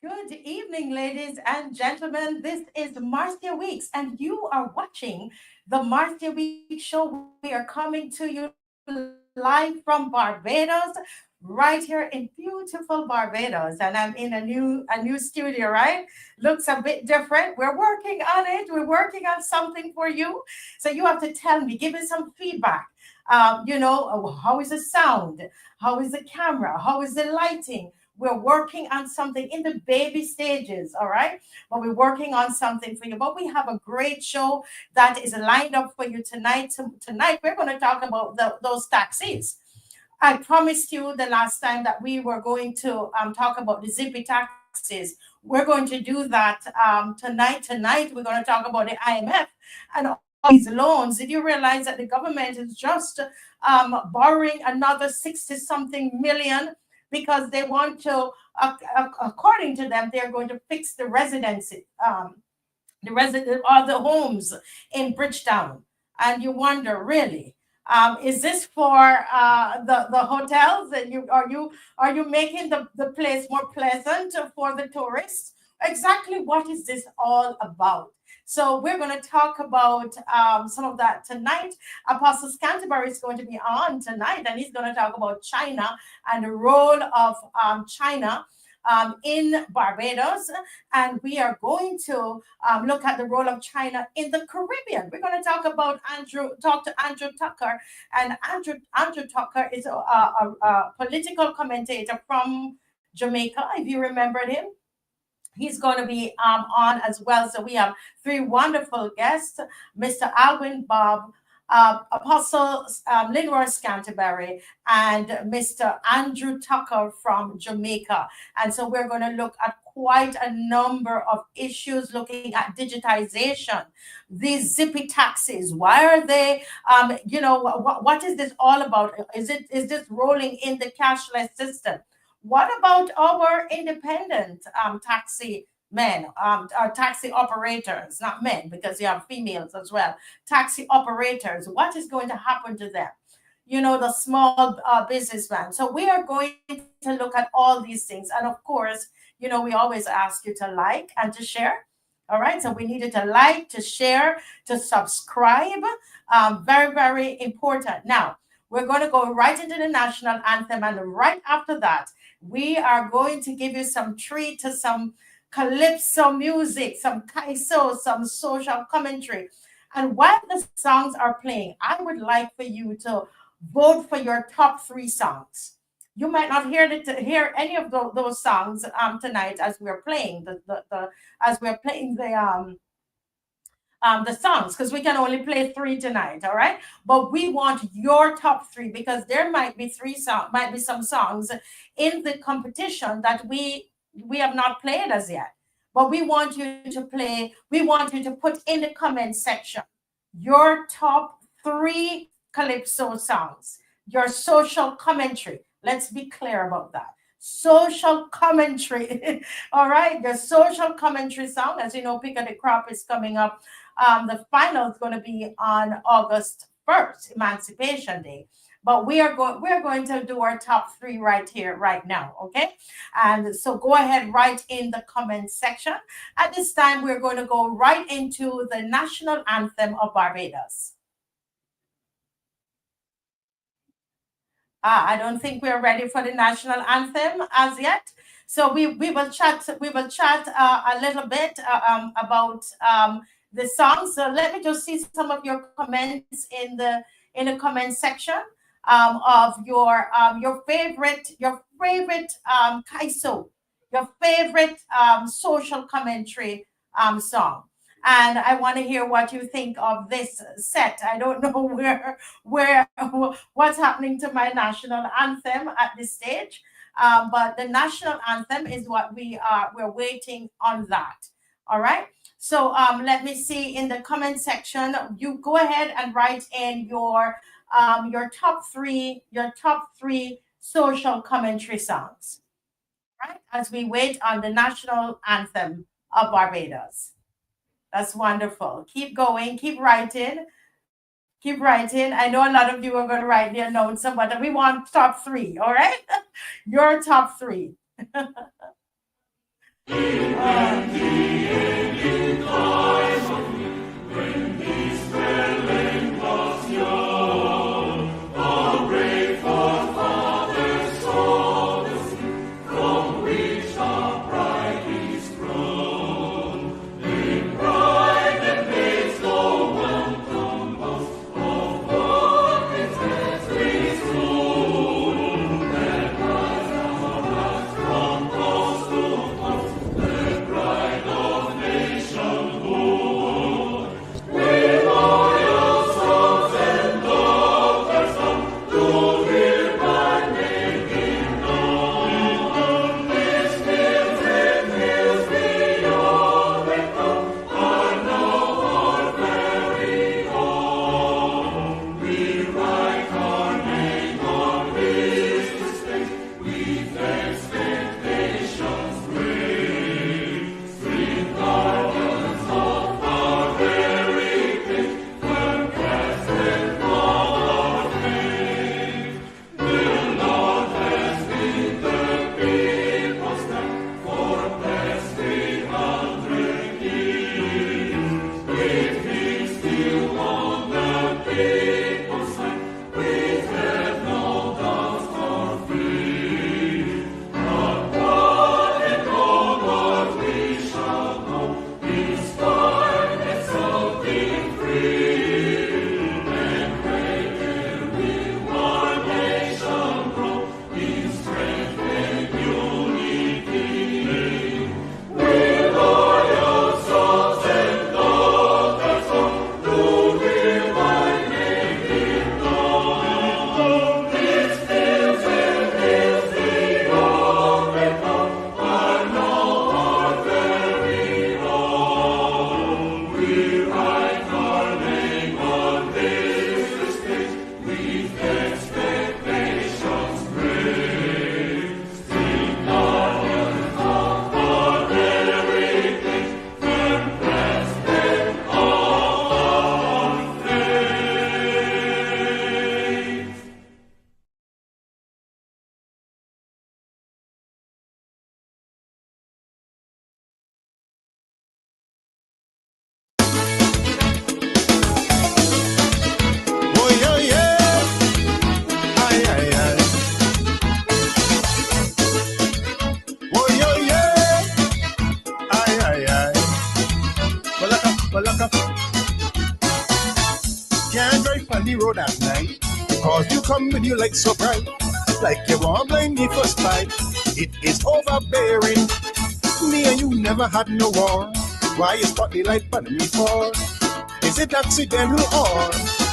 Good evening, ladies and gentlemen. This is Marcia Weeks, and you are watching the Marcia Week Show. We are coming to you live from Barbados, right here in beautiful Barbados. And I'm in a new studio, right? Looks a bit different. We're working on it. We're working on something for you. So you have to tell me, give me some feedback. How is the sound? How is the camera? How is the lighting? We're working on something in the baby stages, all right? But we're working on something for you. But we have a great show that is lined up for you tonight. Tonight, we're going to talk about those taxis. I promised you the last time that we were going to talk about the Zippy taxes. We're going to do that tonight. Tonight, we're going to talk about the IMF and all these loans. Did you realize that the government is just borrowing another 60 something million because they want to, according to them, they're going to fix the residency, the resident or the homes in Bridgetown. And you wonder, really, is this for the hotels? And are you making the place more pleasant for the tourists? Exactly, what is this all about? So we're going to talk about some of that tonight. Apostle Scantlebury is going to be on tonight, and he's going to talk about China and the role of China in Barbados, and we are going to look at the role of China in the Caribbean. We're going to talk to Andrew Tucker, and Andrew Tucker is a political commentator from Jamaica. If you remembered him, he's going to be on as well. So we have three wonderful guests: Mr. ALWYN, Bob, Apostle Leroy Scantlebury, and Mr. Andrew Tucker from Jamaica. And so we're going to look at quite a number of issues, looking at digitization, these zippy taxes. Why are they, what is this all about? Is this rolling in the cashless system? What about our independent taxi men, taxi operators, not men, because you have females as well, taxi operators? What is going to happen to them? The small businessman. So we are going to look at all these things. And of course, we always ask you to like and to share. All right. So we needed to like, to share, to subscribe. Very, very important. Now, we're going to go right into the national anthem. And right after that, we are going to give you some treat to some Calypso music, some Calypso, some social commentary. And while the songs are playing, I would like for you to vote for your top three songs. You might not hear any of those songs tonight as we're playing the songs, because we can only play three tonight, all right? But we want your top three, because there might be some songs in the competition that we have not played as yet. But we want you to play, we want you to put in the comment section your top three Calypso songs, your social commentary. Let's be clear about that. Social commentary. All right, the social commentary song. As you know, Pick of the Crop is coming up. The final is going to be on August 1st, Emancipation Day. But we're going to do our top three right here, right now, okay? And so go ahead, write in the comment section. At this time, we're going to go right into the national anthem of Barbados. I don't think we're ready for the national anthem as yet. So we will chat a little bit about the song. So let me just see some of your comments in the comment section of your favorite Kaiso, your favorite social commentary song. And I want to hear what you think of this set. I don't know where what's happening to my national anthem at this stage, but the national anthem is what we're waiting on that. All right. So let me see in the comment section. You go ahead and write in your top three social commentary songs. Right, as we wait on the national anthem of Barbados. That's wonderful. Keep going. Keep writing. Keep writing. I know a lot of you are going to write their notes, but we want top three. All right. Your top three. Can't drive on the road at night, cause you come with you like so bright, like you want blind me for spite. It is overbearing. Me and you never had no war. Why you spot the light on me for? Is it accidental or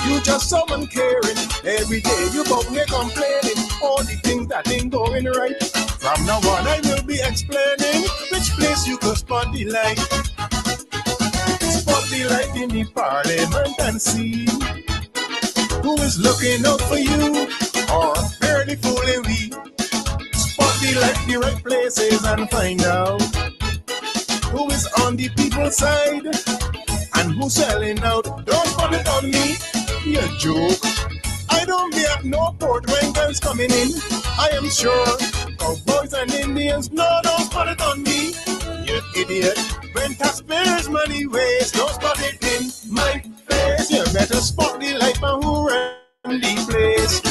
you just so uncaring? Every day you about me complaining all the things that ain't going right. From now on I will be explaining which place you could spot the light. Spot the light in the parliament and see who is looking out for you or barely fooling we. Spot the light the right places and find out who is on the people's side and who's selling out. Don't spot it on me, you joke. I don't be at no port when guns coming in. I am sure cowboys and Indians, no, don't spot it on me, you idiot. When taxpayers' money waste, don't spot it in my face. You better spot the light man who run the place.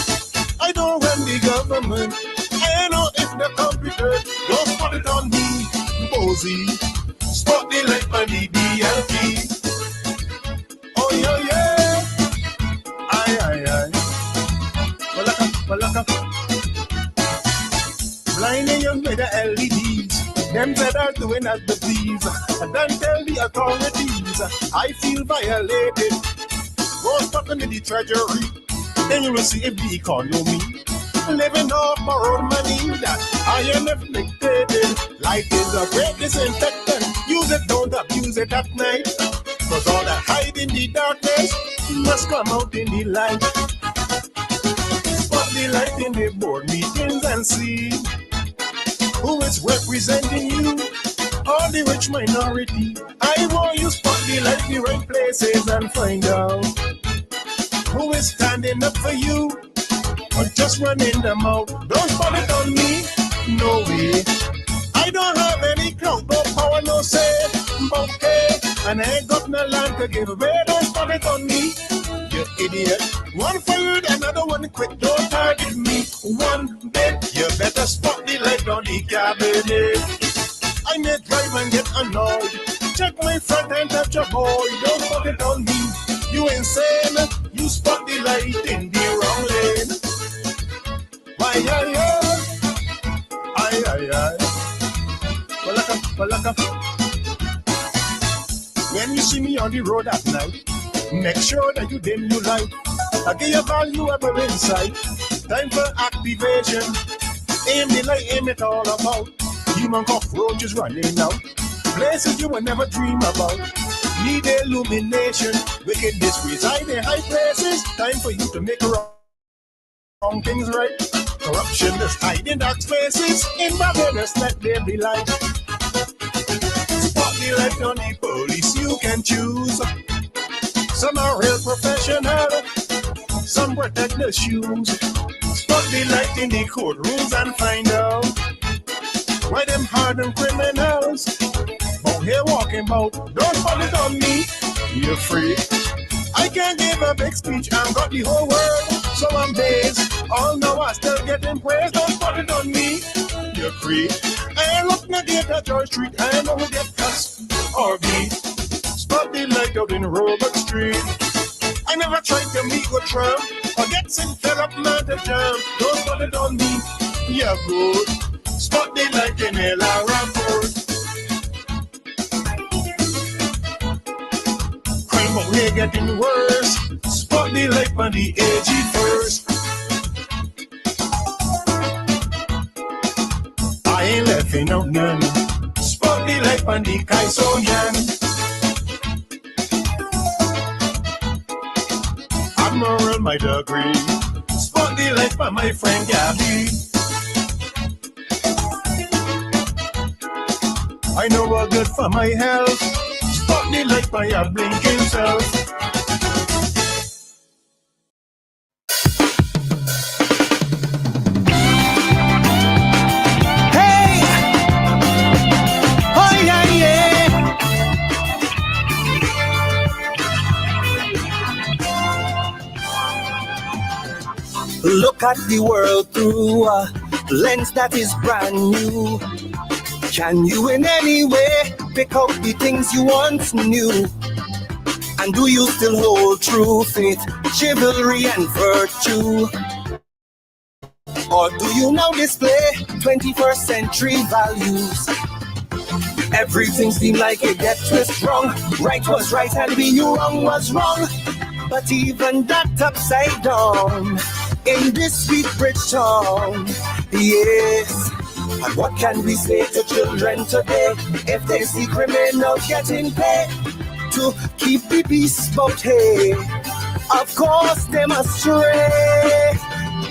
I don't run the government. I know if the computer, don't spot it on me, Bozy. Spot the light man the DLP. Oh yeah, yeah. Aye, aye, aye. Walaka. Blinding young with the LEDs. Them that are doing as they please. And then tell the authorities I feel violated. Go stop them in the treasury. Then you will see if the economy living off borrowed money that I am afflicted. Light is a great disinfectant. Use it, don't abuse it at night. Cause all that hide in the darkness must come out in the light. Spot the light in the board meetings and see who is representing you, or the rich minority. I want you spot the light in the right places and find out who is standing up for you, or just running them out. Don't spot it on me, no way. I don't have any clout. And I ain't got no land to give away, don't spot it on me. You idiot. One fired, another one quick, don't target me. One bit, you better spot the light on the cabinet. I may drive and get annoyed. Check my front and touch a boy, don't spot it on me. You insane, you spot the light in the wrong lane. Why, aye. Walaka. When you see me on the road at night, make sure that you dim your light. I give you valuable insight. Time for activation. Aim the light, aim it all about. Human cockroaches running out. Places you will never dream about. Need illumination. Wickedness reside in high places. Time for you to make wrong things right. Corruption is hiding dark spaces. In Barbados, let there be light. Spot the light on the police, you can choose. Some are real professional, some protect the shoes. Spot the light in the courtrooms and find out why them hardened criminals out here walking about. Don't spot it on me, you're free. I can't give a big speech, I've got the whole world, so I'm based. All now I still getting praise, don't spot it on me, you're free. I ain't looking at the George Street, I know who get cussed or beat. Spot the light out in Robert Street. I never tried to meet with Trump or get sin fed up man to jam. Don't spot it on me, yeah good. Spot the light in Ella Rapport. Crime out here getting worse. Spot the light on the AG first. I ain't laughing out none. Spot the light on the Calypso. Admiral might agree. Spot the light by my friend Gabby. I know what good for my health. Spot the light by a blinking self. Hey! Oh yeah. Look at the world through a lens that is brand new. Can you in any way pick out the things you once knew? And do you still hold true faith, chivalry and virtue? Or do you now display 21st century values? Everything seemed like it get twist wrong. Right was right and being wrong was wrong. But even that upside down in this sweet Bridgetown, yes. And what can we say to children today if they see criminals getting paid to keep the peace but hey, of course they must stray.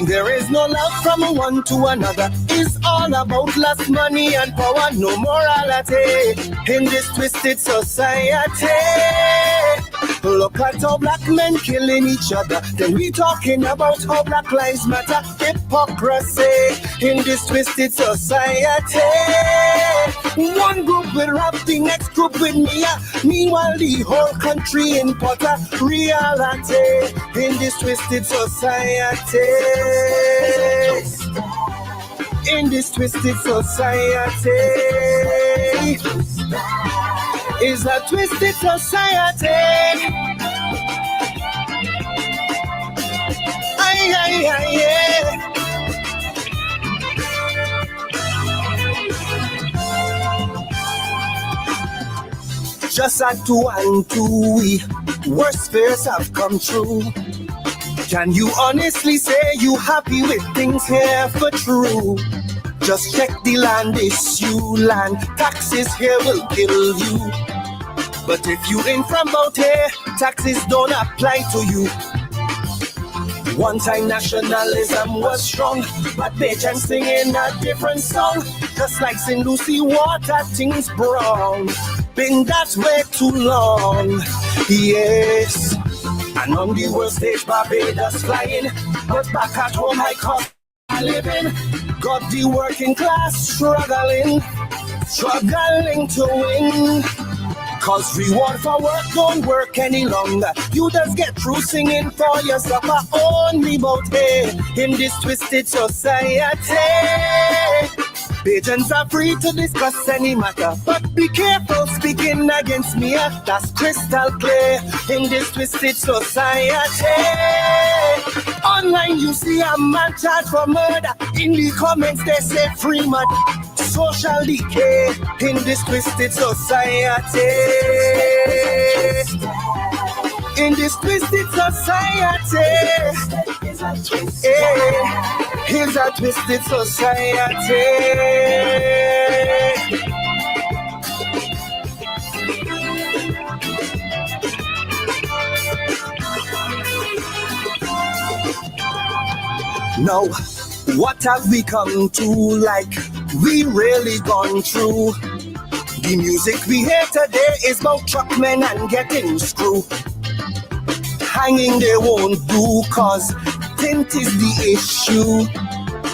There is no love from one to another. It's all about lust, money and power, no morality in this twisted society. Look at how black men killing each other. Then we talking about how Black Lives Matter. Hypocrisy in this twisted society. One group will rap, the next group with Mia. Meanwhile the whole country in Potter. Reality in this twisted society. In this twisted society. Is a twisted society. Yeah. Just at 2 and 2, we worst fears have come true. Can you honestly say you happy with things here for true? Just check the land issue, land taxes here will kill you. But if you ain't from out here, taxes don't apply to you. One time nationalism was strong, but they can sing in a different song. Just like St. Lucie water, things brown. Been that way too long, yes. And on the world stage, Barbados flying. But back at home, I cost a living. Got the working class struggling to win. Cause reward for work don't work any longer. You just get through singing for your supper only about hey in this twisted society. Pigeons are free to discuss any matter, but be careful speaking against me. That's crystal clear in this twisted society. Online you see a man charged for murder. In the comments they say free mud. Social decay in this twisted society. In this twisted society. Here's a twisted society. Now, what have we come to? Like, we really gone through. The music we hear today is about truckmen and getting screwed. Hanging they won't do, cause tint is the issue.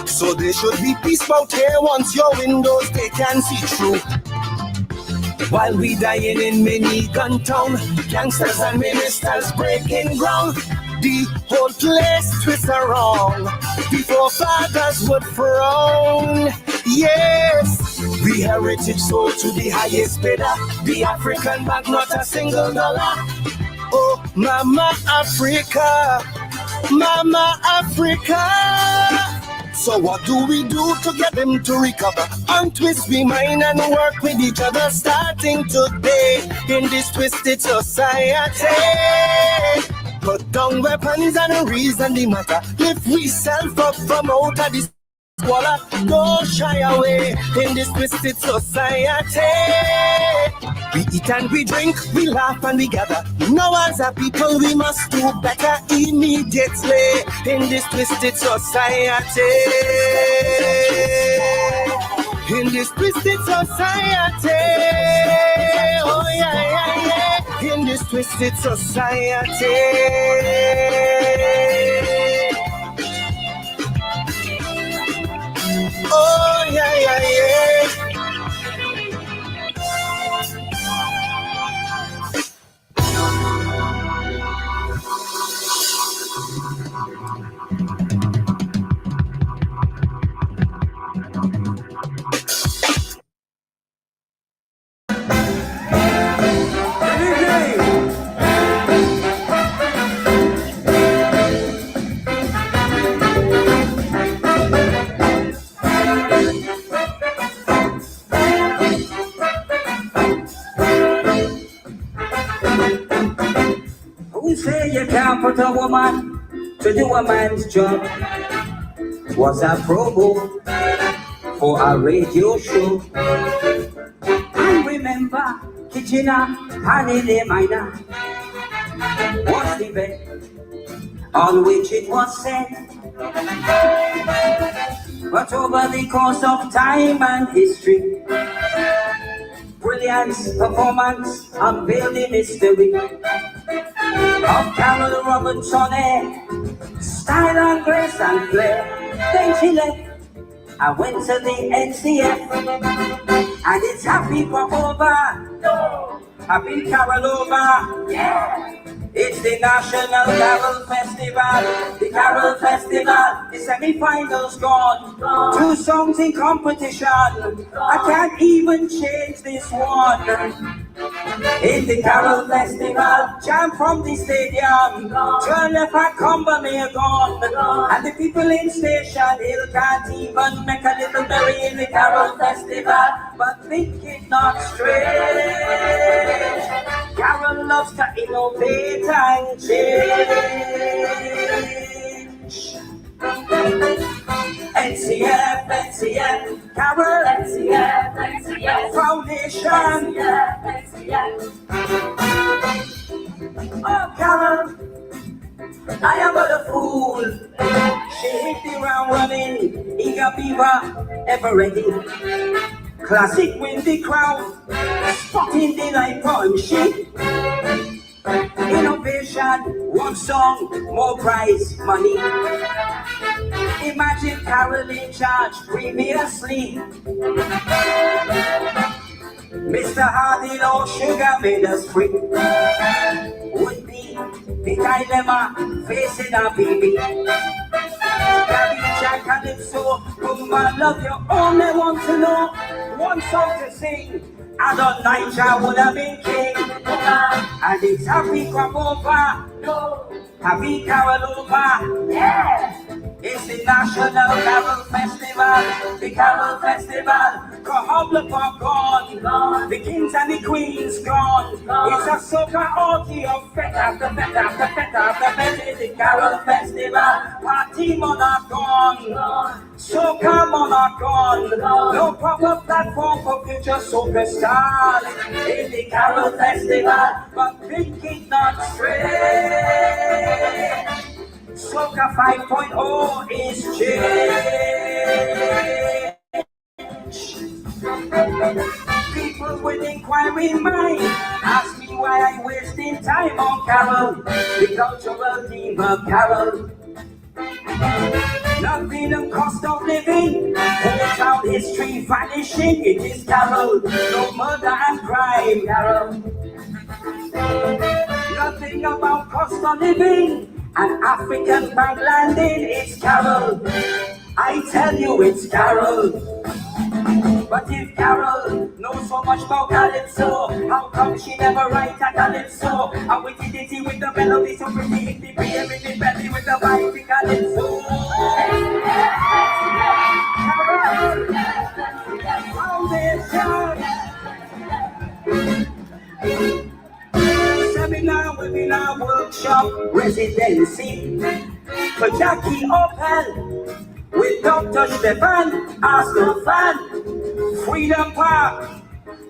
So there should be peace out here once your windows they can see through. While we dying in many gun town, gangsters and ministers breaking ground. The whole place twists around. Before fathers would frown. Yes, we heritage sold to the highest bidder. The African bag, not a single dollar. Oh, Mama Africa, Mama Africa. So what do we do to get them to recover? Untwist we mind and work with each other, starting today in this twisted society. Put down weapons and reason the matter. If we self up from out of this squalor, don't shy away in this twisted society. We eat and we drink, we laugh and we gather. Now as a people we must do better immediately in this twisted society. In this twisted society. Oh yeah, yeah, yeah. In this twisted society. Oh yeah, yeah, yeah. Who say you can't put a woman to do a man's job? Was a promo for a radio show. I remember Kitchener, Holiday Minor was the bet on which it was set. But over the course of time and history, brilliance, performance unveiled the mystery of Carol Robinson, style and grace and flair. Then she left. I went to the NCF, and it's happy pop over. Happy Carol over. Yeah. It's the National Carol Festival. The Carol Festival. The semi-finals gone. 2 songs in competition. I can't even change this one. In the Carol Festival, jam from the stadium, turn left and Cumbermere gone, and the people in Station Hill can't even make a little berry in the Carol Festival, but think it not strange. Carol loves to innovate and change. NCF, NCF, Carol, NCF, NCF, Foundation, NCF, oh, Carol, I am but a fool. She hit the ground running, eager beaver, ever ready. Classic win the crowd, spotting the light punch. Innovation, 1 song, more prize money. Imagine Carol in charge previously. Mr. Hardy, no sugar made us free. Would be the dilemma facing a baby. Gabby, Calypso, I love you. Only want to know one song to sing. I don't night I would have been king. And it's happy come over. Happy Carol over. Yeah. It's the National Carol Festival, the Carol Festival. Cohobla are gone, the kings and the queens gone. It's a soca orgy of fet after fet after fet after fet. It's the Carol Festival, party monarch gone, soca monarch gone. No proper platform for future soca stars. It's the Carol Festival, but big kid not straight. Soca 5.0 is change. People with inquiring mind ask me why I wasting time on Carol, the cultural diva Carol. Nothing the cost of living, hometown history vanishing. It is Carol, no murder and crime. Carol. Nothing about cost of living. An African bank landing, it's Carol. I tell you it's Carol. But if Carol knows so much about Calypso, how come she never write a Calypso? A witty ditty with the melody so pretty, it be every belly with the vibe in Calypso. Carol, seminar, webinar, workshop, residency for Jackie Opel with Dr. Stefan, Arsenal fan, Freedom Park,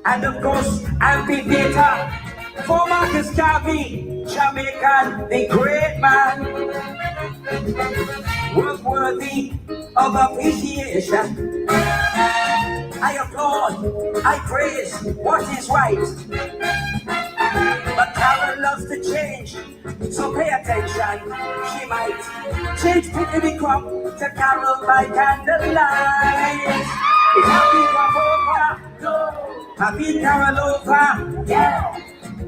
and of course Amphitheater for Marcus Garvey, Jamaican, the great man, work worthy of appreciation. I applaud, I praise what is right. But Carol loves to change, so pay attention. She might change Pickety Crop to Carol by candlelight. It's happy crop over, happy Carol over, yeah.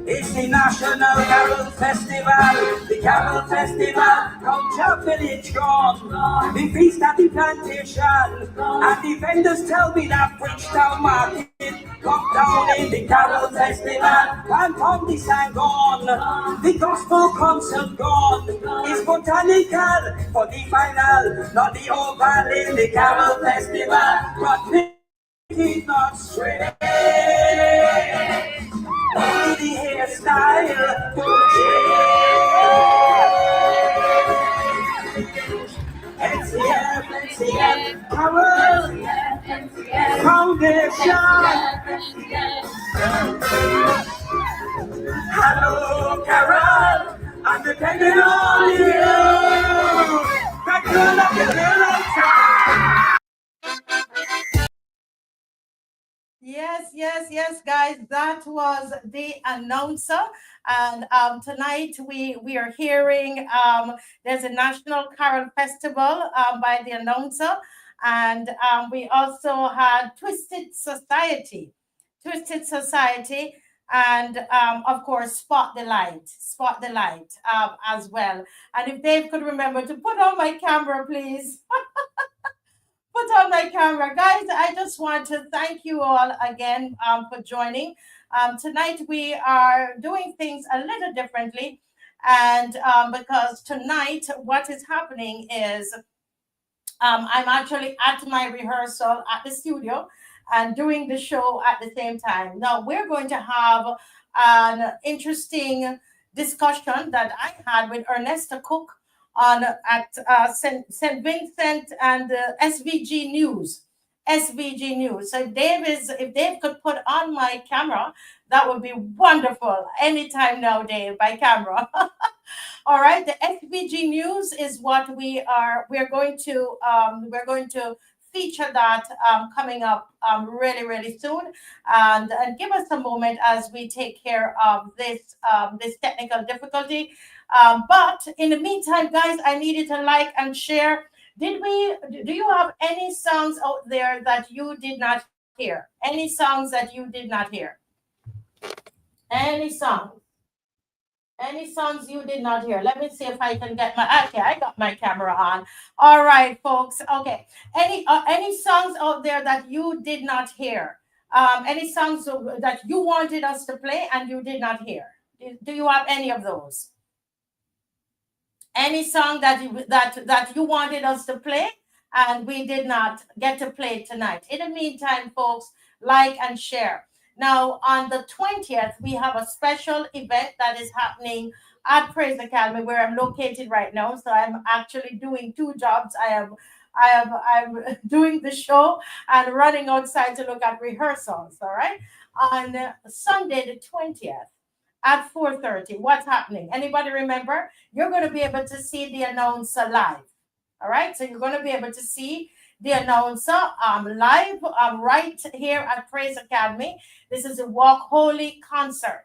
It's the National Carol Festival, the Carol Festival. Come to village gone, the feast at the plantation, and the vendors tell me that Bridgetown market come down in the Carol Festival. And from the sign gone, the gospel concert gone. It's botanical for the final, not the oval in the Carol Festival. But it's not straight. Only the hairstyle will change. NCF, Carol Foundation. Hello, Carol, I'm depending on you. That girl of the little time. Yes, guys. That was the announcer, and tonight we are hearing there's a National Carol Festival by the announcer, and we also had Twisted Society, and of course Spot the Light as well. And if Dave could remember to put on my camera, please. Put on my camera. Guys, I just want to thank you all again for joining. Tonight we are doing things a little differently. And because tonight what is happening is I'm actually at my rehearsal at the studio and doing the show at the same time. Now we're going to have an interesting discussion that I had with Ernesto Cook on at St. Vincent and SVG News. SVG News. So if Dave could put on my camera, that would be wonderful. Anytime now, Dave, by camera. All right, the SVG News is what we're going to feature that coming up really soon, and give us a moment as we take care of this technical difficulty. But in the meantime, guys, I needed to like and share. Do you have any songs out there that you did not hear? Any songs that you did not hear? Any song? Any songs you did not hear? Let me see if I can get my. Okay, I got my camera on. All right, folks. Okay. Any songs out there that you did not hear? Any songs that you wanted us to play and you did not hear? Do you have any of those? Any song that you wanted us to play and we did not get to play tonight. In the meantime, folks, like and share. Now on the 20th we have a special event that is happening at Praise Academy where I'm located right now, so I'm actually doing two jobs. I'm doing the show and running outside to look at rehearsals. All right, on Sunday the 20th at 4:30. What's happening? Anybody remember? You're going to be able to see the announcer live. All right, so you're going to be able to see the announcer live right here at Praise Academy. This is a Walk Holy concert.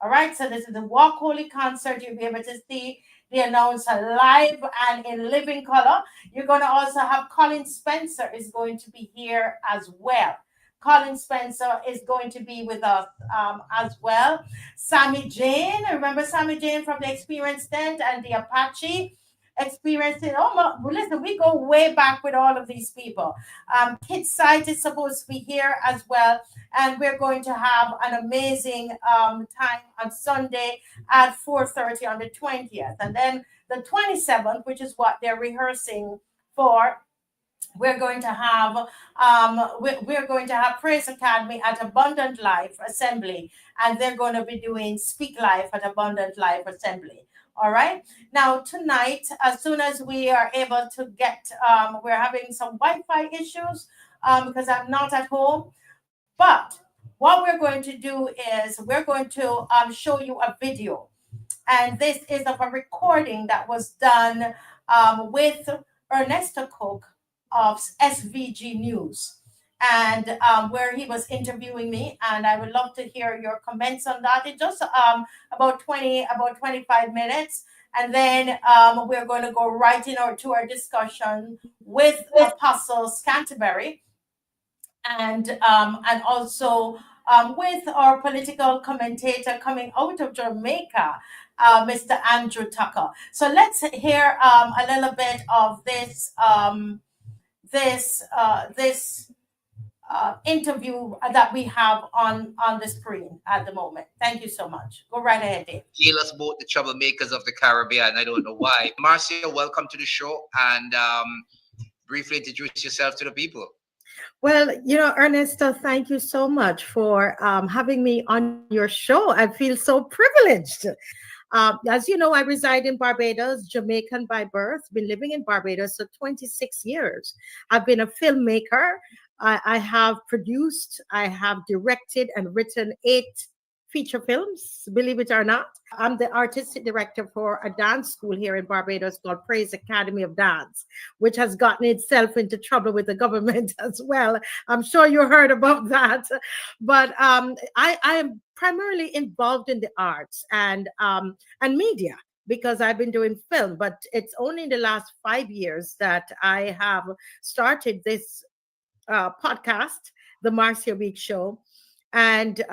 All right, so this is the Walk Holy concert. You'll be able to see the announcer live and in living color. You're going to also have Colin Spencer is going to be here as well. Colin Spencer is going to be with us as well. Sammy Jane, remember Sammy Jane from the Experience Tent and the Apache Experience? Listen, we go way back with all of these people. Kid Sight is supposed to be here as well, and we're going to have an amazing time on Sunday at 4:30 on the 20th, and then the 27th, which is what they're rehearsing for. We're going to have Praise Academy at Abundant Life Assembly, and they're going to be doing Speak Life at Abundant Life Assembly. All right. Now tonight, as soon as we are able to get, we're having some Wi-Fi issues because I'm not at home. But what we're going to do is we're going to show you a video, and this is of a recording that was done with Ernesto COOKE of SVG News, and where he was interviewing me, and I would love to hear your comments on that. It's just about 25 minutes, and then we're going to go right to our discussion with Apostle Scantlebury, and also with our political commentator coming out of Jamaica, Mr. Andrew Tucker. So let's hear a little bit of this interview that we have on the screen at the moment. Thank you so much. Go right ahead, Dave. Hail us both the troublemakers of the Caribbean. I don't know why. Marcia, welcome to the show, and briefly introduce yourself to the people. Well, Ernesto, thank you so much for having me on your show. I feel so privileged. As you know, I reside in Barbados, Jamaican by birth, been living in Barbados for 26 years. I've been a filmmaker. I have produced, I have directed and written 8 feature films, believe it or not. I'm the artistic director for a dance school here in Barbados called Praise Academy of Dance, which has gotten itself into trouble with the government as well. I'm sure you heard about that. But I am primarily involved in the arts and media, because I've been doing film, but it's only in the last 5 years that I have started this podcast, the Marcia Week Show, and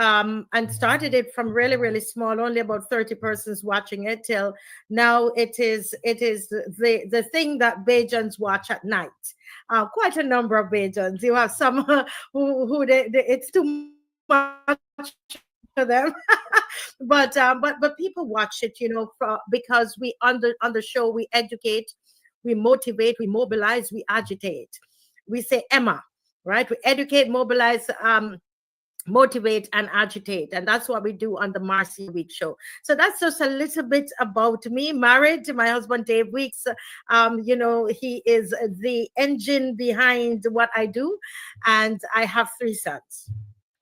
started it from really, really small, only about 30 persons watching it, till now it is the thing that Bajans watch at night. Quite a number of Bajans. You have some who it's too much for them, but people watch it, because we on the show we educate, we motivate, we mobilize, we agitate. We say Emma, right? We educate, mobilize, motivate, and agitate, and that's what we do on the Marcia Week Show. So that's just a little bit about me. Married to my husband Dave Weeks. He is the engine behind what I do, and I have 3 sons.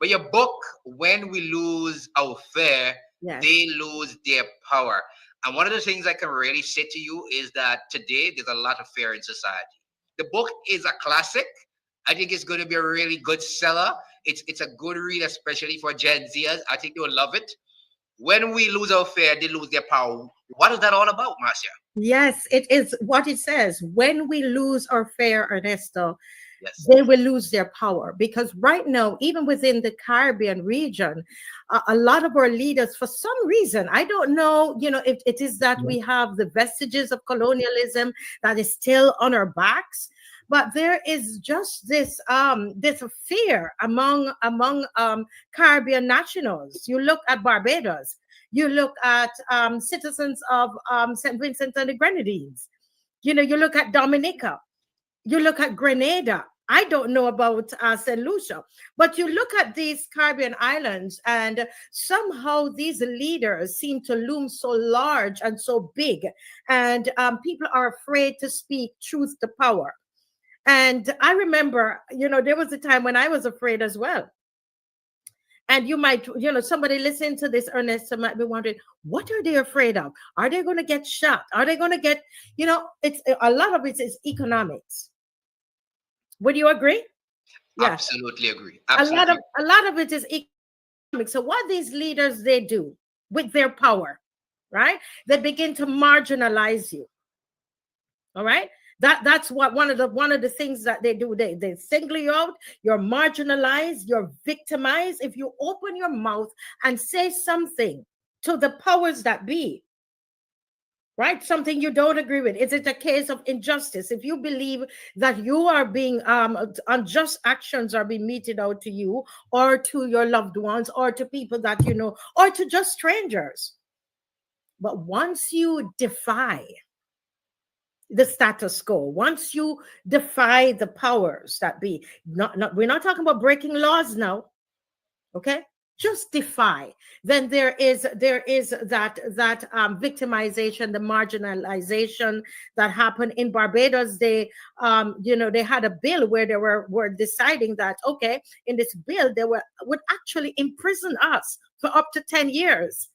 But your book, When We Lose Our Fair, Yes. They Lose Their Power. And one of the things I can really say to you is that today there's a lot of fear in society. The book is a classic. I think it's going to be a really good seller. It's a good read, especially for Gen Zers. I think you'll love it. When we lose our fear, they lose their power. What is that all about, Marcia? Yes, it is what it says. When we lose our fear, Ernesto, Yes. they will lose their power. Because right now, even within the Caribbean region, a lot of our leaders, for some reason, I don't know, if it is that we have the vestiges of colonialism that is still on our backs, but there is just this fear among Caribbean nationals. You look at Barbados, you look at citizens of St. Vincent and the Grenadines, you look at Dominica, you look at Grenada. I don't know about St. Lucia, but you look at these Caribbean islands, and somehow these leaders seem to loom so large and so big, and people are afraid to speak truth to power. And I remember, there was a time when I was afraid as well. And you might, somebody listening to this, Ernesto, might be wondering, what are they afraid of? Are they going to get shot? Are they going to get, it's a lot of it is economics. Would you agree? Yeah. Absolutely agree. Absolutely. A lot of it is economics. So what these leaders, they do with their power, right? They begin to marginalize you. All right. That's what one of the things that they do. They single you out, you're marginalized, you're victimized. If you open your mouth and say something to the powers that be, right? Something you don't agree with. Is it a case of injustice? If you believe that you are being unjust actions are being meted out to you or to your loved ones or to people that you know or to just strangers. But once you defy the status quo, once you defy the powers that be, we're not talking about breaking laws now, okay? Just defy. Then there is that victimization, the marginalization that happened in Barbados. They they had a bill where they were deciding that, okay, in this bill they would actually imprison us for up to 10 years.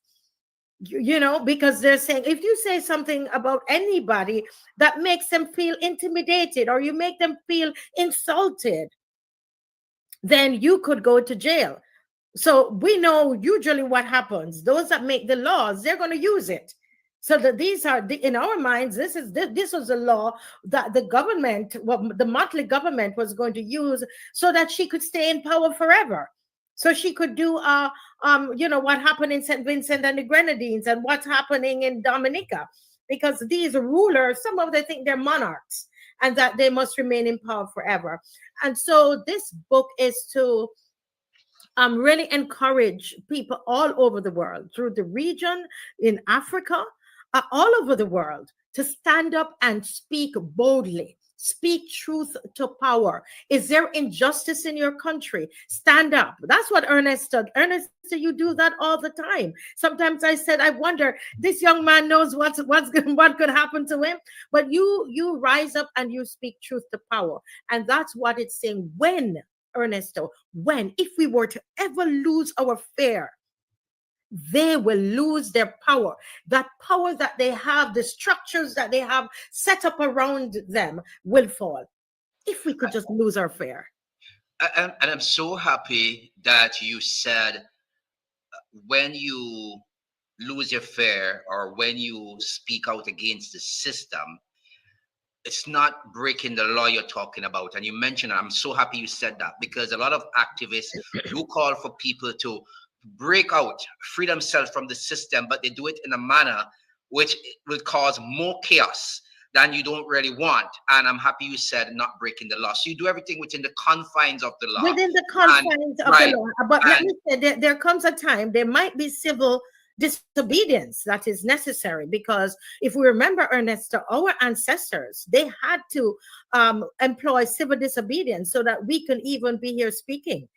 Because they're saying if you say something about anybody that makes them feel intimidated or you make them feel insulted, then you could go to jail. So we know usually what happens. Those that make the laws, they're going to use it. So that these are in our minds. This was a law that the government, the Motley government, was going to use so that she could stay in power forever. So she could do, what happened in St. Vincent and the Grenadines and what's happening in Dominica, because these rulers, some of them think they're monarchs and that they must remain in power forever. And so this book is to really encourage people all over the world, through the region, in Africa, all over the world, to stand up and speak boldly. Speak truth to power. Is there injustice in your country? Stand up. That's what Ernesto, you do that all the time. Sometimes I said, I wonder, this young man knows what could happen to him. But you rise up and you speak truth to power. And that's what it's saying. When, Ernesto, if we were to ever lose our fear, they will lose their power. That power that they have, the structures that they have set up around them will fall. If we could just lose our fear. And I'm so happy that you said when you lose your fear or when you speak out against the system, it's not breaking the law you're talking about. And you mentioned, I'm so happy you said that, because a lot of activists do call for people to break out, free themselves from the system, but they do it in a manner which will cause more chaos than you don't really want. And I'm happy you said not breaking the law. So you do everything within the confines of the law. Within the confines of the law. But let me say, there comes a time, there might be civil disobedience that is necessary, because if we remember, Ernesto, our ancestors, they had to employ civil disobedience so that we can even be here speaking.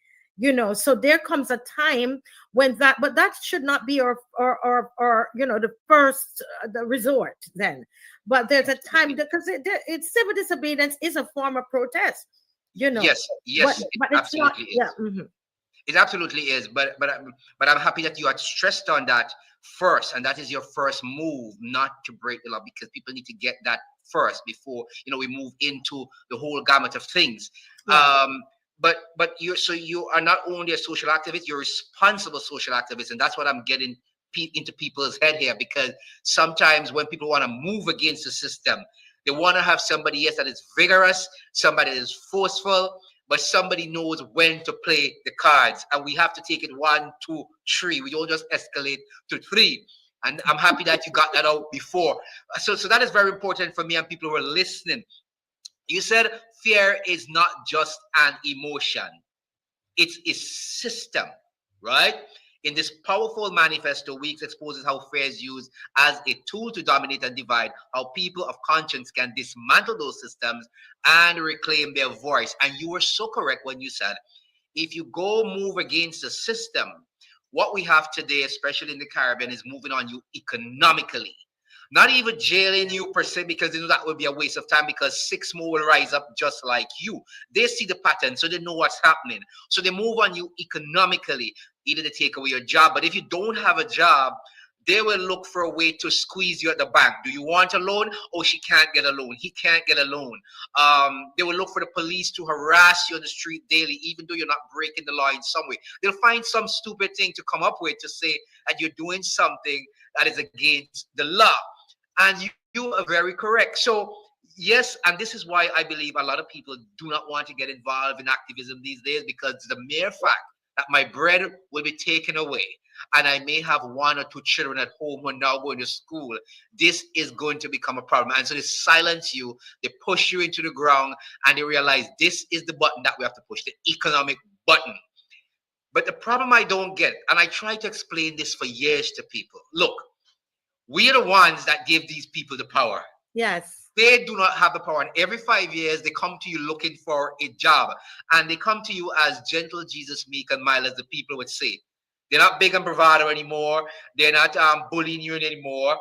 So there comes a time when but that should not be our the first the resort then. But there's a time, because it's civil disobedience is a form of protest. Yes, but it absolutely is. Yeah. Mm-hmm. It absolutely is. But I'm happy that you had stressed on that first, and that is your first move, not to break the law, because people need to get that first before we move into the whole gamut of things. Yeah. But you are not only a social activist, you're a responsible social activist, and that's what I'm getting into people's head here, because sometimes when people want to move against the system, They want to have somebody, yes, that is vigorous, somebody that is forceful, but somebody knows when to play the cards. And we have to take it 1, 2, 3. We don't just escalate to 3. And I'm happy that you got that out before. So that is very important for me and people who are listening. You said fear is not just an emotion. It's a system, right? In this powerful manifesto, Weeks exposes how fear is used as a tool to dominate and divide, how people of conscience can dismantle those systems and reclaim their voice. And you were so correct when you said, if you go move against the system, what we have today, especially in the Caribbean, is moving on you economically. Not even jailing you per se, because they know that would be a waste of time, because 6 more will rise up just like you. They see the pattern, so they know what's happening. So they move on you economically, either they take away your job. But if you don't have a job, they will look for a way to squeeze you at the bank. Do you want a loan? Oh, she can't get a loan. He can't get a loan. They will look for the police to harass you on the street daily, even though you're not breaking the law in some way. They'll find some stupid thing to come up with to say that you're doing something that is against the law. And you are very correct. So, yes, and this is why I believe a lot of people do not want to get involved in activism these days, because the mere fact that my bread will be taken away and I may have 1 or 2 children at home who are now going to school, this is going to become a problem. And so they silence you, they push you into the ground, and they realize this is the button that we have to push, the economic button. But the problem I don't get, and I try to explain this for years to people, look, we are the ones that give these people the power. Yes. They do not have the power. And every 5 years, they come to you looking for a job. And they come to you as gentle Jesus, meek and mild, as the people would say. They're not big and bravado anymore. They're not bullying you anymore.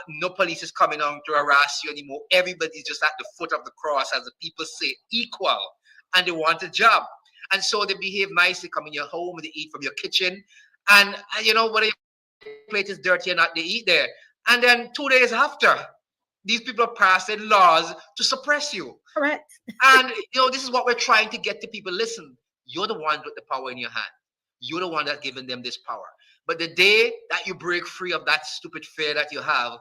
No police is coming on to harass you anymore. Everybody's just at the foot of the cross, as the people say, equal. And they want a job. And so they behave nicely, come in your home, they eat from your kitchen. And you know, whether your plate is dirty or not, they eat there. And then 2 days after, these people are passing laws to suppress you. Correct. And, you know, this is what we're trying to get to people. Listen, you're the one with the power in your hand. You're the one that's giving them this power. But the day that you break free of that stupid fear that you have,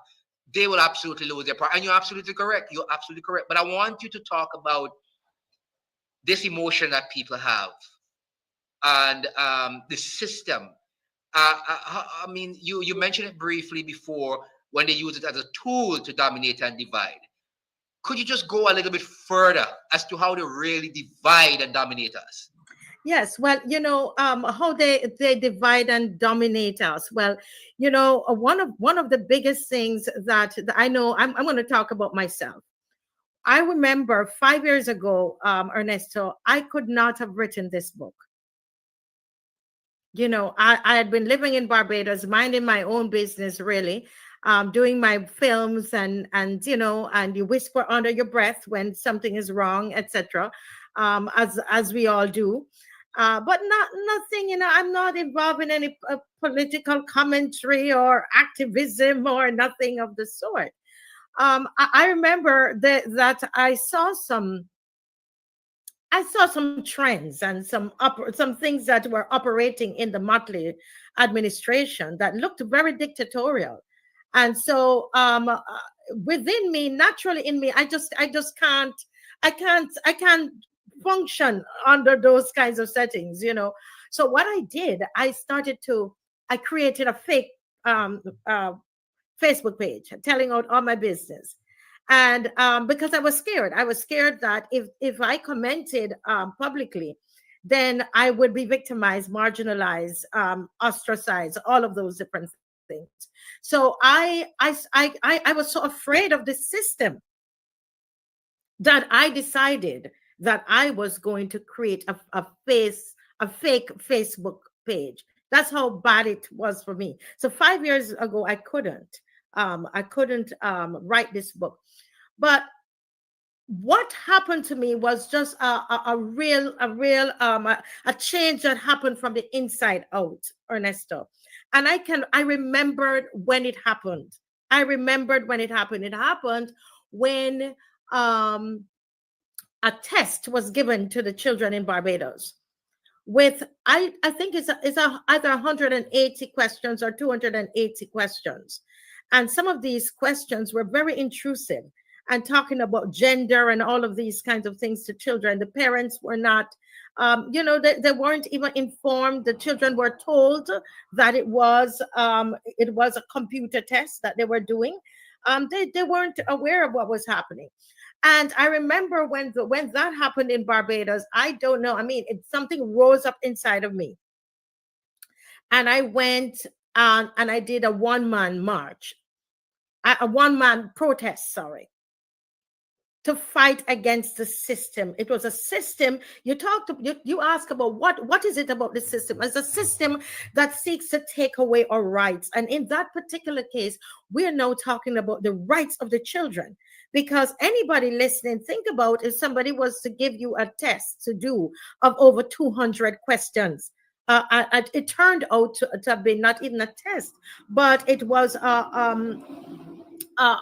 they will absolutely lose their power. And you're absolutely correct. You're absolutely correct. But I want you to talk about this emotion that people have and the system. I mean, you mentioned it briefly before, when they use it as a tool to dominate and divide. Could you just go a little bit further as to how they really divide and dominate us? Yes, well, you know, how they divide and dominate us. Well, you know, one of the biggest things that I know, I'm going to talk about myself. I remember 5 years ago, Ernesto, I could not have written this book. You know, I had been living in Barbados, minding my own business, really, doing my films, and you know, and you whisper under your breath when something is wrong, etc., as we all do. But nothing, you know, I'm not involved in any political commentary or activism or nothing of the sort. I remember that I saw some trends and some things that were operating in the Motley administration that looked very dictatorial. And so within me, naturally in me, I just can't function under those kinds of settings, you know. So what I did, I created a fake Facebook page telling out all my business. And because I was scared that if I commented publicly, then I would be victimized, marginalized, ostracized, all of those different things. So I was so afraid of the system that I decided that I was going to create a fake Facebook page. That's how bad it was for me. So 5 years ago, I couldn't write this book. But what happened to me was just a real change that happened from the inside out, Ernesto. And I remembered when it happened. It happened when a test was given to the children in Barbados with I think it's either 180 questions or 280 questions. And some of these questions were very intrusive. and talking about gender and all of these kinds of things to children. The parents were not, they weren't even informed. The children were told that it was a computer test that they were doing. They weren't aware of what was happening. And I remember when that happened in Barbados, I don't know. I mean, something rose up inside of me, and I went and I did a one-man march, a one-man protest, sorry, to fight against the system. It was a system. You ask about what is it about the system? It's a system that seeks to take away our rights. And in that particular case, we're now talking about the rights of the children. Because anybody listening, think about if somebody was to give you a test to do of over 200 questions. It turned out to have been not even a test, but it was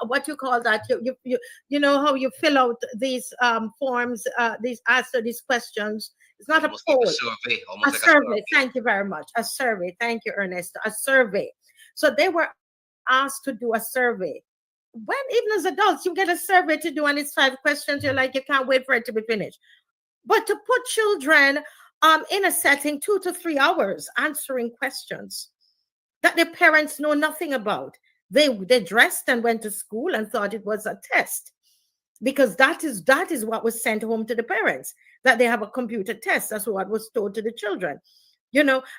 what you call that? You know how you fill out these forms, these answer these questions. It's not Almost a like poll, a survey. a Almost like a survey. survey. Thank you very much. A survey. Thank you, Ernesto. A survey. So they were asked to do a survey. When even as adults, you get a survey to do, and it's 5 questions. You're like, you can't wait for it to be finished. But to put children in a setting 2 to 3 hours answering questions that their parents know nothing about. They dressed and went to school and thought it was a test, because that is what was sent home to the parents, that they have a computer test. That's what was told to the children.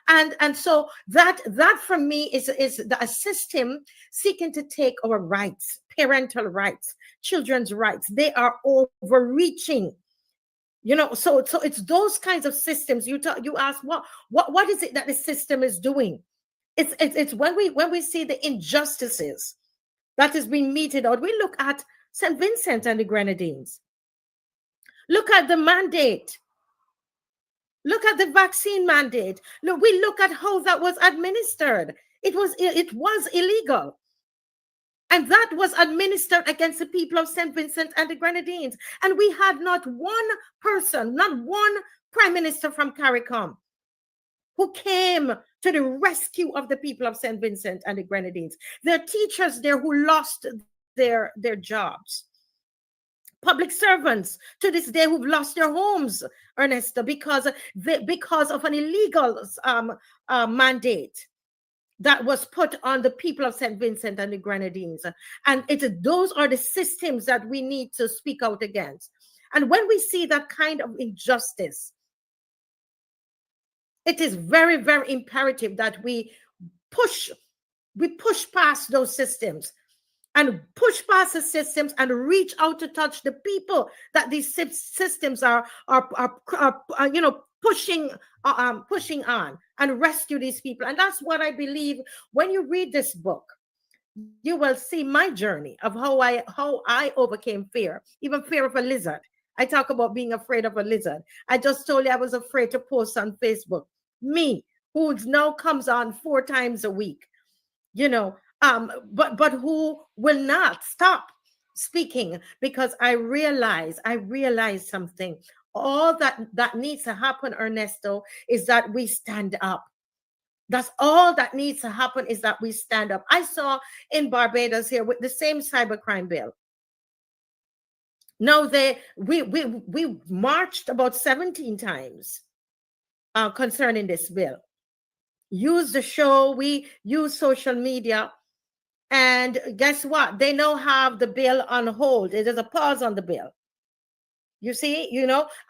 And so that for me is a system seeking to take our rights, parental rights, children's rights. They are overreaching. So it's those kinds of systems. You ask what is it that the system is doing? It's when we see the injustices that is being meted out. We look at St. Vincent and the Grenadines. Look at the mandate. Look at the vaccine mandate. Look, we look at how that was administered. It was illegal. And that was administered against the people of St. Vincent and the Grenadines. And we had not one person, not one prime minister from CARICOM who came to the rescue of the people of St. Vincent and the Grenadines. There are teachers there who lost their jobs. Public servants to this day who've lost their homes, Ernesto, because of an illegal mandate that was put on the people of St. Vincent and the Grenadines. And those are the systems that we need to speak out against. And when we see that kind of injustice, it is very, very imperative that we push past those systems and push past the systems and reach out to touch the people that these systems are pushing on, and rescue these people. And that's what I believe. When you read this book, you will see my journey of how I overcame fear, even fear of a lizard. I talk about being afraid of a lizard. I just told you I was afraid to post on Facebook. Me, who now comes on 4 times a week, but who will not stop speaking, because I realize something. All that needs to happen, Ernesto, is that we stand up. That's all that needs to happen, is that we stand up. I saw in Barbados here with the same cybercrime bill. Now we marched about 17 times concerning this bill. Use the show, we use social media, and guess what? They now have the bill on hold. There's a pause on the bill. You see,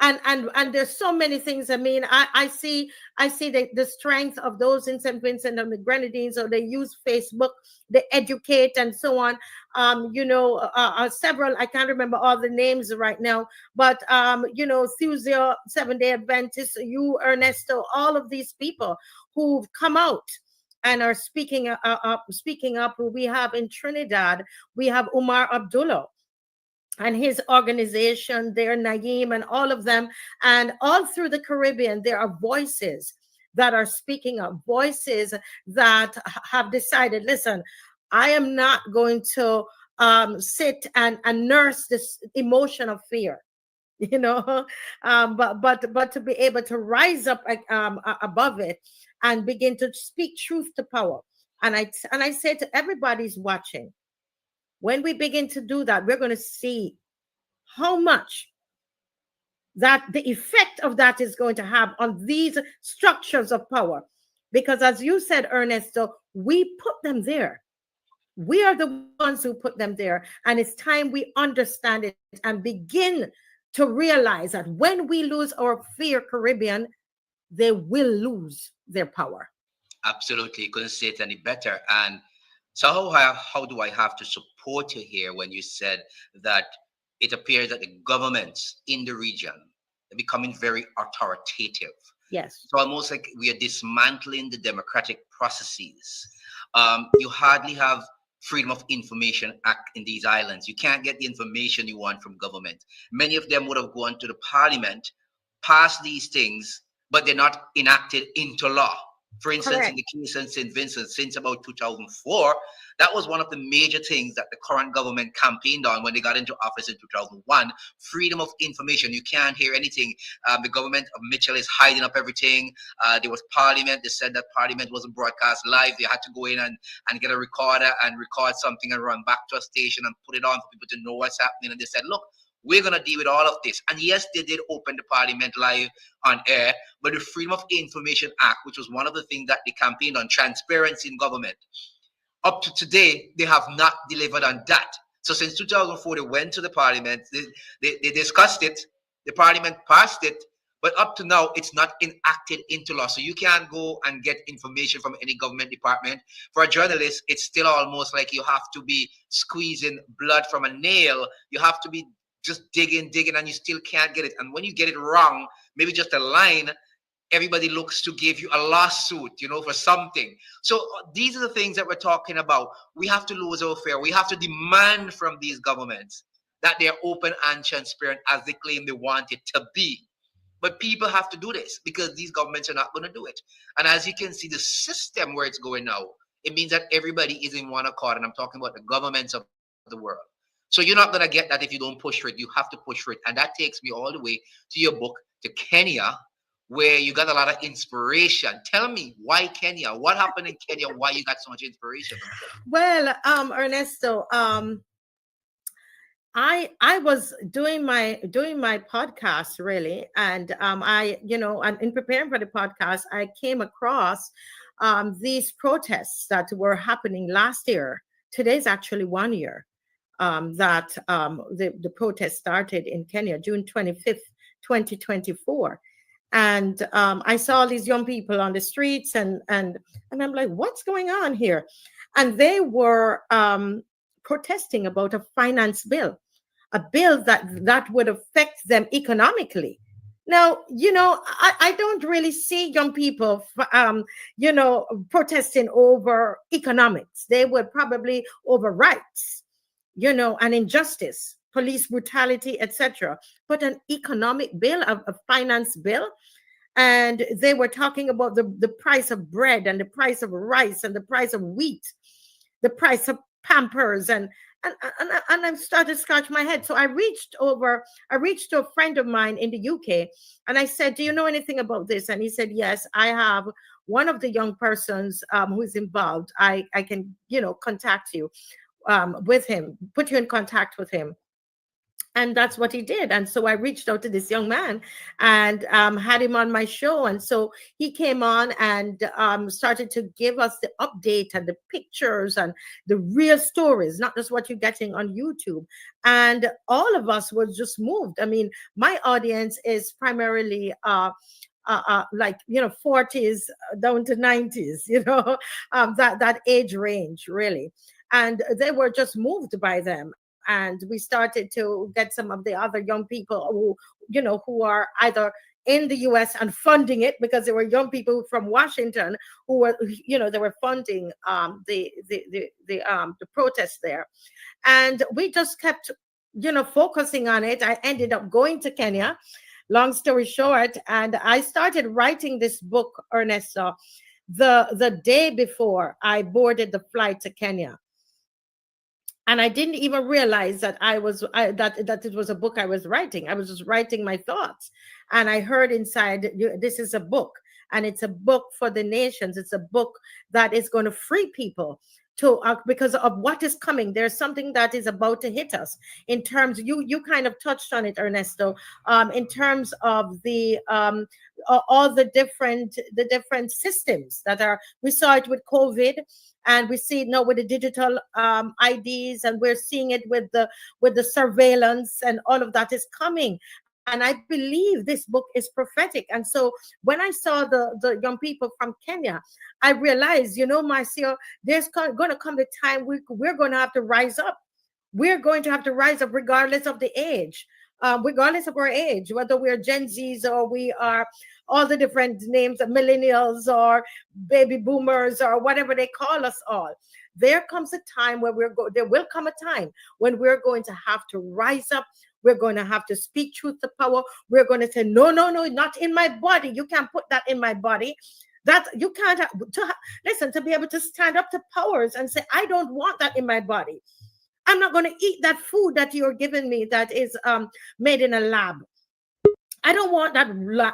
and there's so many things. I mean, I see the strength of those in St. Vincent and the Grenadines. So they use Facebook, they educate and so on. Several, I can't remember all the names right now, but Thusio, 7-Day Adventists, you, Ernesto, all of these people who've come out and are speaking up. We have in Trinidad, we have Umar Abdullah and his organization there, Naeem, and all of them. And all through the Caribbean, there are voices that are speaking up, voices that have decided, listen, I am not going to sit and nurse this emotion of fear, but to be able to rise up above it and begin to speak truth to power. And I say to everybody's watching, When we begin to do that, we're going to see how much that the effect of that is going to have on these structures of power. Because as you said, Ernesto, we put them there. We are the ones who put them there. And it's time we understand it and begin to realize that when we lose our fair Caribbean, they will lose their power. Absolutely, couldn't say it any better. And so, how do I have to support you here when you said that it appears that the governments in the region are becoming very authoritative? Yes. So almost like we are dismantling the democratic processes. You hardly have Freedom of Information Act in these islands. You can't get the information you want from government. Many of them would have gone to the parliament, passed these things, but they're not enacted into law. For instance, Correct. in the case of St. Vincent, since about 2004, that was one of the major things that the current government campaigned on when they got into office in 2001. Freedom of information. You can't hear anything. The government of Mitchell is hiding up everything. There was parliament. They said that parliament wasn't broadcast live. They had to go in and get a recorder and record something and run back to a station and put it on for people to know what's happening. And they said, look, we're going to deal with all of this. And yes, they did open the parliament live on air, but the Freedom of Information Act, which was one of the things that they campaigned on, transparency in government, up to today, they have not delivered on that. So since 2004, they went to the parliament, they discussed it, the parliament passed it, but up to now, it's not enacted into law. So you can't go and get information from any government department. For a journalist, it's still almost like you have to be squeezing blood from a nail. You have to be just digging, and you still can't get it. And when you get it wrong, maybe just a line, everybody looks to give you a lawsuit, for something. So these are the things that we're talking about. We have to lose our fear. We have to demand from these governments that they're open and transparent as they claim they want it to be. But people have to do this because these governments are not going to do it. And as you can see, the system where it's going now, it means that everybody is in one accord. And I'm talking about the governments of the world. So you're not going to get that if you don't push for it. You have to push for it. And that takes me all the way to your book, to Kenya, where you got a lot of inspiration. Tell me, why Kenya? What happened in Kenya? Why you got so much inspiration? Well, Ernesto, I was doing my podcast really, and and in preparing for the podcast, I came across these protests that were happening last year. Today's actually 1 year that the protest started in Kenya, June 25th, 2024. And I saw these young people on the streets, and I'm like, what's going on here? And they were protesting about a finance bill, a bill that would affect them economically. Now, I don't really see young people, protesting over economics. They would probably over rights, and injustice, police brutality, etc. But an economic bill, a finance bill, and they were talking about the price of bread and the price of rice and the price of wheat, the price of Pampers, and I started to scratch my head. So I reached to a friend of mine in the UK, and I said, do you know anything about this? And he said, yes, I have one of the young persons who is involved. I can, contact you with him, put you in contact with him. And that's what he did. And so I reached out to this young man and had him on my show. And so he came on and started to give us the update and the pictures and the real stories, not just what you're getting on YouTube. And all of us were just moved. I mean, my audience is primarily like 40s down to 90s, that age range really. And they were just moved by them. And we started to get some of the other young people who are either in the US and funding it, because there were young people from Washington who were, they were funding the protest there. And we just kept, focusing on it. I ended up going to Kenya, long story short, and I started writing this book, Ernesto, the day before I boarded the flight to Kenya. And I didn't even realize that that it was a book I was writing. I was just writing my thoughts. And I heard inside, this is a book, and it's a book for the nations. It's a book that is going to free people because of what is coming. There's something that is about to hit us in terms, you kind of touched on it, Ernesto, in terms of the all the different systems that are, we saw it with COVID, and we see it now with the digital IDs, and we're seeing it with the surveillance, and all of that is coming. And I believe this book is prophetic. And so when I saw the young people from Kenya, I realized, Marcia, there's going to come a time we're going to have to rise up. We're going to have to rise up regardless of the age, regardless of our age, whether we're Gen Zs or we are all the different names of millennials or baby boomers or whatever they call us all. There comes a time where there will come a time when we're going to have to rise up. We're going to have to speak truth to power. We're going to say, no, no, no, not in my body. You can't put that in my body. That you can't listen, to be able to stand up to powers and say, I don't want that in my body. I'm not going to eat that food that you're giving me that is made in a lab. I don't want that.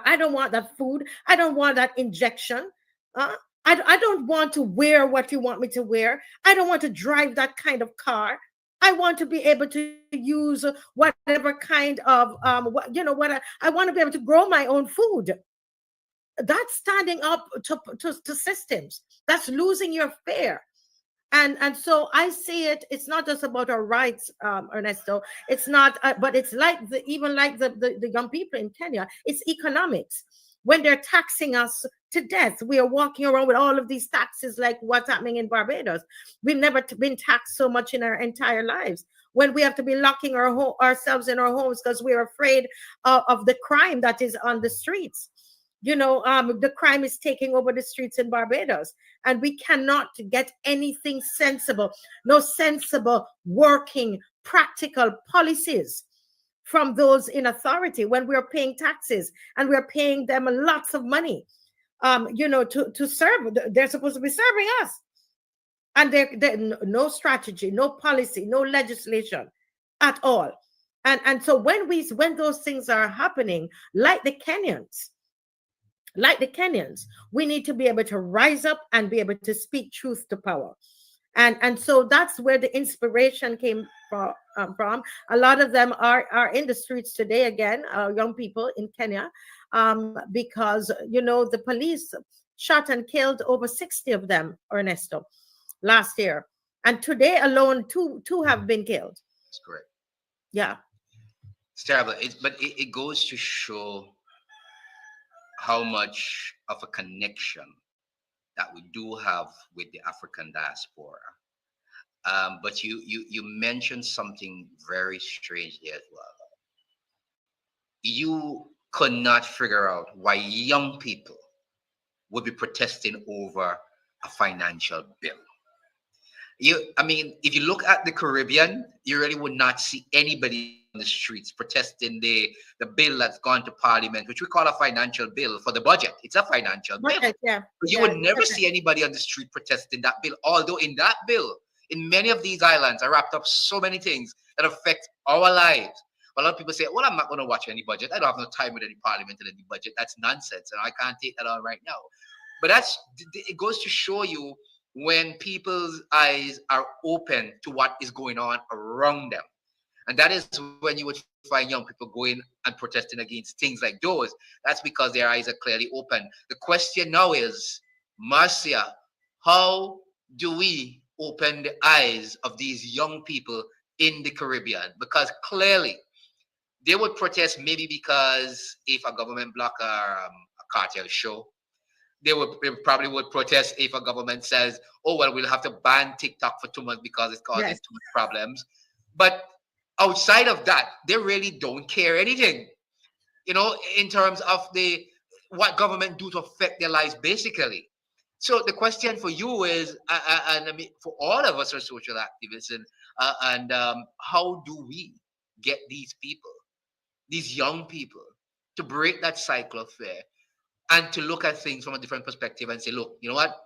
I don't want that food. I don't want that injection. I don't want to wear what you want me to wear. I don't want to drive that kind of car. I want to be able to use whatever kind of I want to be able to grow my own food. That's standing up to systems. That's losing your fear. And so I see it. It's not just about our rights, Ernesto. It's not, but it's like even like the young people in Kenya. It's economics. When they're taxing us to death, we are walking around with all of these taxes, like what's happening in Barbados. We've never been taxed so much in our entire lives. When we have to be locking ourselves in our homes because we're afraid of the crime that is on the streets. The crime is taking over the streets in Barbados, and we cannot get anything sensible, no sensible, working, practical policies from those in authority when we're paying taxes and we're paying them lots of money, to serve. They're supposed to be serving us. And there no strategy, no policy, no legislation at all. And so when those things are happening, like the Kenyans, we need to be able to rise up and be able to speak truth to power. And so that's where the inspiration came from. A lot of them are in the streets today again, young people in Kenya, because, the police shot and killed over 60 of them, Ernesto, last year. And today alone, two have been killed. That's correct. Yeah. It's terrible. But it goes to show how much of a connection that we do have with the African diaspora. But you mentioned something very strange there as well. You could not figure out why young people would be protesting over a financial bill. If you look at the Caribbean, you really would not see anybody on the streets protesting the bill that's gone to Parliament, which we call a financial bill for the budget. It's a financial bill. Yeah. But you would never see anybody on the street protesting that bill. Although in that bill, in many of these islands, are wrapped up so many things that affect our lives. But a lot of people say, well, I'm not going to watch any budget. I don't have no time with any Parliament and any budget. That's nonsense. And I can't take that on right now. But it goes to show you when people's eyes are open to what is going on around them. And that is when you would find young people going and protesting against things like those. That's because their eyes are clearly open. The question now is, Marcia, how do we open the eyes of these young people in the Caribbean? Because clearly they would protest maybe because if a government block a cartel show, they probably would protest if a government says, oh, well, we'll have to ban TikTok for 2 months because it's causing too much problems. But outside of that, they really don't care anything, in terms of what government do to affect their lives, basically. So the question for you is, for all of us are social activists, and how do we get these people, these young people, to break that cycle of fear and to look at things from a different perspective and say, look, you know what?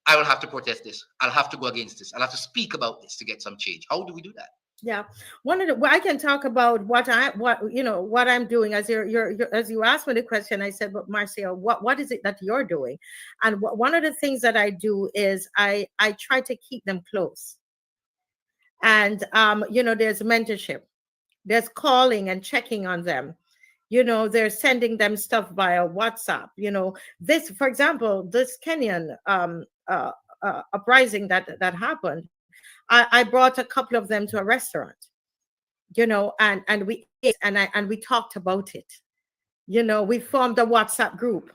I will have to protest this. I'll have to go against this. I'll have to speak about this to get some change. How do we do that? Yeah, one of the well, I can talk about what I'm doing. As as you asked me the question, I said, "But Marcia, what is it that you're doing?" And one of the things that I do is I try to keep them close, and there's mentorship, there's calling and checking on them. They're sending them stuff via WhatsApp. This, for example, this Kenyan uprising that happened. I brought a couple of them to a restaurant, and we ate and we talked about it. We formed a WhatsApp group.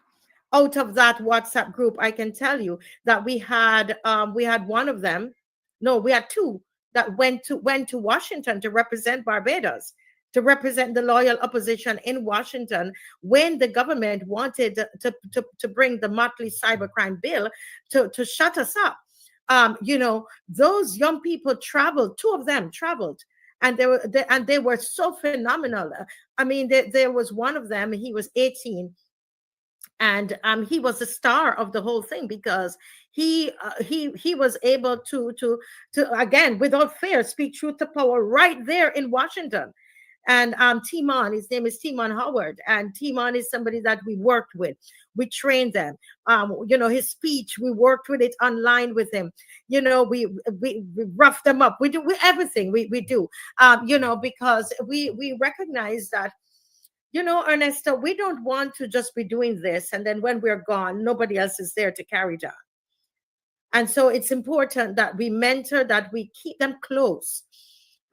Out of that WhatsApp group, I can tell you that we had one of them. No, we had two that went to Washington to represent Barbados, to represent the loyal opposition in Washington when the government wanted to bring the Motley cybercrime bill to shut us up. Those young people traveled. Two of them traveled, and they were so phenomenal. I mean, there was one of them. He was 18, and he was the star of the whole thing because he was able to again, without fear, speak truth to power right there in Washington. And Timon, his name is Timon Howard, and Timon is somebody that we worked with. We trained them. His speech, we worked with it online with him. We rough them up. We do everything we do. Because we recognize that, Ernesto, we don't want to just be doing this and then when we're gone, nobody else is there to carry it on. And so it's important that we mentor, that we keep them close.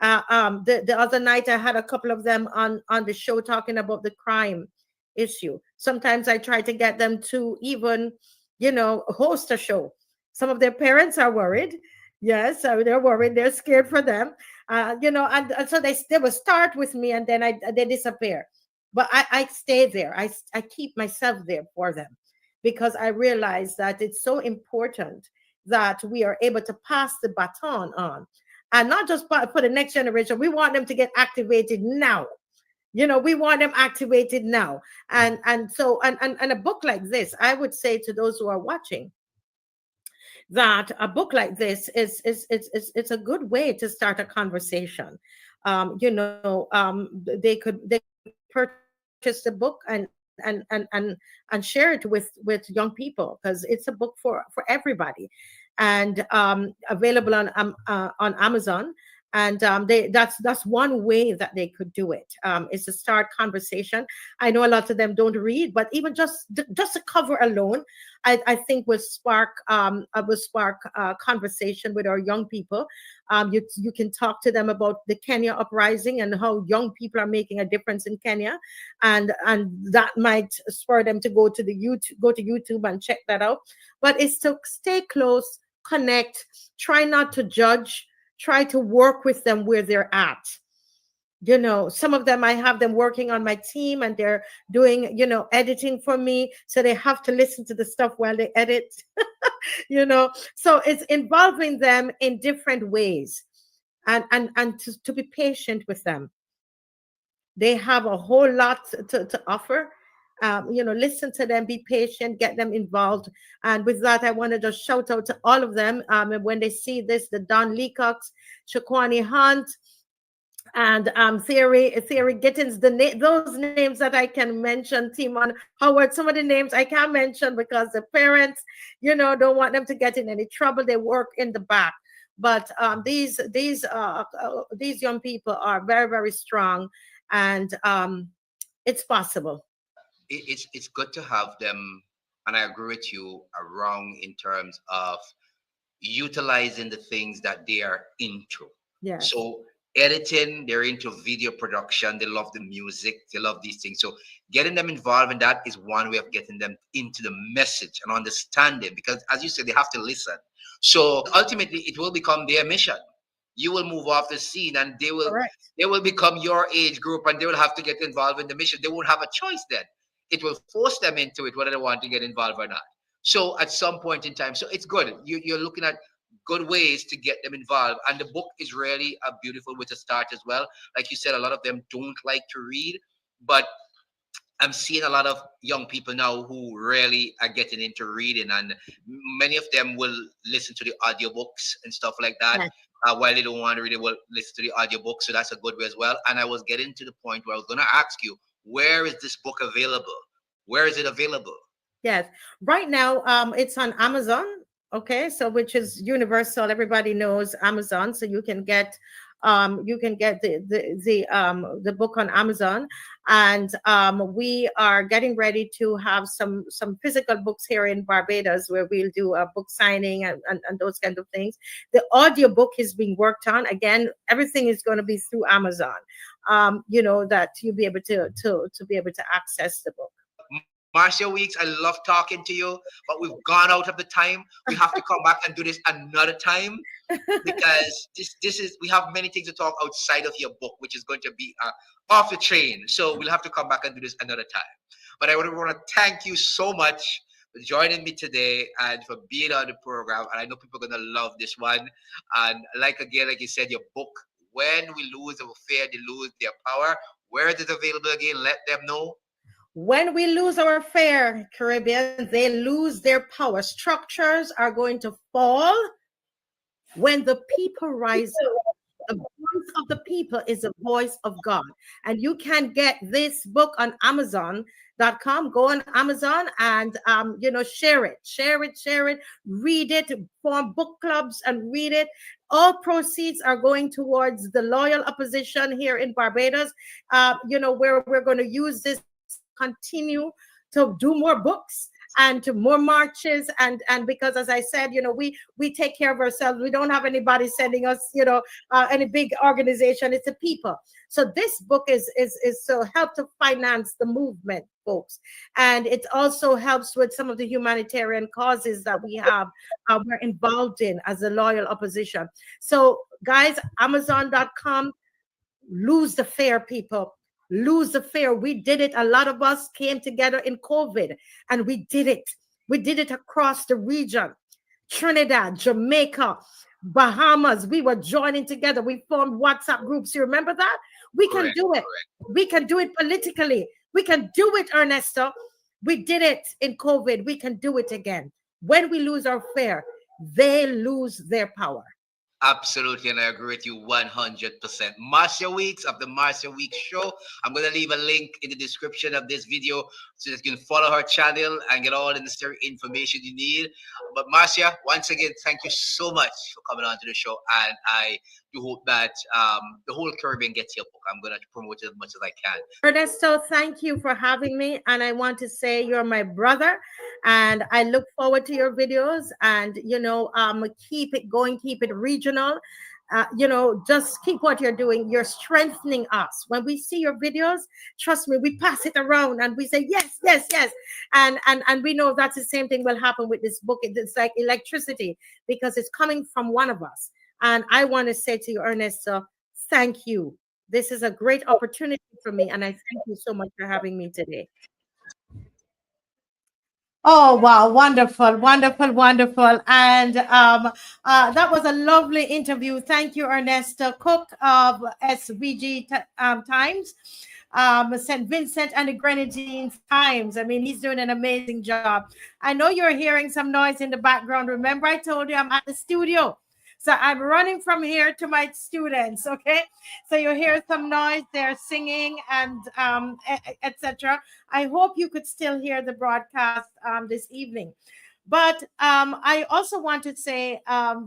The other night I had a couple of them on the show talking about the crime issue. Sometimes I try to get them to even, host a show. Some of their parents are worried. Yes, they're worried. They're scared for them. And so they will start with me and then they disappear. But I stay there. I keep myself there for them because I realize that it's so important that we are able to pass the baton on, and not just for the next generation. We want them to get activated now. We want them activated now. And a book like this, I would say to those who are watching, that a book like this it's a good way to start a conversation. They could purchase the book and share it with young people, because it's a book for everybody, and available on Amazon. And that's one way that they could do it, is to start conversation. I know a lot of them don't read, but even just the cover alone, I think will spark conversation with our young people. You can talk to them about the Kenya uprising and how young people are making a difference in Kenya, and that might spur them to go to YouTube and check that out. But it's to stay close, connect, try not to judge, try to work with them where they're at. Some of them, I have them working on my team and they're doing, editing for me. So they have to listen to the stuff while they edit, So it's involving them in different ways, and to be patient with them. They have a whole lot to offer. Listen to them, be patient, get them involved. And with that, I want to just shout out to all of them. And when they see this, the Don Leacox, Shaquani Hunt, and Theory Gittins, those names that I can mention, Timon Howard, some of the names I can't mention because the parents, don't want them to get in any trouble. They work in the back. But these young people are very, very strong, and it's possible. It's good to have them, and I agree with you, around in terms of utilizing the things that they are into. Yes. So editing, they're into video production, they love the music, they love these things. So getting them involved in that is one way of getting them into the message and understanding, because as you said, they have to listen. So ultimately it will become their mission. You will move off the scene and Correct. they will become your age group, and they will have to get involved in the mission. They won't have a choice then. It will force them into it whether they want to get involved or not. So at some point in time, so it's good. You're looking at good ways to get them involved. And the book is really a beautiful way to start as well. Like you said, a lot of them don't like to read, but I'm seeing a lot of young people now who really are getting into reading, and many of them will listen to the audiobooks and stuff like that. Yes. While they don't want to read, they will listen to the audiobook. So that's a good way as well. And I was getting to the point where I was going to ask you, where is this book available? Where is it available? Yes. Right now, it's on Amazon. Okay, so which is universal. Everybody knows Amazon, so you can get the book on Amazon, and we are getting ready to have some physical books here in Barbados where we'll do a book signing and those kind of things. The audio book is being worked on. Again, everything is going to be through Amazon. That you'll be able to be able to access the book. Marcia Weeks, I love talking to you, but we've gone out of the time. We have to come back and do this another time, because this is, we have many things to talk outside of your book, which is going to be off the train. So we'll have to come back and do this another time. But I would want to thank you so much for joining me today and for being on the program. And I know people are going to love this one. And like you said, your book, When We Lose Our Fear, They Lose Their Power. Where is it available again? Let them know. When we lose our fair, Caribbean, they lose their power. Structures are going to fall when the people rise up. The voice of the people is the voice of God. And you can get this book on Amazon.com. Go on Amazon and share it, read it, form book clubs and read it. All proceeds are going towards the loyal opposition here in Barbados. Where we're going to use this continue to do more books and to more marches, and because, as I said, we take care of ourselves. We don't have anybody sending us any big organization. It's the people. So this book is to help to finance the movement, folks, and it also helps with some of the humanitarian causes that we're involved in as a loyal opposition. So guys, Amazon.com. Lose the fear, people. Lose the fear. We did it. A lot of us came together in COVID, and we did it. We did it across the region. Trinidad, Jamaica, Bahamas. We were joining together. We formed WhatsApp groups. You remember that? We can do it. We can do it politically. We can do it, Ernesto. We did it in COVID. We can do it again. When we lose our fear, they lose their power. Absolutely, and I agree with you 100%. Marcia Weeks of the Marcia Weeks Show. I'm going to leave a link in the description of this video so that you can follow her channel and get all the necessary information you need. But Marcia, once again, thank you so much for coming on to the show, and I do hope that the whole Caribbean gets your book. I'm going to promote it as much as I can. Ernesto, thank you for having me, and I want to say you're my brother, and I look forward to your videos, and keep it going, keep it regional. Just keep what you're doing. You're strengthening us. When we see your videos, trust me, we pass it around and we say yes, yes, yes, and we know that's the same thing will happen with this book. It's like electricity, because it's coming from one of us. And I want to say to you, Ernesto, thank you. This is a great opportunity for me, and I thank you so much for having me today. Oh, wow. Wonderful, wonderful, wonderful. And that was a lovely interview. Thank you, Ernesto Cooke of SVG Times, St. Vincent and the Grenadines Times. I mean, he's doing an amazing job. I know you're hearing some noise in the background. Remember, I told you I'm at the studio. So I'm running from here to my students, okay? So you hear some noise, they're singing and etc. I hope you could still hear the broadcast this evening. But I also want to say,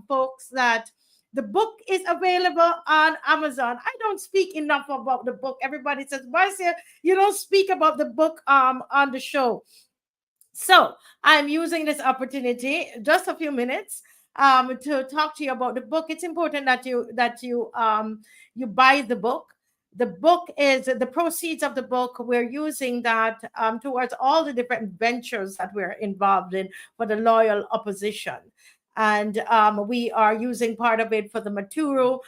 folks, that the book is available on Amazon. I don't speak enough about the book. Everybody says, Marcia, you don't speak about the book on the show. So I'm using this opportunity, just a few minutes, to talk to you about the book. It's important that you buy the book. The book is the proceeds of the book. We're using that towards all the different ventures that we're involved in for the loyal opposition. And we are using part of it for the Maturo,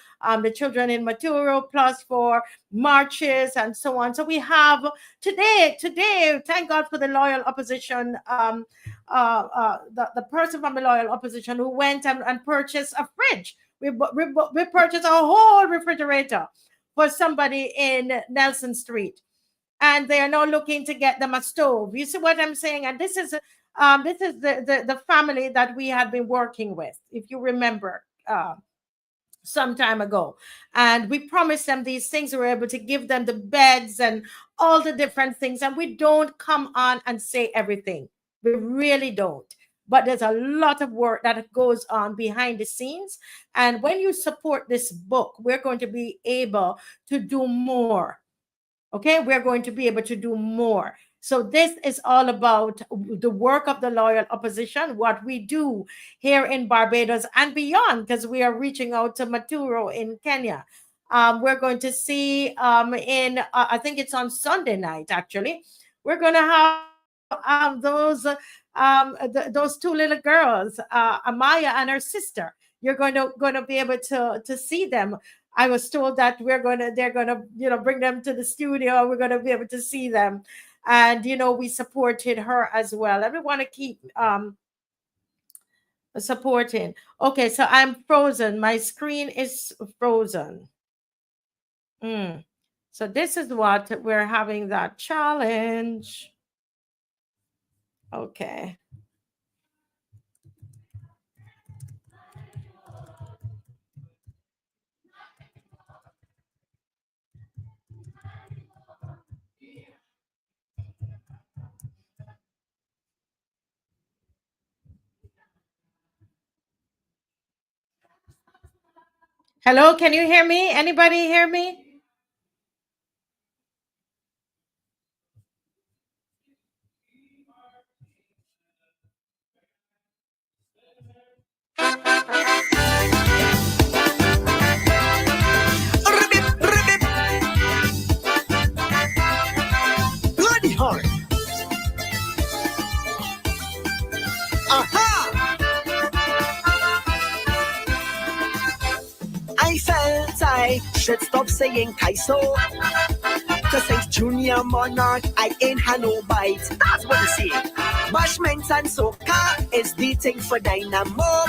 the children in Maturo, plus for marches and so on. So we have today, thank God for the loyal opposition, the person from the loyal opposition who went and purchased a fridge. We purchased a whole refrigerator for somebody in Nelson Street. and they are now looking to get them a stove. You see what I'm saying? And this is the family that we had been working with, if you remember. Some time ago, and we promised them these things. We were able to give them the beds and all the different things, and we don't come on and say everything. We really don't. But there's a lot of work that goes on behind the scenes, and when you support this book, we're going to be able to do more. Okay, we're going to be able to do more. So this is all about the work of the loyal opposition, what we do here in Barbados and beyond, because we are reaching out to Maturo in Kenya. We're going to see in I think it's on Sunday night, actually. We're going to have those two little girls, Amaya and her sister. You're going to be able to see them. I was told that they're gonna bring them to the studio. We're gonna be able to see them, and we supported her as well, and we want to keep supporting. Okay, so I'm frozen. My screen is frozen. So this is what we're having, that challenge. Okay. Hello, can you hear me? Anybody hear me? Bloody hard. Aha! I felt I should stop saying Kaiso. Cause since Junior Monarch, I ain't had no bite. That's what I say. Bashment and Soca is the thing for Dynamo.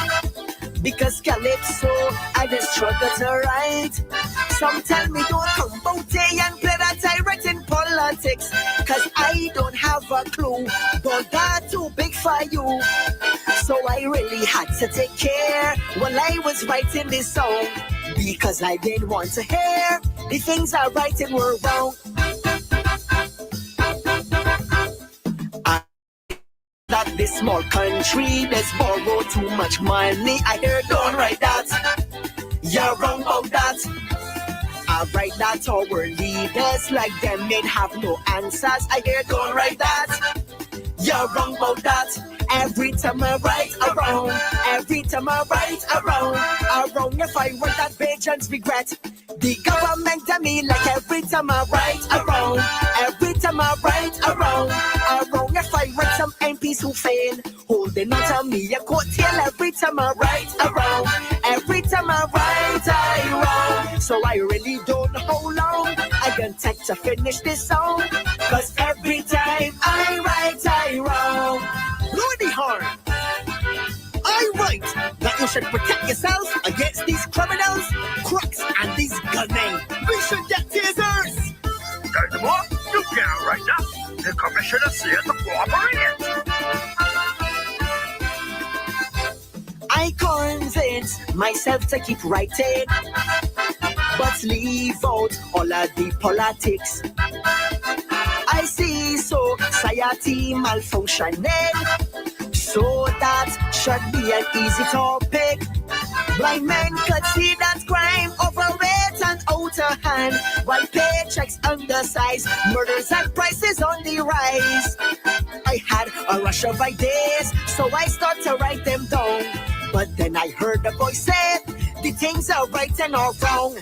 Because Calypso, I just struggle to write. Some tell me don't come out there and play that I write in politics. Cause I don't have a clue, but that's too big for you. So I really had to take care while I was writing this song. Because I didn't want to hear the things I writing were wrong. That this small country that's borrow too much money. I hear don't write that. You're wrong about that. I write that our leaders like them may have no answers. I hear don't write that. You're wrong about that. Every time I write around, every time I write around, if I write that vengeance regret. The government to me like every time I write around, every time I write around, if I write some MPs who fail, holding on to me a coat tail every time I write around, every time I write. So I really don't know how long I can take to finish this song, cause every time I write. Bloody hard. I write that you should protect yourself against these criminals, crooks, and these gunmen. We should get tasers. Furthermore, you can't write that. The commissioner said to cooperate. I convince myself to keep writing, but leave out all of the politics. I see society malfunctioning, so that should be an easy topic. Blind men could see that crime overrate and out of hand, while paychecks undersized, murders and prices on the rise. I had a rush of ideas, so I started to write them down. But then I heard a voice say, the things are right and are wrong.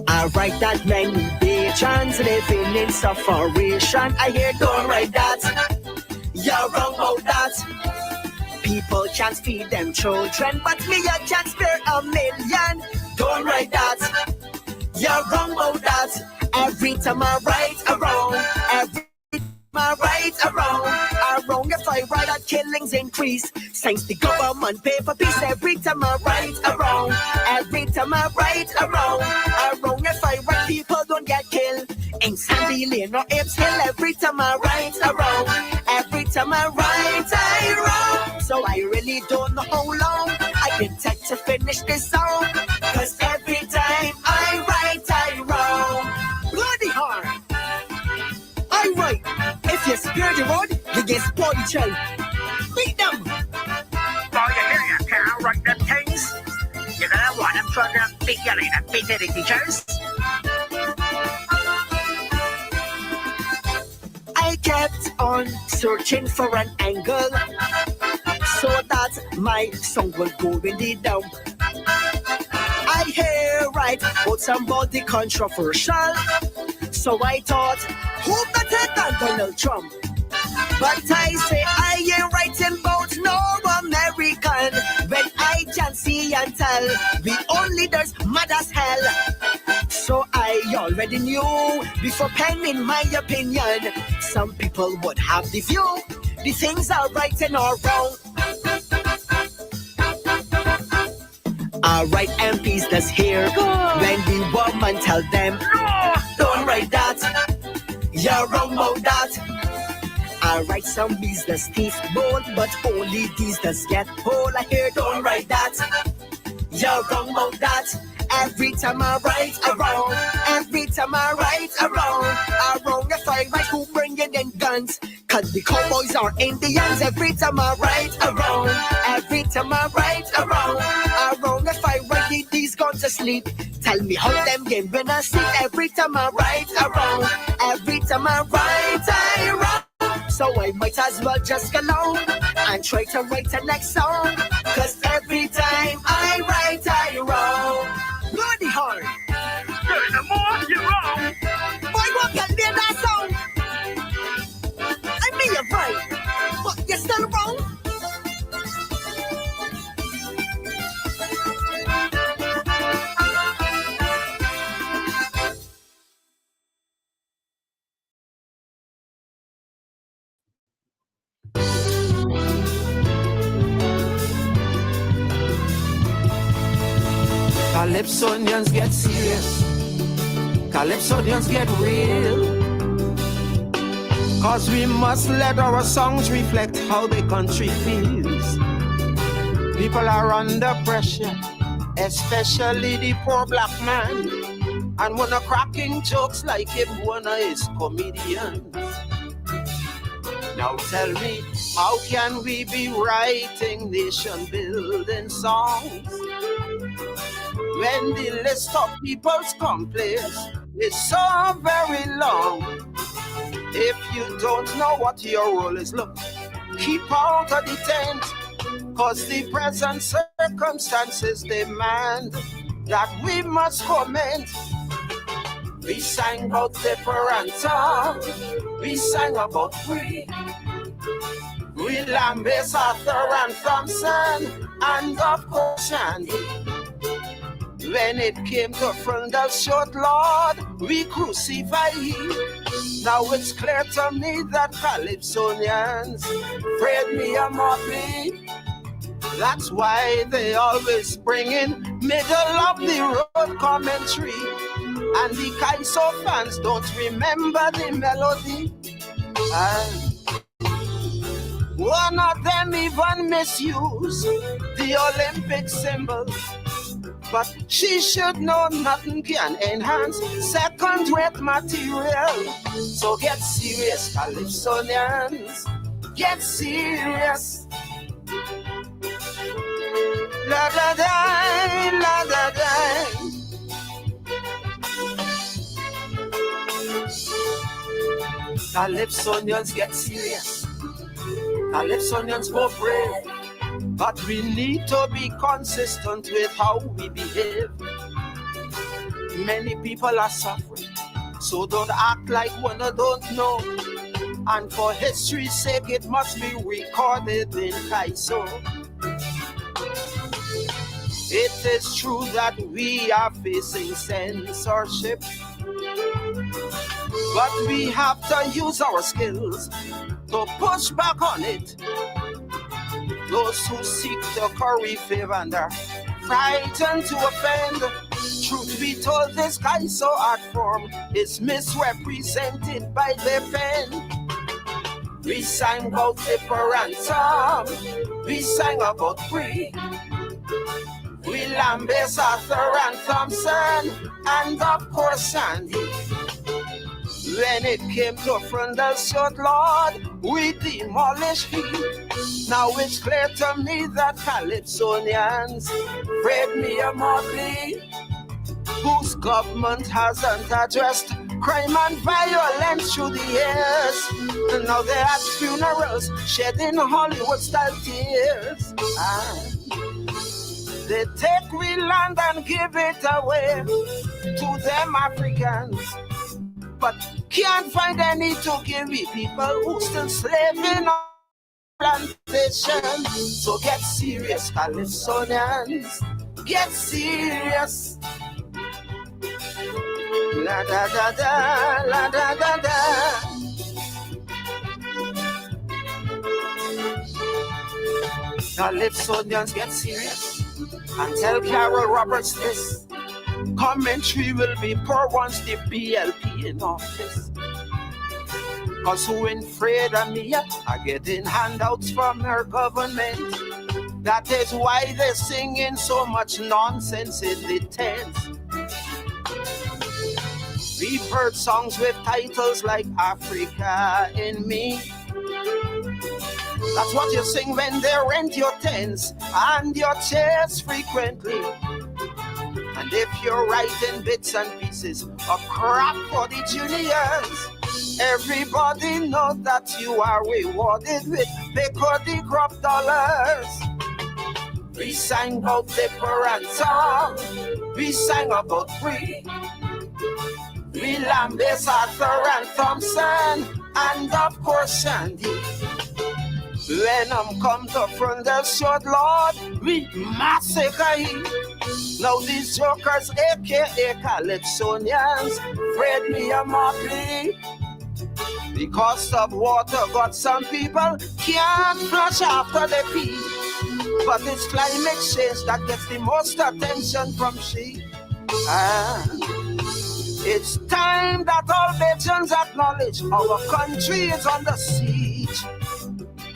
I write that many Bajans living in sufferation. I hear don't write that. You're wrong about that. People can't feed them children, but me I can't spare a million. Don't write that. You're wrong about that. Every time I write around, every my right around if I write that killings increase. Since the government pay for peace every time I write around. Every time I write around if I write people don't get killed. In Sandy Lane or Apes Hill every time I write around. Every time I write around. So I really don't know how long I can take to finish this song. Cause every time I write around. Bloody hard. I write. If you spare the road, you get spoiled child. Beat them. Oh, you hear you can't write them things. You're gonna want them trying to beat you like that beat the teachers. I kept on searching for an angle so that my song will go in the dump. I hear right about somebody controversial, so I thought, who better than Donald Trump? But I say I ain't writing about no American. When I can see and tell, we only leaders mad as hell. So I already knew before penning my opinion. Some people would have the view, the things are right and all wrong. Alright, MPs that's here. When the woman tell them, no, don't write that. You're wrong about that. I write some bees that's teeth bold, but only these that's get whole. I hear don't write that. You're wrong about that. Every time I write around, every time I write around if I write who bringing in guns, cause the cowboys are Indians. Every time I write around, every time I write around if I write these guns asleep. Tell me how them game when I sleep. Every time I write around, every time I write around. So I might as well just go along and try to write the next song. Cause every time I write wrong. Bloody hard. The more you're wrong. Why won't you hear that song? I mean you're right, but you're still wrong. Calypsonians get serious. Calypsonians get real. Cause we must let our songs reflect how the country feels. People are under pressure, especially the poor black man. And wanna cracking jokes like him one of his comedians. Now tell me, how can we be writing nation-building songs when the list of people's complaints is so very long? If you don't know what your role is, look, keep out of the tent, cause the present circumstances demand that we must comment. We sang about Zipper and Tom, we sang about Free, we lambast Arthur and Thompson, and of course Shandy. When it came to Frondell's short Lord, we crucify him. Now it's clear to me that Calypsonians afraid me a motley. That's why they always bring in middle of the road commentary. And the Calypso fans don't remember the melody. And one of them even misuse the Olympic symbol. But she should know nothing can enhance second-rate material. So get serious, Calypsonians. Get serious. La da da, la da da. Calypsonians get serious. Calypsonians go brave. But we need to be consistent with how we behave. Many people are suffering, so don't act like one don't know. And for history's sake, it must be recorded in Calypso. It is true that we are facing censorship. But we have to use our skills to push back on it. Those who seek to curry favor and are frightened to offend. Truth be told, this guy so art form is misrepresented by the pen. We sang about Zipper and Tom. We sang about Free. We lambast Arthur and Thompson. And of course Sandy. When it came to Frondel Short Lord, we demolished he. Now it's clear to me that Calypsonians prayed me a motley, whose government hasn't addressed crime and violence through the years. And now they're at funerals, shedding Hollywood-style tears. And they take we land and give it away to them Africans, but can't find any to give we people who still slaving on plantation. So get serious, Calypsonians, get serious. La da da da, la da da da. Calypsonians, get serious and tell Carol Roberts this. Commentary will be poor once the BLP in office. Cause who ain't afraid of me are getting handouts from her government. That is why they're singing so much nonsense in the tents. We've heard songs with titles like Africa in Me. That's what you sing when they rent your tents and your chairs frequently. And if you're writing bits and pieces of crap for the juniors, everybody knows that you are rewarded with big crop dollars. We sang about Zipper and Tom. We sang about Free. We lambast Arthur and Thompson. And of course Sandy. When come to front the short Lord, we massacre him. Now these jokers, aka Calypsonians, afraid me a motley. The cost of water got some people can't flush after they pee. But it's climate change that gets the most attention from she. And it's time that all Belgians acknowledge our country is under siege.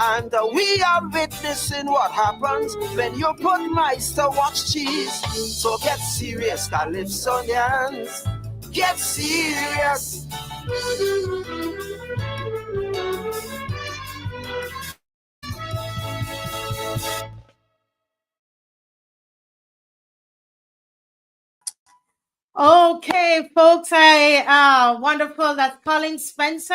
And we are witnessing what happens when you put mice to watch cheese. So get serious, Calypsonians. Get serious. Okay, folks, wonderful. That's Colin Spencer.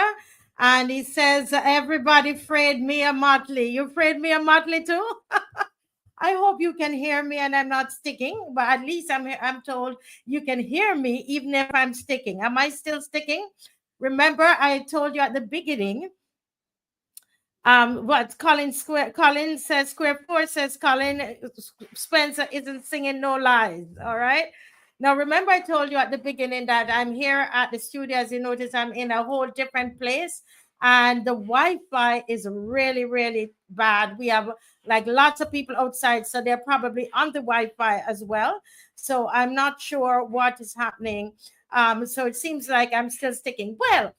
And he says, everybody afraid me a motley. You afraid me a motley too? I hope you can hear me and I'm not sticking, but at least I'm told you can hear me even if I'm sticking. Am I still sticking? Remember, I told you at the beginning, what Colin says, Square 4 says Colin Spencer isn't singing no lies. All right. Now, remember, I told you at the beginning that I'm here at the studio. As you notice, I'm in a whole different place. And the Wi-Fi is really, really bad. We have like lots of people outside, so they're probably on the Wi-Fi as well. So I'm not sure what is happening. So it seems like I'm still sticking. Well,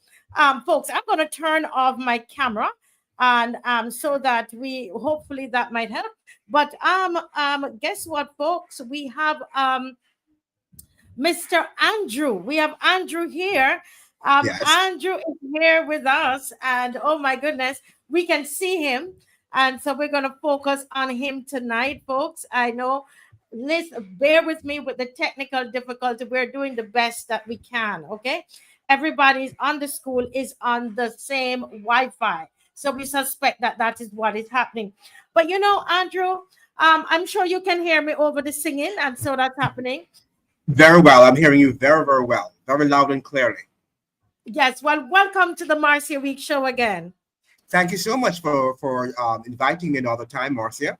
folks, I'm going to turn off my camera, and so that we hopefully that might help. But guess what, folks? We have Mr. Andrew. We have Andrew here. Yes. Andrew is here with us, and oh my goodness, we can see him. And so we're going to focus on him tonight, folks. I know, bear with me with the technical difficulty. We're doing the best that we can, okay? Everybody's on the school is on the same Wi-Fi. So we suspect that that is what is happening. But you know, Andrew, I'm sure you can hear me over the singing, and so that's happening. Very well. I'm hearing you very, very well. Very loud and clearly. Yes. Well, welcome to the Marcia Week show again. Thank you so much for inviting me another time, Marcia.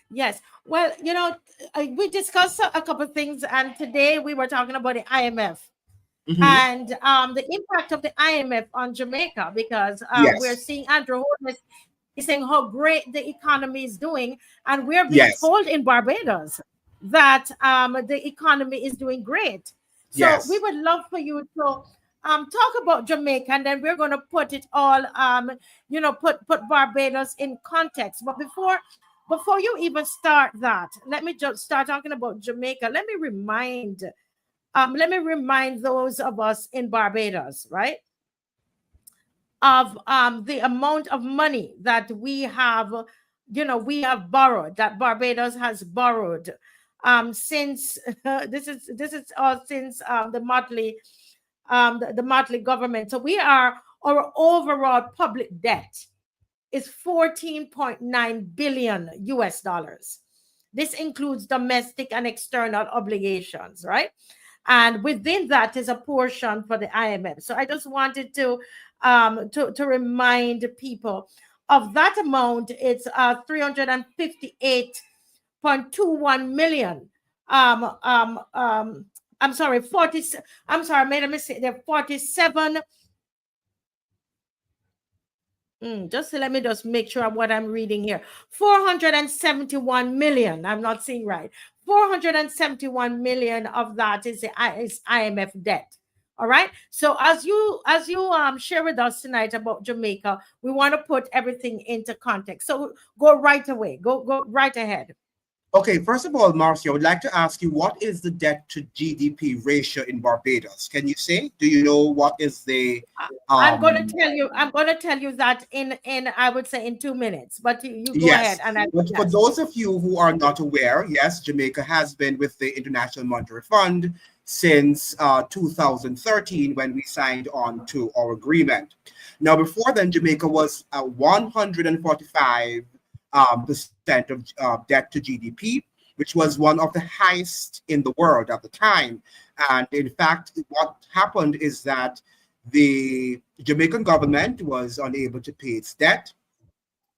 Yes. Well, you know, we discussed a couple of things, and today we were talking about the IMF. Hmm. and the impact of the IMF on Jamaica, because we're Yes. seeing Andrew Holness is saying how great the economy is doing, and we're being Yes. told in Barbados that the economy is doing great. So we Yes. would love for you to talk about Jamaica, and then we're going to put it all, put Barbados in context. But before you even start that, let me just start talking about Jamaica. Let me remind those of us in Barbados, right, of the amount of money that we have borrowed, that Barbados has borrowed since this is all since the Motley government. So our overall public debt is 14.9 billion US dollars. This includes domestic and external obligations, right? And within that is a portion for the IMF. So I just wanted to remind people of that amount. It's 358.21 million. I'm sorry, 40. I'm sorry, I made a mistake. There 47. Just let me just make sure of what I'm reading here. 471 million. I'm not seeing right. 471 million of that is IMF debt. All right. So as you share with us tonight about Jamaica, we want to put everything into context. So go right away. Go right ahead. Okay, first of all, Marcia, I would like to ask you, what is the debt to GDP ratio in Barbados? Can you say? Do you know what is the I'm going to um tell you. I'm going to tell you that in I would say in 2 minutes. But you go ahead yes. and I But for yes. those of you who are not aware, yes, Jamaica has been with the International Monetary Fund since 2013 when we signed on to our agreement. Now, before then, Jamaica was 145 percent of debt to GDP, which was one of the highest in the world at the time. And in fact, what happened is that the Jamaican government was unable to pay its debt,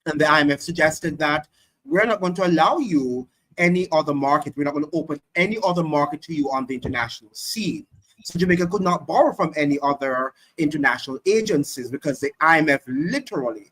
and the IMF suggested that we're not going to allow you any other market. We're not going to open any other market to you on the international scene. So Jamaica could not borrow from any other international agencies because the IMF literally,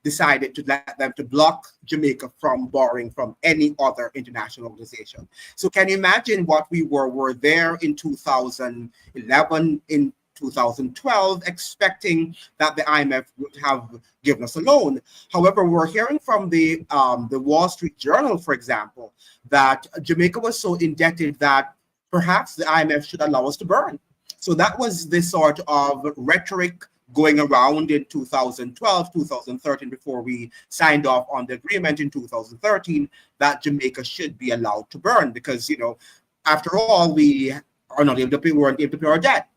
decided to let them to block Jamaica from borrowing from any other international organization. So can you imagine what we were there in 2011, in 2012, expecting that the IMF would have given us a loan. However, we're hearing from the Wall Street Journal, for example, that Jamaica was so indebted that perhaps the IMF should allow us to burn. So that was the sort of rhetoric going around in 2012, 2013, before we signed off on the agreement in 2013 that Jamaica should be allowed to burn because, after all, we are not able to pay, we weren't able to pay our debt.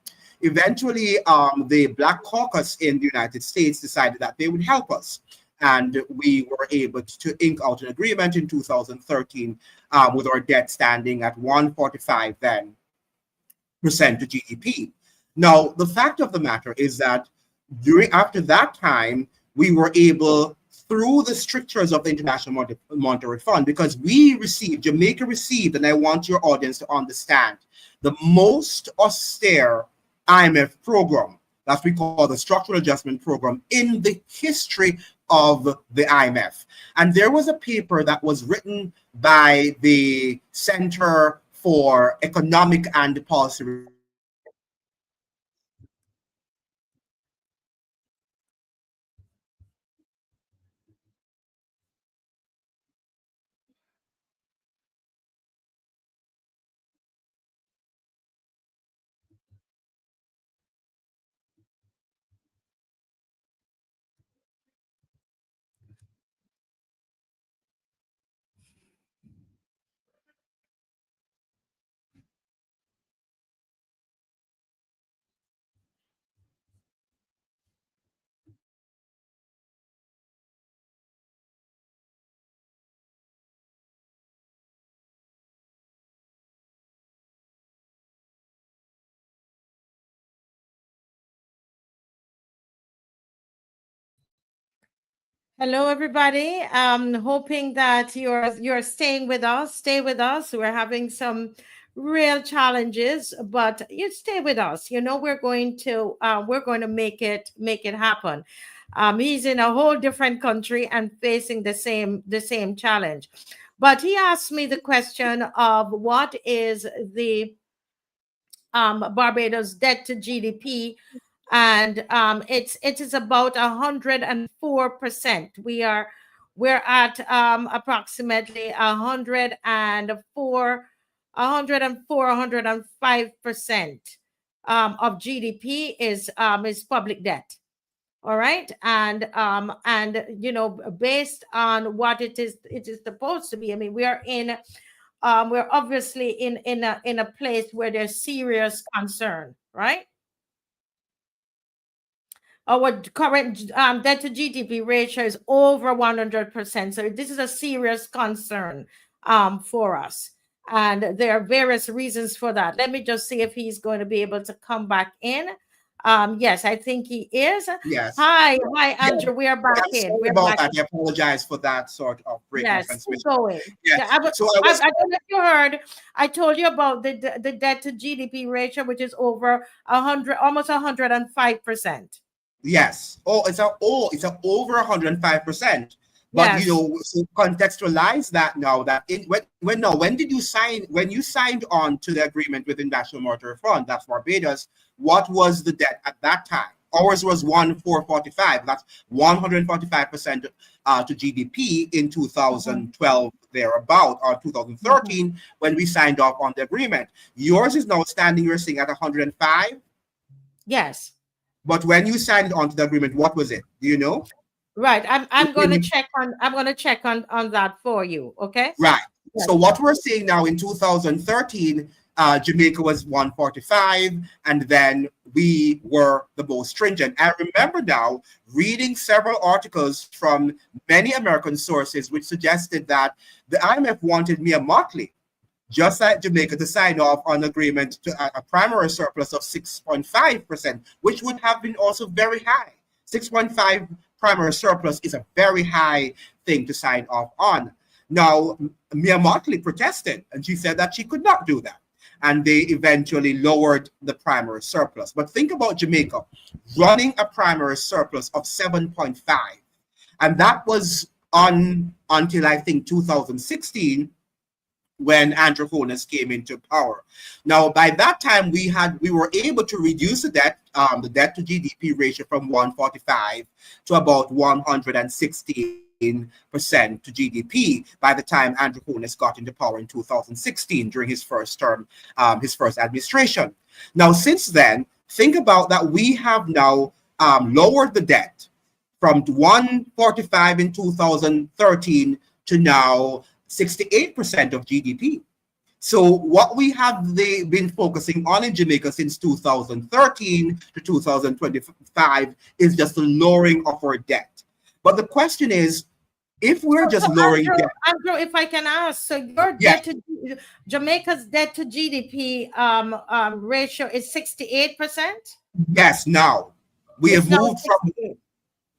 Eventually, the Black Caucus in the United States decided that they would help us. And we were able to ink out an agreement in 2013 with our debt standing at 145 then percent to GDP. Now, the fact of the matter is that after that time, we were able, through the strictures of the International Monetary Fund, because Jamaica received, and I want your audience to understand, the most austere IMF program that we call the Structural Adjustment Program in the history of the IMF. And there was a paper that was written by the Center for Economic and Policy. Hello, everybody. Hoping that you're staying with us. Stay with us. We're having some real challenges, but you stay with us. You know, we're going to make it happen. He's in a whole different country and facing the same challenge. But he asked me the question of what is the Barbados debt to GDP, and it is about 104%. We're at approximately 105% of GDP is public debt. All right, and based on what it is supposed to be. I mean, we're obviously in a place where there's serious concern, right? Our current debt to GDP ratio is over 100%. So this is a serious concern for us. And there are various reasons for that. Let me just see if he's going to be able to come back in. Yes, I think he is. Yes. Hi, Andrew. We are back I'm in. sorry We're about back that. I apologize for that sort of break in Yes, keep transmission. going. Yes. Yeah, So I was I don't know if you heard. I told you about the debt to GDP ratio, which is over 100, almost 105%. Yes. It's a over 105%. But Yes. so contextualize that now that when did you sign when you signed on to the agreement with the National Monetary Fund, that's Barbados, what was the debt at that time? Ours was 1,445. That's 145% to GDP in 2012 thereabout, or 2013 when we signed off on the agreement. Yours is now standing, you're saying, at 105. Yes. But when you signed on to the agreement, what was it? Do you know? Right. I'm going to check on that for you. Okay. Right. Yes. So what we're seeing now in 2013, Jamaica was 145, and then we were the most stringent. I remember now reading several articles from many American sources which suggested that the IMF wanted mere motley, just like Jamaica, to sign off on an agreement to a primary surplus of 6.5%, which would have been also very high. 6.5 primary surplus is a very high thing to sign off on. Now, Mia Motley protested, and she said that she could not do that. And they eventually lowered the primary surplus. But think about Jamaica running a primary surplus of 7.5. And that was on until I think 2016, when Andrew Holness came into power. Now, by that time, we were able to reduce the debt to GDP ratio from 145 to about 116% to GDP by the time Andrew Holness got into power in 2016 during his first term, his first administration. Now, since then, think about that. We have now lowered the debt from 145 in 2013 to now 68% of GDP. So what we have been focusing on in Jamaica since 2013 to 2025 is just the lowering of our debt. But the question is, if we're just lowering debt, Andrew, if I can ask, so your debt to Jamaica's debt to GDP ratio is 68%? Yes, now we have moved from.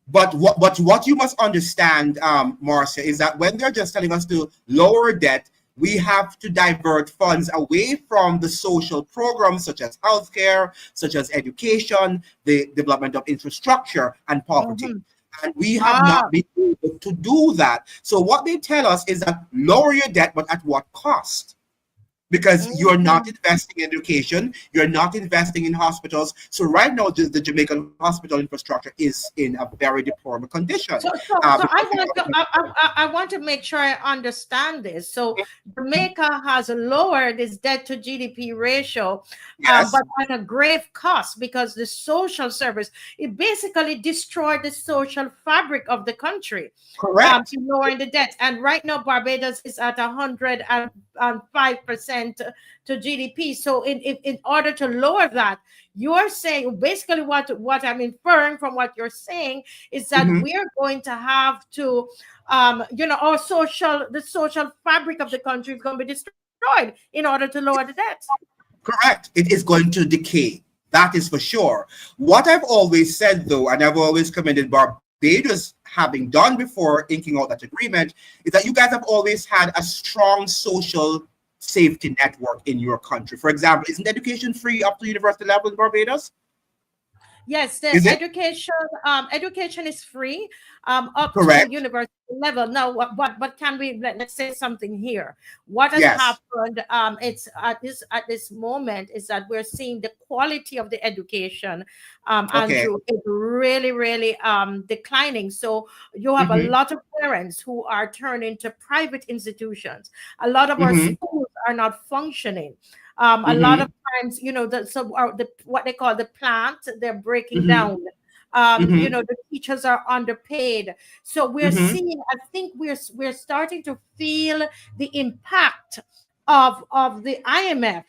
But what you must understand, Marcia, is that when they're just telling us to lower debt, we have to divert funds away from the social programs such as healthcare, such as education, the development of infrastructure, and poverty. And we have not been able to do that. So what they tell us is that lower your debt, but at what cost? Because you're not investing in education, you're not investing in hospitals. So right now, the Jamaican hospital infrastructure is in a very deplorable condition. So I want to make sure I understand this. So Jamaica has lowered its debt to GDP ratio, but at a grave cost, because the social service, it basically destroyed the social fabric of the country. Correct. Lowering the debt. And right now, Barbados is at 105% to GDP. So in order to lower that, you're saying basically what I'm inferring from what you're saying is that we're going to have to, the social fabric of the country is going to be destroyed in order to lower the debt. Correct. It is going to decay. That is for sure. What I've always said, though, and I've always commended Barbados having done before inking out that agreement, is that you guys have always had a strong social safety network in your country. For example, isn't education free up to university level in Barbados? Yes, the Is it education is free up to correct? university level. Now, what can we let's say something here? What has Yes. happened? It's at this moment is that we're seeing the quality of the education, Okay. Andrew, is really really declining. So you have a Mm-hmm. lot of parents who are turning to private institutions. A lot of our Mm-hmm. schools are not functioning. A lot Mm-hmm. of times, the what they call the plant, they're breaking Mm-hmm. down. Mm-hmm. The teachers are underpaid. So we're Mm-hmm. seeing, I think we're starting to feel the impact of the IMF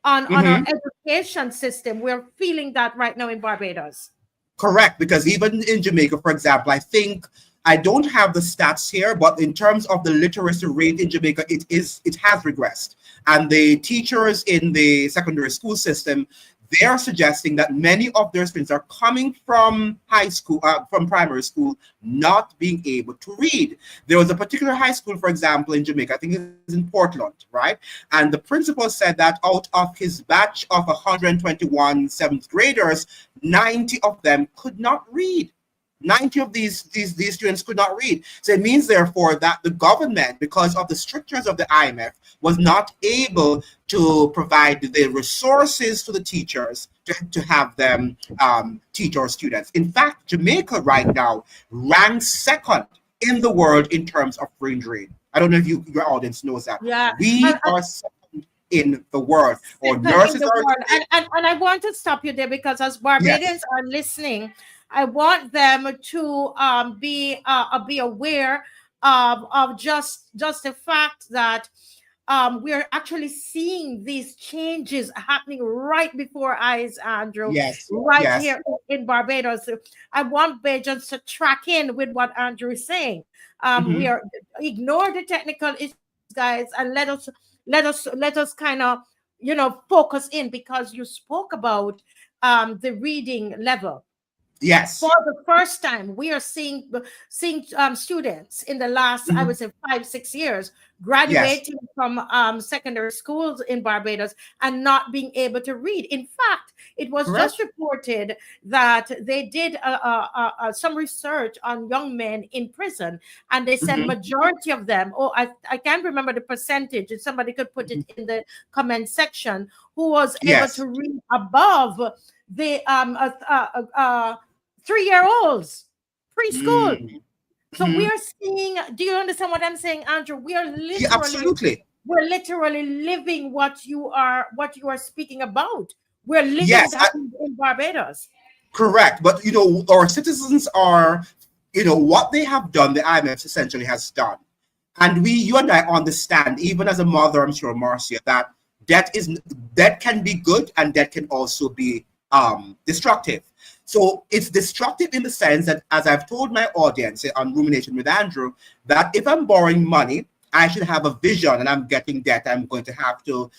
on our Mm-hmm. education system. We're feeling that right now in Barbados. Correct, because even in Jamaica, for example, I think I don't have the stats here, but in terms of the literacy rate in Jamaica, it has regressed. And the teachers in the secondary school system, they are suggesting that many of their students are coming from high school, from primary school, not being able to read. There was a particular high school, for example, in Jamaica, I think it's in Portland, right? And the principal said that out of his batch of 121 seventh graders, 90 of them could not read. 90 of these students could not read. So it means, therefore, that the government, because of the strictures of the IMF, was not able to provide the resources to the teachers to have them teach our students. In fact, Jamaica right now ranks second in the world in terms of brain drain. I don't know if your audience knows that. Yeah. We are second in the world. Our Second in nurses the are world. And I want to stop you there because as Barbadians yes. are listening, I want them to be aware of just the fact that we're actually seeing these changes happening right before our eyes, Andrew, Yes. right Yes. here in Barbados. I want Bajans to track in with what Andrew is saying. We Mhm. are ignore the technical issues, guys, and let us kind of focus in because you spoke about the reading level. For Yes. the first time, we are seeing students in the last, I Mhm. would say, 5 6 years Yes. graduating from secondary schools in Barbados and not being able to read. In fact, it was just Correct. reported that they did some research on young men in prison, and they said Mhm. majority of them. Oh, I can't remember the percentage. If somebody could put it in the comment section, who was able to Yes. read above the 3-year-olds preschool. Mhm. So we are seeing, do you understand what I'm saying, Andrew? Yeah, absolutely. We're literally living what you are speaking about. We're living Yes, that in Barbados. correct. But our citizens are, what they have done, the IMF essentially has done. And you and I understand, even as a mother, I'm sure, Marcia, that debt can be good and debt can also be destructive. So it's destructive in the sense that, as I've told my audience on Rumination with Andrew, that if I'm borrowing money, I should have a vision, and I'm getting debt. I'm going to have to,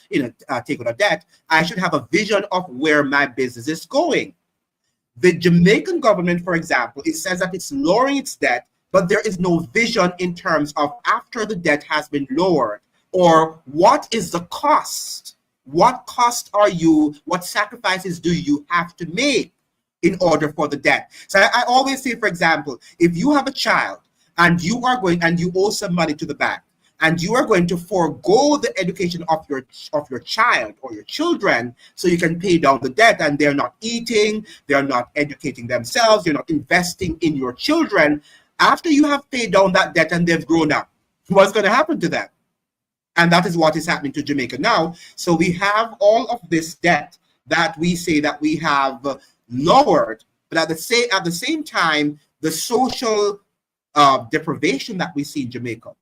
take on a debt. I should have a vision of where my business is going. The Jamaican government, for example, it says that it's lowering its debt, but there is no vision in terms of after the debt has been lowered, or what is the cost? What what sacrifices do you have to make in order for the debt? So I always say, for example, if you have a child and you are going and you owe some money to the bank, and you are going to forego the education of your child or your children so you can pay down the debt, and they're not eating, they're not educating themselves, you're not investing in your children, after you have paid down that debt and they've grown up, what's going to happen to them? And that is what is happening to Jamaica now. So we have all of this debt that we say that we have lowered, but at the same time, the social deprivation that we see in Jamaica.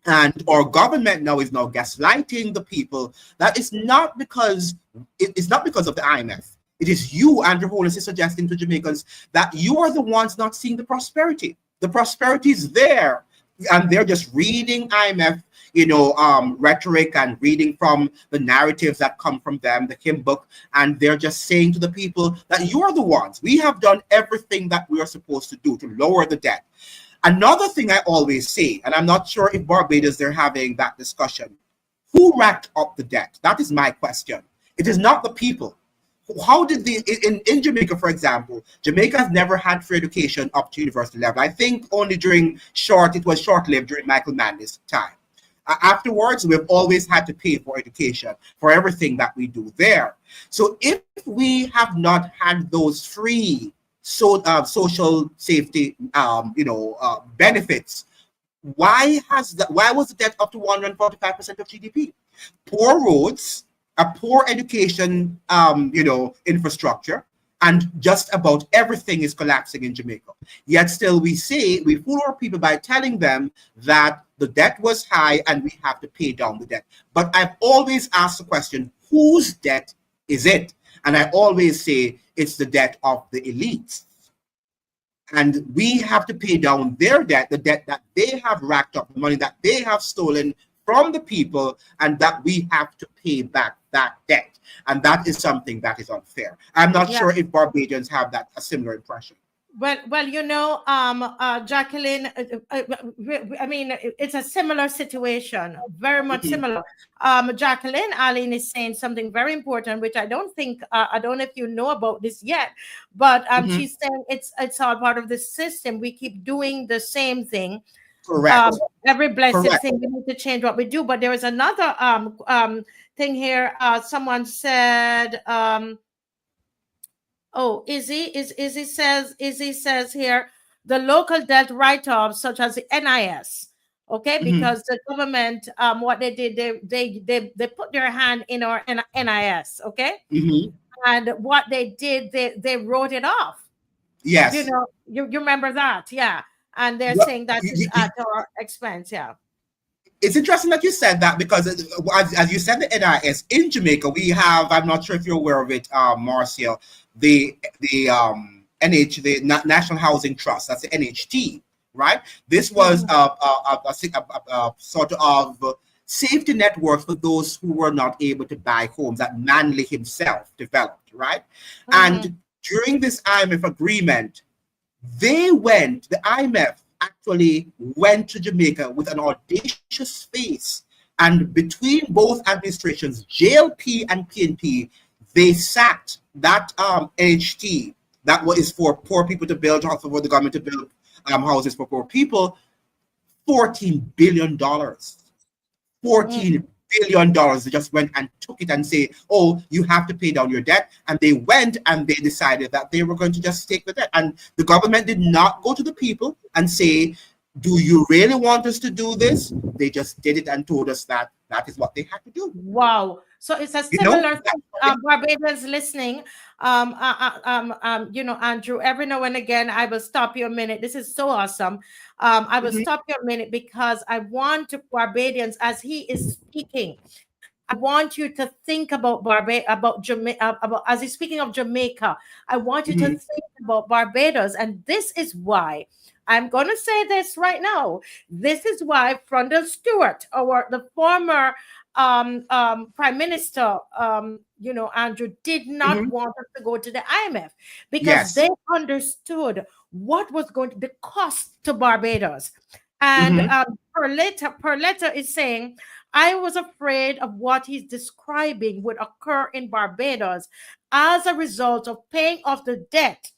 And our government now is gaslighting the people. That is not because it's not because of the IMF. It is you, Andrew Holness, is suggesting to Jamaicans that you are the ones not seeing the prosperity. The prosperity is there, and they're just reading IMF, rhetoric and reading from the narratives that come from them, the hymn book, and they're just saying to the people that you are the ones. We have done everything that we are supposed to do to lower the debt. Another thing I always say, and I'm not sure if Barbados they're having that discussion, Who racked up the debt? That is my question. It is not the people. How did in Jamaica, for example, Jamaica has never had free education up to university level. I think only it was short-lived during Michael Manley's time. Afterwards, we've always had to pay for education, for everything that we do there. So if we have not had those free social safety benefits, why was the debt up to 145% of GDP? Poor roads, a poor education, infrastructure, and just about everything is collapsing in Jamaica. Yet still we fool our people by telling them that the debt was high and we have to pay down the debt. But I've always asked the question, whose debt is it? And I always say it's the debt of the elites. And we have to pay down their debt, the debt that they have racked up, the money that they have stolen from the people, and that we have to pay back that debt. And that is something that is unfair. I'm not sure if Barbadians have a similar impression. Well, Jacqueline, I mean, it's a similar situation, very much similar. Jacqueline, ALWYN is saying something very important, which I don't think, I don't know if you know about this yet, but she's saying it's all part of the system. We keep doing the same thing. Correct. Every blessed thing, we need to change what we do. But there is another thing here. Someone said, Izzy says here, the local debt write-offs such as the NIS, okay, because the government, what they did, they put their hand in our NIS, okay, and what they did, they wrote it off. Yes, you remember that, and they're saying that is at our expense, It's interesting that you said that, because as you said, the NIS in Jamaica, we have, I'm not sure if you're aware of it, Marcia, the National Housing Trust, that's the NHT, right? This was a sort of safety network for those who were not able to buy homes that Manley himself developed, right? And during this IMF agreement, the IMF actually went to Jamaica with an audacious face, and between both administrations, JLP and PNP, they sacked that NHT that is for poor people to build, also for the government to build houses for poor people, $14 billion. $14 billion. They just went and took it and say, oh, you have to pay down your debt. And they went and they decided that they were going to just take the debt. And the government did not go to the people and say, do you really want us to do this? They just did it and told us that that is what they had to do. Wow. So it's a similar thing. Barbadians listening, Andrew, every now and again, I will stop you a minute. This is so awesome. I will stop you a minute because I want to Barbadians, as he is speaking, I want you to think about Jamaica, as he's speaking of Jamaica, I want you to think about Barbados. And this is why I'm going to say this right now. This is why Frondel Stewart, the former Prime Minister, Andrew, did not want us to go to the IMF, because they understood what was going to the cost to Barbados. And per letter is saying, I was afraid of what he's describing would occur in Barbados as a result of paying off the debt,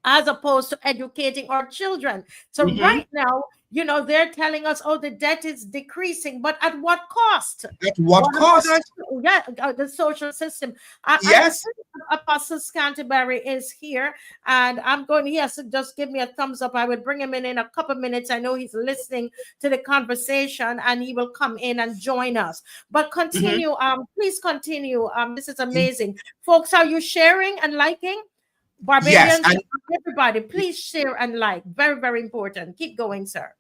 as opposed to educating our children. So right now, they're telling us, oh, the debt is decreasing, but at what cost? At what cost? The social system. Yes. Apostle Scantlebury is here, and he has to just give me a thumbs up. I will bring him in a couple minutes. I know he's listening to the conversation, and he will come in and join us. But continue, please continue. This is amazing. Folks, are you sharing and liking? Barbadians, yes, everybody, please share and like. Very, very important. Keep going, sir.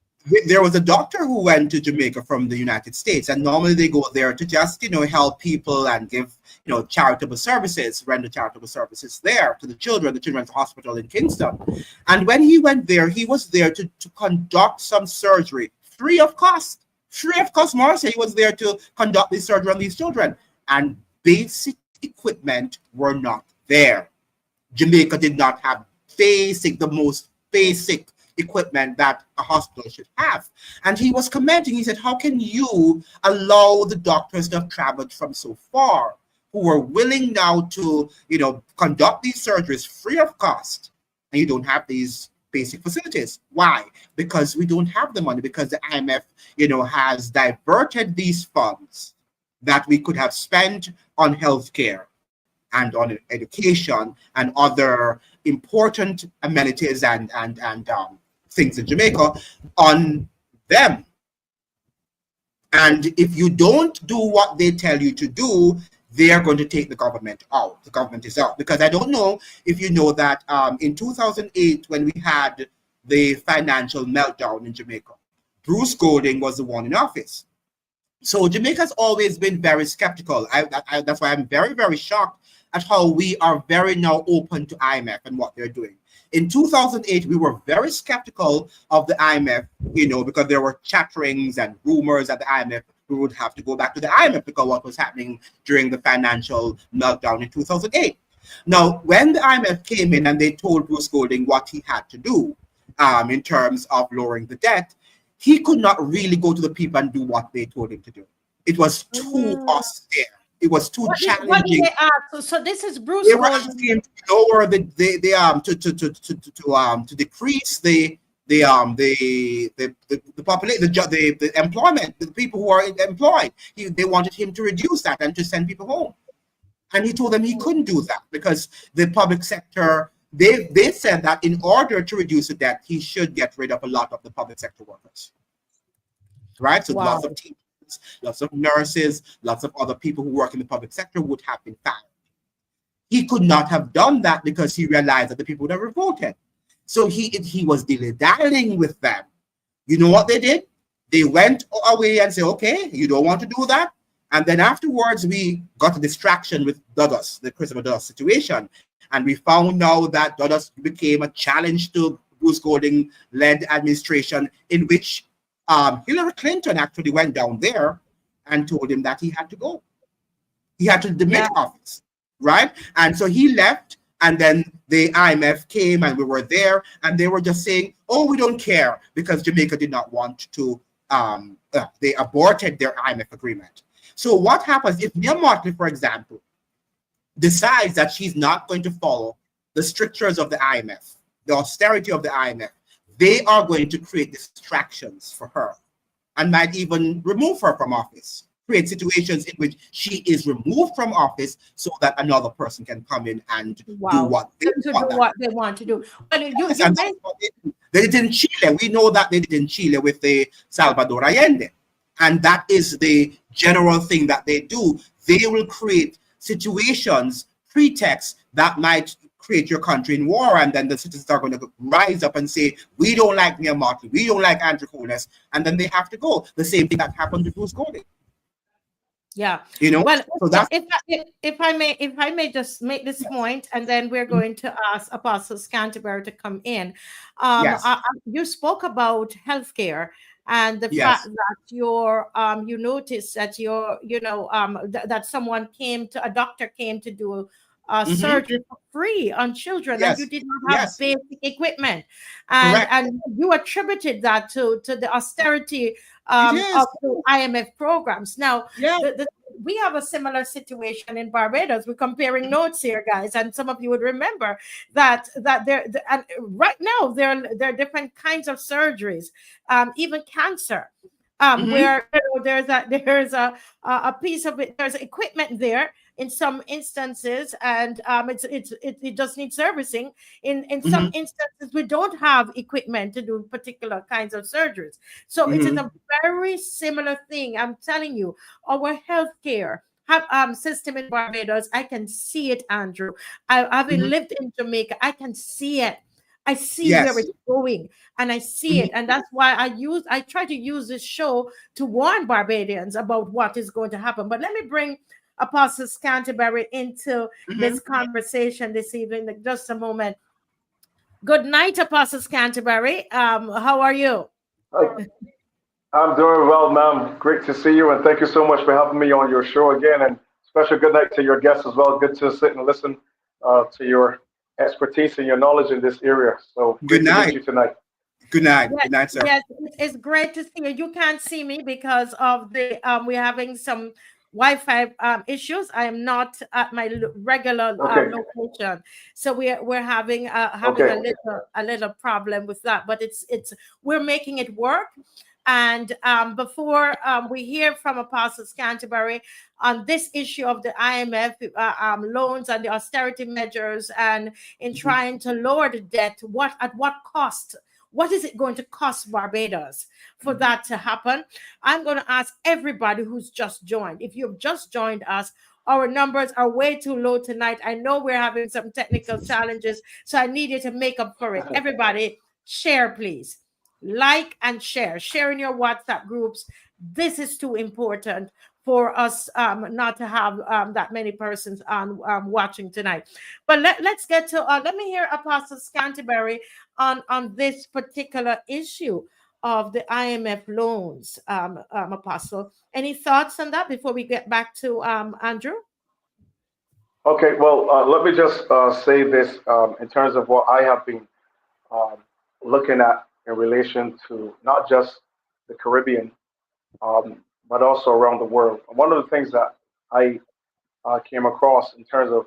There was a doctor who went to Jamaica from the United States, and normally they go there to just, help people and give, charitable services, render charitable services there to the children's hospital in Kingston. And when he went there, he was there to conduct some surgery free of cost. Marcia, he was there to conduct this surgery on these children, and basic equipment were not there. Jamaica did not have the most basic equipment that a hospital should have. And he was commenting, he said, how can you allow the doctors that have traveled from so far, who are willing now to, conduct these surgeries free of cost, and you don't have these basic facilities? Why? Because we don't have the money, because the IMF, has diverted these funds that we could have spent on healthcare and on education and other important amenities and things in Jamaica on them. And if you don't do what they tell you to do, they are going to take the government out. The government is out. Because I don't know if you know that in 2008, when we had the financial meltdown in Jamaica, Bruce Golding was the one in office. So Jamaica's always been very skeptical. That's why I'm very, very shocked at how we are very now open to IMF and what they're doing. In 2008, we were very skeptical of the IMF, because there were chatterings and rumors that the IMF, we would have to go back to the IMF because of what was happening during the financial meltdown in 2008. Now, when the IMF came in and they told Bruce Golding what he had to do in terms of lowering the debt, he could not really go to the people and do what they told him to do. It was too austere. It was too challenging. What did they ask? So this is Bruce. They were asking him to lower to decrease the population, the employment, the people who are employed. They wanted him to reduce that and to send people home. And he told them he couldn't do that because the public sector, they said that in order to reduce the debt, he should get rid of a lot of the public sector workers. Right? So lots of teachers, lots of nurses, lots of other people who work in the public sector would have been fired. He could not have done that because he realized that the people would have revolted. So he was dilly-dallying with them. You know what they did? They went away and said, okay, you don't want to do that. And then afterwards, we got a distraction with Dodos, the Christopher Dodos situation. And we found now that Dodos became a challenge to Bruce Golding-led administration, in which Hillary Clinton actually went down there and told him that he had to go. He had to demit office, right? And so he left, and then the IMF came and we were there, and they were just saying, oh, we don't care, because Jamaica did not want to, they aborted their IMF agreement. So what happens if Mia Mottley, for example, decides that she's not going to follow the strictures of the IMF, the austerity of the IMF? They are going to create distractions for her and might even remove her from office, create situations in which she is removed from office so that another person can come in and do what they want to do. Well, they did in Chile. We know that they did in Chile with the Salvador Allende. And that is the general thing that they do. They will create situations, pretexts that might create your country in war, and then the citizens are going to rise up and say, we don't like Mia Mottley, we don't like Andrew Holness, and then they have to go. The same thing that happened to Bruce Golding. Yeah. Well, so that's, if I may just make this point, and then we're going to ask Apostle Scantlebury to come in. You spoke about healthcare and the fact that you noticed that that someone a doctor came to do surgery for free on children, and you did not have basic equipment, and you attributed that to the austerity of the IMF programs. Now, we have a similar situation in Barbados. We're comparing notes here, guys, and some of you would remember that and right now there are different kinds of surgeries, even cancer, where there's a piece of it. There's equipment there in some instances, and it does need servicing. In some instances, we don't have equipment to do particular kinds of surgeries. So it is a very similar thing. I'm telling you, our healthcare system in Barbados, I can see it, Andrew. Having lived in Jamaica, I can see it. I see where it's going, and I see it, and that's why I try to use this show to warn Barbadians about what is going to happen. But let me bring Apostle Scantlebury into this conversation this evening. Just a moment. Good night, Apostle Scantlebury. How are you? I'm doing well, ma'am. Great to see you, and thank you so much for having me on your show again. And special good night to your guests as well. Good to sit and listen to your expertise and your knowledge in this area. So good night to meet you tonight. Good night. Yes, Good night, sir. yes, it's great to see you. You can't see me because of the we're having some Wi-Fi issues. I am not at my regular Okay. location, so we're having Okay. a little problem with that. But it's we're making it work. And before we hear from Apostle Scantlebury on this issue of the IMF loans and the austerity measures, and in Mhm. trying to lower the debt, at what cost? What is it going to cost Barbados for that to happen? I'm going to ask everybody who's just joined. If you've just joined us, our numbers are way too low tonight. I know we're having some technical challenges, so I need you to make up for it. Everybody, share, please. Like and share. Share in your WhatsApp groups. This is too important for us not to have that many persons on watching tonight. But let's get to, let me hear Apostle Scantlebury on this particular issue of the IMF loans, Apostle. Any thoughts on that before we get back to Andrew? Okay. Well, let me just say this in terms of what I have been um, looking at in relation to not just the Caribbean, but also around the world. One of the things that I came across in terms of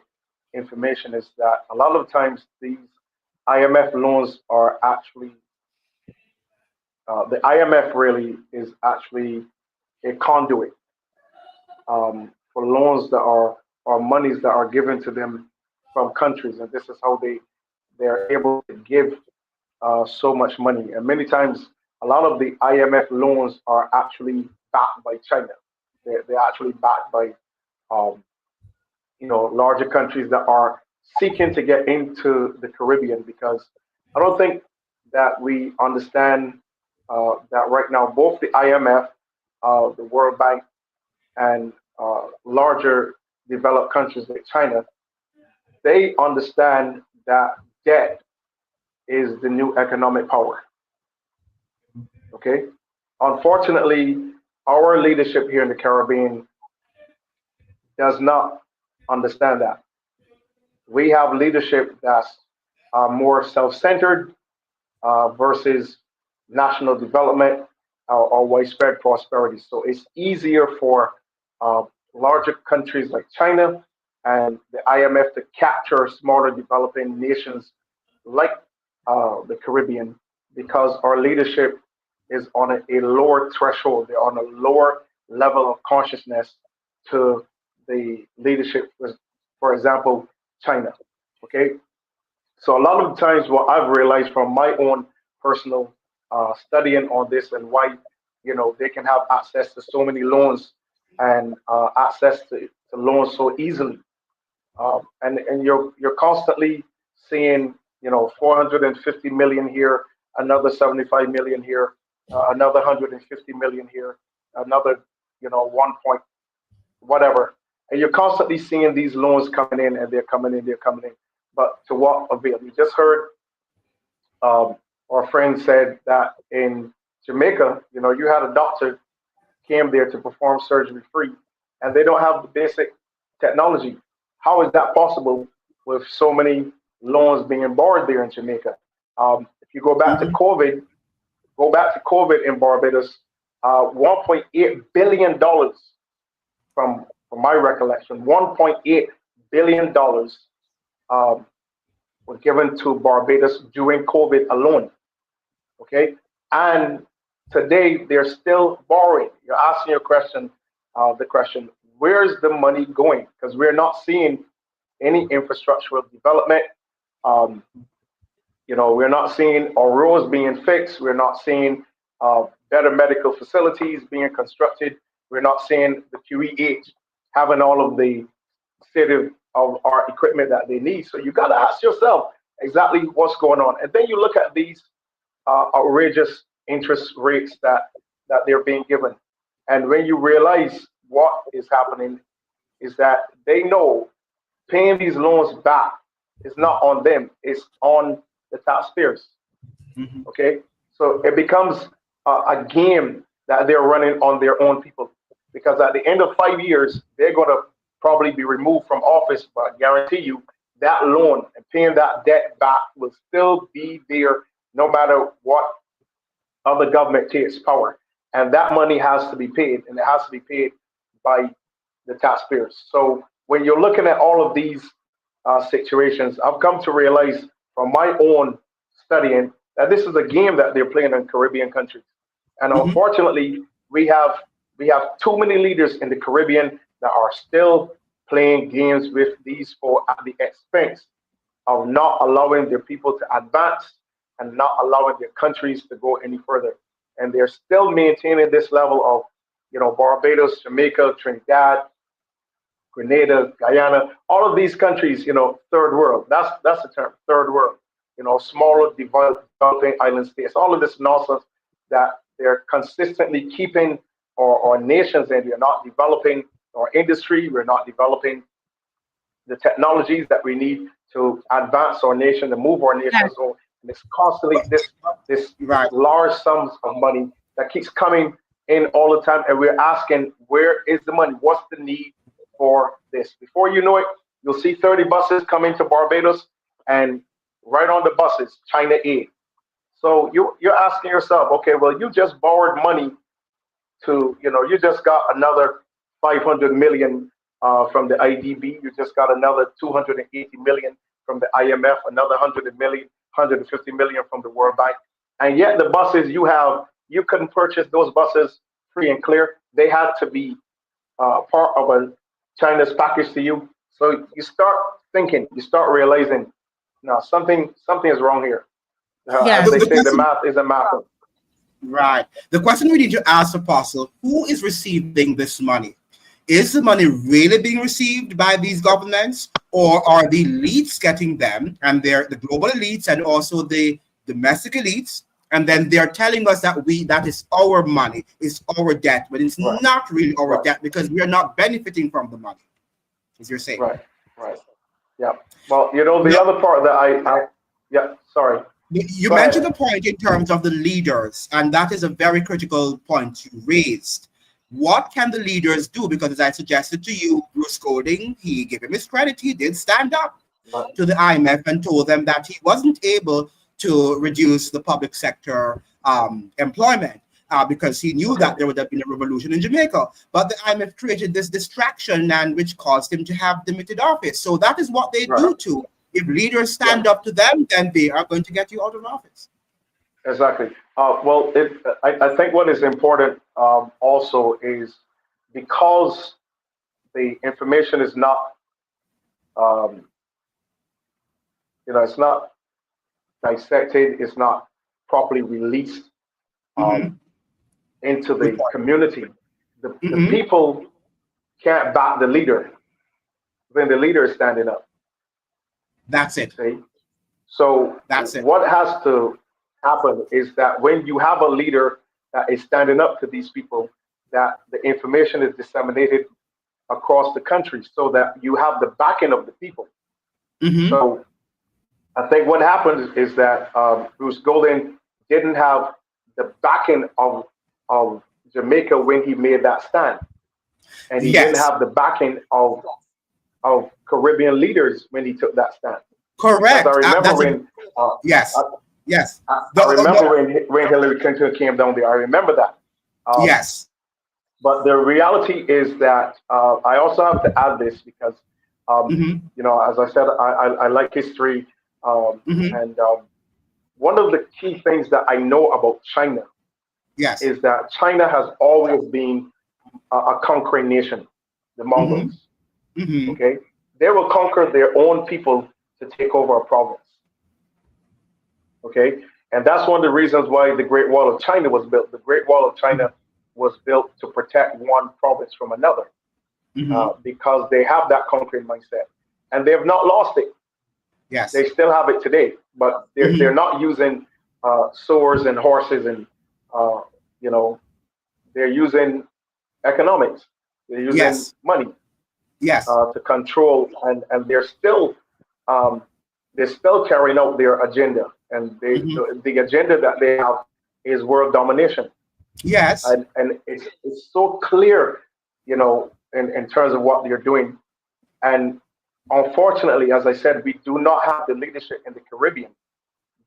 information is that a lot of times these IMF loans are actually, the IMF really is actually a conduit for loans that are or monies that are given to them from countries, and this is how they're able to give so much money. And many times, a lot of the IMF loans are actually backed by China. They're actually backed by um, larger countries that are seeking to get into the Caribbean, because I don't think that we understand that right now both the IMF, the World Bank, and larger developed countries like China, they understand that debt is the new economic power. Okay, unfortunately, our leadership here in the Caribbean does not understand that. We have leadership that's more self-centered versus national development or widespread prosperity. So it's easier for uh, larger countries like China and the IMF to capture smaller developing nations like the Caribbean, because our leadership is on a lower threshold. They're on a lower level of consciousness to the leadership, for example, China. Okay, so a lot of the times, what I've realized from my own personal studying on this and why they can have access to so many loans and access to loans so easily, and you're constantly seeing 450 million here, another 75 million here, another 150 million here, another 1 point whatever, and you're constantly seeing these loans coming in, and they're coming in, but to what avail? You just heard um, our friend said that in Jamaica, you had a doctor came there to perform surgery free, and they don't have the basic technology. How is that possible with so many loans being borrowed there in Jamaica? If you Mhm. go back to COVID in Barbados, $1.8 billion from my recollection, $1.8 billion um, was given to Barbados during COVID alone. Okay, and today they're still borrowing. You're asking the question, where's the money going? Because we're not seeing any infrastructural development. Um, we're not seeing our roads being fixed. We're not seeing better medical facilities being constructed. We're not seeing the QEH having all of the state of our equipment that they need. So you got to ask yourself exactly what's going on. And then you look at these outrageous interest rates that they're being given. And when you realize what is happening is that they know paying these loans back is not on them, it's on the taxpayers. Mhm. Okay, so it becomes a game that they're running on their own people, because at the end of 5 years they're going to probably be removed from office, but I guarantee you that loan and paying that debt back will still be there no matter what other government takes power, and that money has to be paid, and it has to be paid by the taxpayers. So when you're looking at all of these situations, I've come to realize from my own studying that this is a game that they're playing in Caribbean countries, and Mm-hmm. unfortunately, we have too many leaders in the Caribbean that are still playing games with these for at the expense of not allowing their people to advance and not allowing their countries to go any further. And they're still maintaining this level of, Barbados, Jamaica, Trinidad, Grenada, Guyana, all of these countries, third world. That's the term, third world. Smaller developing island states. All of this nonsense that they're consistently keeping our nations, and we're not developing our industry. We're not developing the technologies that we need to advance our nation, to move our nation. Yes. So it's constantly this Right. large sums of money that keeps coming in all the time, and we're asking, where is the money? What's the need for this? Before you know it, you'll see 30 buses coming to Barbados, and right on the buses, China aid. So you're asking yourself, okay, well, you just borrowed money you just got another 500 million from the IDB. You just got another 280 million from the IMF, another 100 million, 150 million from the World Bank. And yet the buses you couldn't purchase those buses free and clear. They had to be part of a China's package to you. So you start thinking, you start realizing, no, something is wrong here. As Yes. they The say, the question, math isn't mathing. right. The question we need to ask, Apostle, who is receiving this money? Is the money really being received by these governments, or are the elites getting them, and they're the global elites and also the domestic elites, and then they're telling us that that is our money, it's our debt, but it's Right, not really our right, debt because we are not benefiting from the money, as you're saying. right, right. Yeah. Well, the No, other part that yeah, sorry. you Go mentioned ahead. a point in terms of the leaders, and that is a very critical point you raised. What can the leaders do? Because as I suggested to you, Bruce Golding, he gave him his credit. He did stand up Right, to the IMF and told them that he wasn't able to reduce the public sector employment because he knew that there would have been a revolution in Jamaica. But the IMF created this distraction, and which caused him to have demitted office. So that is what they right. do too. If leaders Yeah, stand up to them, then they are going to get you out of office. exactly. Well, I think what is important also is because the information is not, um, it's not dissected, it's not properly released Mm-hmm. um, into Good the point. community. The Mm-hmm. people can't back the leader when the leader is standing up. That's it. See? So That's it. what has to happen is that when you have a leader that is standing up to these people, that the information is disseminated across the country so that you have the backing of the people. Mm-hmm. So I think what happened is that Bruce Golding didn't have the backing of Jamaica when he made that stand, and he didn't Yes. have the backing of Caribbean leaders when he took that stand. Because I Correct. remember That's a when I, yes. Yes. I remember when Hillary Clinton came down there. I remember that. Um, Yes. but the reality is that I also have to add this because, Mm-hmm. as I said, I like history. Mm-hmm. And one of the key things that I know about China Yes. is that China has always been a conquering nation, the Mm-hmm. Mongols. Mm-hmm. Okay, they will conquer their own people to take over a province. Okay, and that's one of the reasons why the Great Wall of China was built. The Great Wall of China was built to protect one province from another Mm-hmm. because they have that conquering mindset, and they have not lost it. Yes. They still have it today, but they're Mm-hmm. not using swords and horses, and uh, you know they're using economics. They're using Yes. money Yes. to control, and um, they're still carrying out their agenda, and Mm-hmm. the agenda that they have is world domination, Yes. and it's so clear, in terms of what they're doing, and unfortunately, as I said, we do not have the leadership in the Caribbean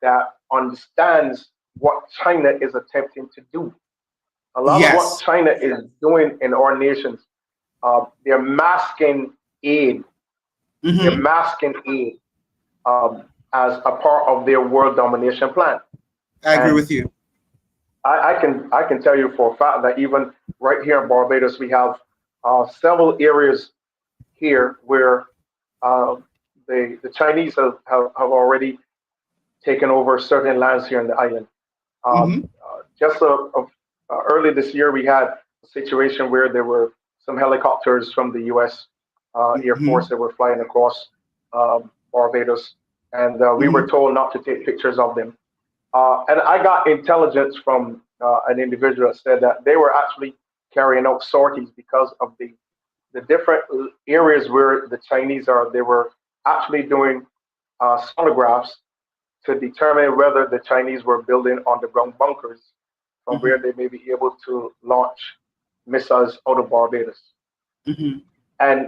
that understands what China is attempting to do. A lot of what Yes. China is doing in our nations, they're masking aid. They're Mm-hmm. masking aid as a part of their world domination plan. I agree And with you. I can tell you for a fact that even right here in Barbados, we have several areas here where uh, the Chinese have already taken over certain lands here in the island. Mm-hmm. Just early this year, we had a situation where there were some helicopters from the U.S. Air Mm-hmm. Force that were flying across Barbados, and we Mm-hmm. were told not to take pictures of them. And I got intelligence from an individual that said that they were actually carrying out sorties because of the different areas where the Chinese are. They were actually doing sonographs to determine whether the Chinese were building underground bunkers from where Mm-hmm. they may be able to launch missiles out of Barbados. Mm-hmm. And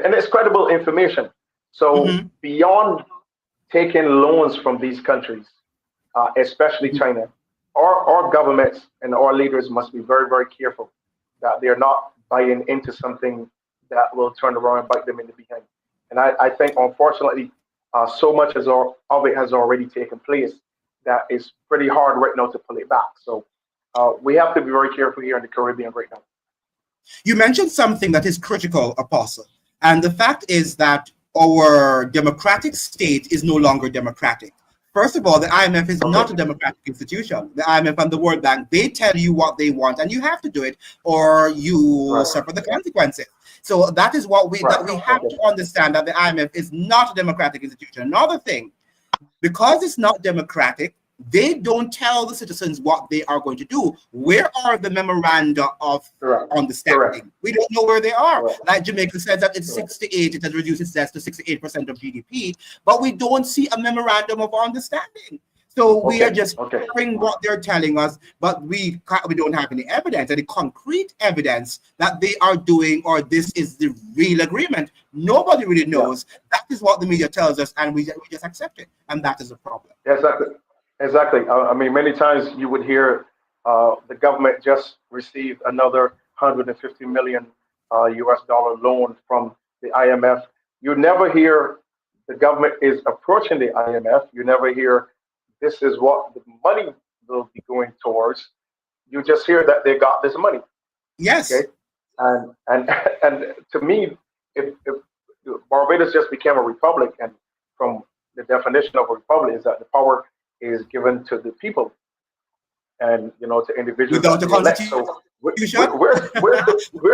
and it's credible information. So Mm-hmm. beyond taking loans from these countries, especially Mm-hmm. China, our governments and our leaders must be very, very careful that they're not buying into something that will turn around and bite them in the behind. And I think, unfortunately, so much of it has already taken place that it's pretty hard right now to pull it back. So we have to be very careful here in the Caribbean right now. You mentioned something that is critical, Apostle, and the fact is that our democratic state is no longer democratic. First of all, the IMF is not a Okay. democratic institution. The IMF and the World Bank, they tell you what they want, and you have to do it, or you Right. suffer the consequences. So that is what Right. we have Okay. to understand, that the IMF is not a democratic institution. Another thing, because it's not democratic, they don't tell the citizens what they are going to do. Where are the memoranda of Correct. Correct. understanding? We don't know where they are. Correct. Like Jamaica says that it's Correct. 68, it has reduced its debt to 68% of GDP, but we don't see a memorandum of understanding. So we are Okay. just Okay. hearing what they're telling us, but we don't have any evidence, any concrete evidence that they are doing, or this is the real agreement. Nobody really Yeah. knows. That is what the media tells us, and we just accept it, and that is a problem. Exactly. Exactly. I mean, many times you would hear the government just received another 150 million US dollar loan from the IMF. You never hear the government is approaching the IMF. You never hear this is what the money will be going towards. You just hear that they got this money. Okay, Yes. and and to me, if Barbados just became a republic, and from the definition of a republic is that the power is given to the people, and to individuals Without that a they elect. constitution. So where's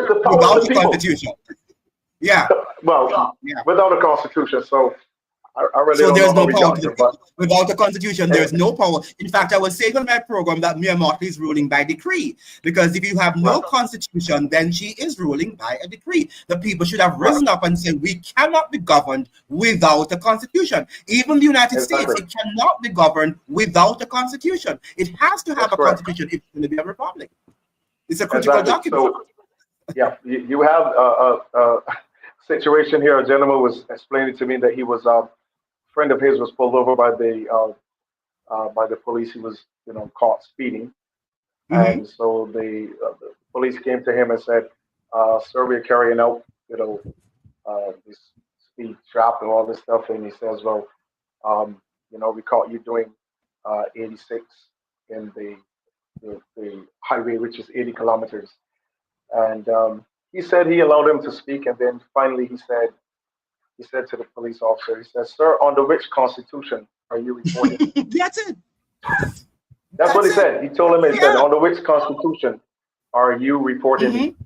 the power of Without the a people? constitution. Yeah. Well, Yeah. without a constitution. So I really So don't know there's how no we power got to the here, but people. Without a constitution, eh, there's no power. In fact, I was saying on my program that Mia Mottley is ruling by decree. Because if you have right, no constitution, then she is ruling by a decree. The people should have right, risen up and said, we cannot be governed without a constitution. Even the United States, exactly, it cannot be governed without a constitution. It has to have that's a correct, constitution if it's going to be a republic. It's a critical exactly. document. So yeah, you have a situation here. A gentleman was explaining to me that he was friend of his was pulled over by the police. He was, caught speeding, Mm-hmm. and so the police came to him and said, "Sir, we're carrying out, this speed trap and all this stuff." And he says, "Well, we caught you doing 86 in the highway, which is 80 kilometers." And he said he allowed him to speak, and then finally he said to the police officer, he says, "Sir, under which constitution are you reporting me?" That's it. That's what That's he it. said. He told him, he said, Yeah. "Under which constitution are you reporting me?" Mm-hmm.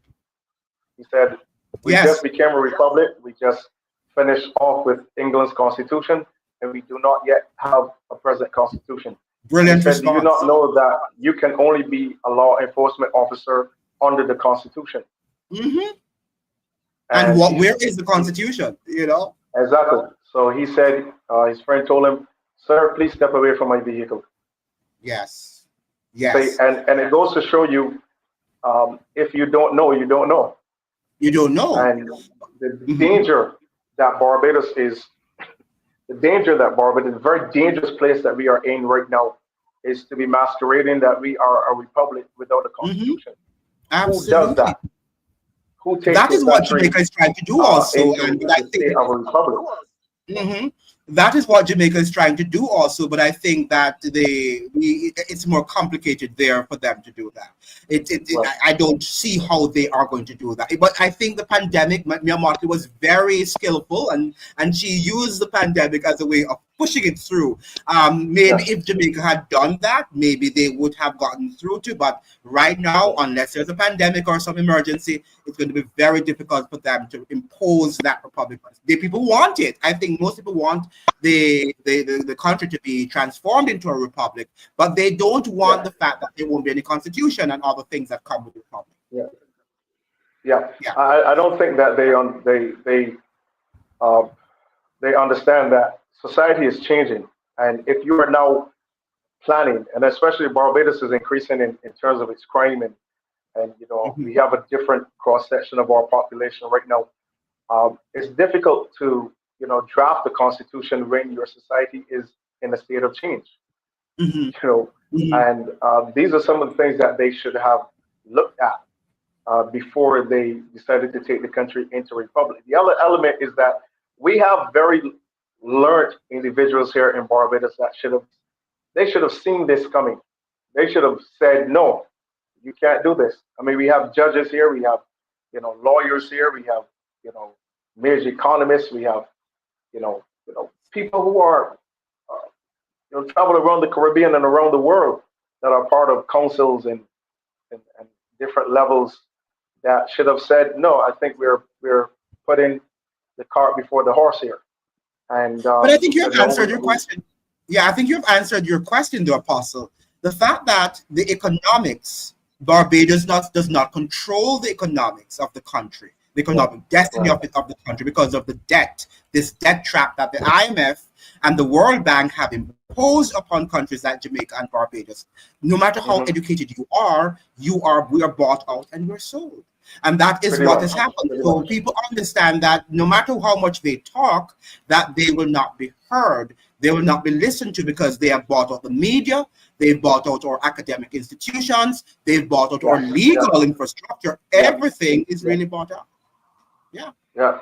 He said, "We just Yes. became a republic. We just finished off with England's constitution, and we do not yet have a present constitution." And he Brilliant said, "Do you not response. know that you can only be a law enforcement officer under the constitution?" Mm-hmm. And And where is the constitution? You know? exactly. So he said, his friend told him, "Sir, please step away from my vehicle." Yes. Say, Yes. and it goes to show you, if you don't know, you don't know. You don't know. And the Mm-hmm. danger that Barbados is, the very dangerous place that we are in right now is to be masquerading that we are a republic without a constitution. Who does Absolutely. that? Who takes That the is what country Jamaica is trying to do also, into and I the think state of a republic? that is what Jamaica is trying to do also, but I think that it's more complicated there for them to do that. I don't see how they are going to do that. But I think the pandemic, Mia Mottley was very skillful, and she used the pandemic as a way of pushing it through. Maybe if Jamaica had done that, maybe they would have gotten through to. But right now, unless there's a pandemic or some emergency, it's going to be very difficult for them to impose that republic. The people want it. I think most people want the country to be transformed into a republic, but they don't want the fact that there won't be any constitution and all the things that come with the republic. I don't think that they understand that society is changing, and if you are now planning, and especially Barbados is increasing in terms of its crime, and we have a different cross section of our population right now. It's difficult to draft a constitution when your society is in a state of change. And these are some of the things that they should have looked at before they decided to take the country into republic. The other element is that we have very learned individuals here in Barbados that should have seen this coming. They should have said, no, you can't do this. I mean, we have judges here, we have lawyers here, we have major economists, we have people who are travel around the Caribbean and around the world that are part of councils and different levels that should have said, no, I think we're putting the cart before the horse here. And but I think you have answered your question. Yeah, I think you've answered your question, though, Apostle. The fact that the economics, Barbados does not control the economics of the country, the economic destiny of the country, because of the debt, this debt trap that the IMF and the World Bank have imposed upon countries like Jamaica and Barbados. No matter how educated you are, we are bought out and we're sold. And that is what has happened. So people understand that no matter how much they talk, that they will not be heard. They will not be listened to because they have bought out the media, they've bought out our academic institutions, they've bought out our legal infrastructure. Everything is really bought out. Yeah,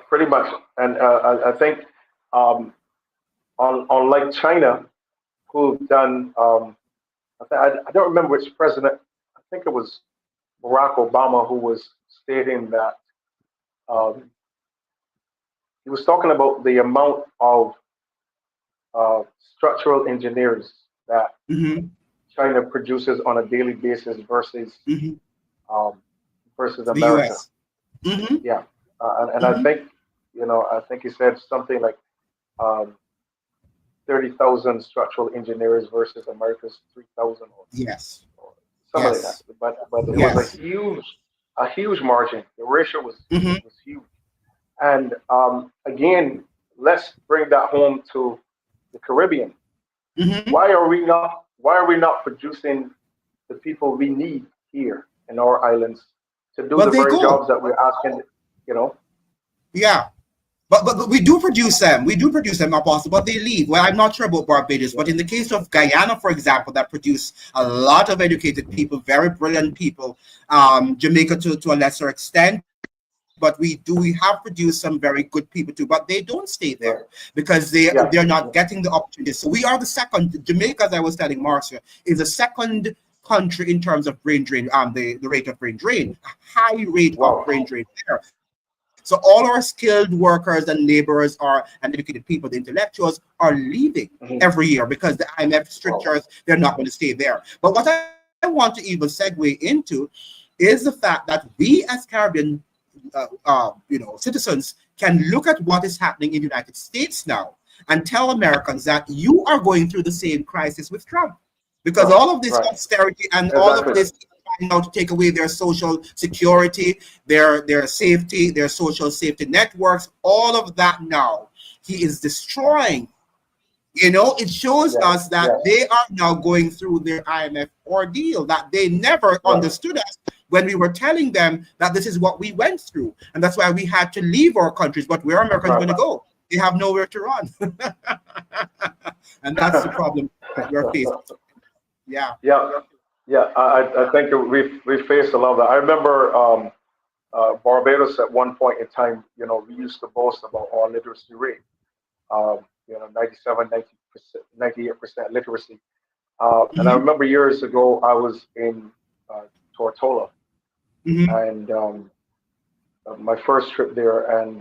pretty much. And I think unlike China, who've done, I don't remember which president, I think it was Barack Obama, who was stating that he was talking about the amount of structural engineers that China produces on a daily basis versus America. Yeah, and I think I think he said something like 30,000 structural engineers versus America's 3,000. Yes. Something like that. But it was a huge margin. The ratio was huge. And again, let's bring that home to the Caribbean. Why are we not producing the people we need here in our islands to do the very jobs that we're asking? Yeah. But we do produce them. We do produce them, Apostle, but they leave. Well, I'm not sure about Barbados, but in the case of Guyana, for example, that produce a lot of educated people, very brilliant people, Jamaica to a lesser extent, but we have produced some very good people too, but they don't stay there because they're not getting the opportunities. So we are the second. Jamaica, as I was telling Marcia, is the second country in terms of brain drain, the rate of brain drain, a high rate of brain drain there. So all our skilled workers and laborers and educated people, the intellectuals, are leaving every year because the IMF strictures, they're not going to stay there. But what I want to even segue into is the fact that we as Caribbean citizens can look at what is happening in the United States now and tell Americans that you are going through the same crisis with Trump. Because all of this austerity and all of this to take away their social security, their safety, their social safety networks, all of that now, he is destroying. It shows us that they are now going through their IMF ordeal, that they never understood us when we were telling them that this is what we went through. And that's why we had to leave our countries. But where are Americans going to go? They have nowhere to run. And that's the problem that we're facing. Yeah. Yeah, yeah. I think we faced a lot of that. I remember Barbados at one point in time. We used to boast about our literacy rate. 97, 90%, 98% literacy. And I Hmm. remember years ago I was in Tortola, Hmm. and my first trip there, and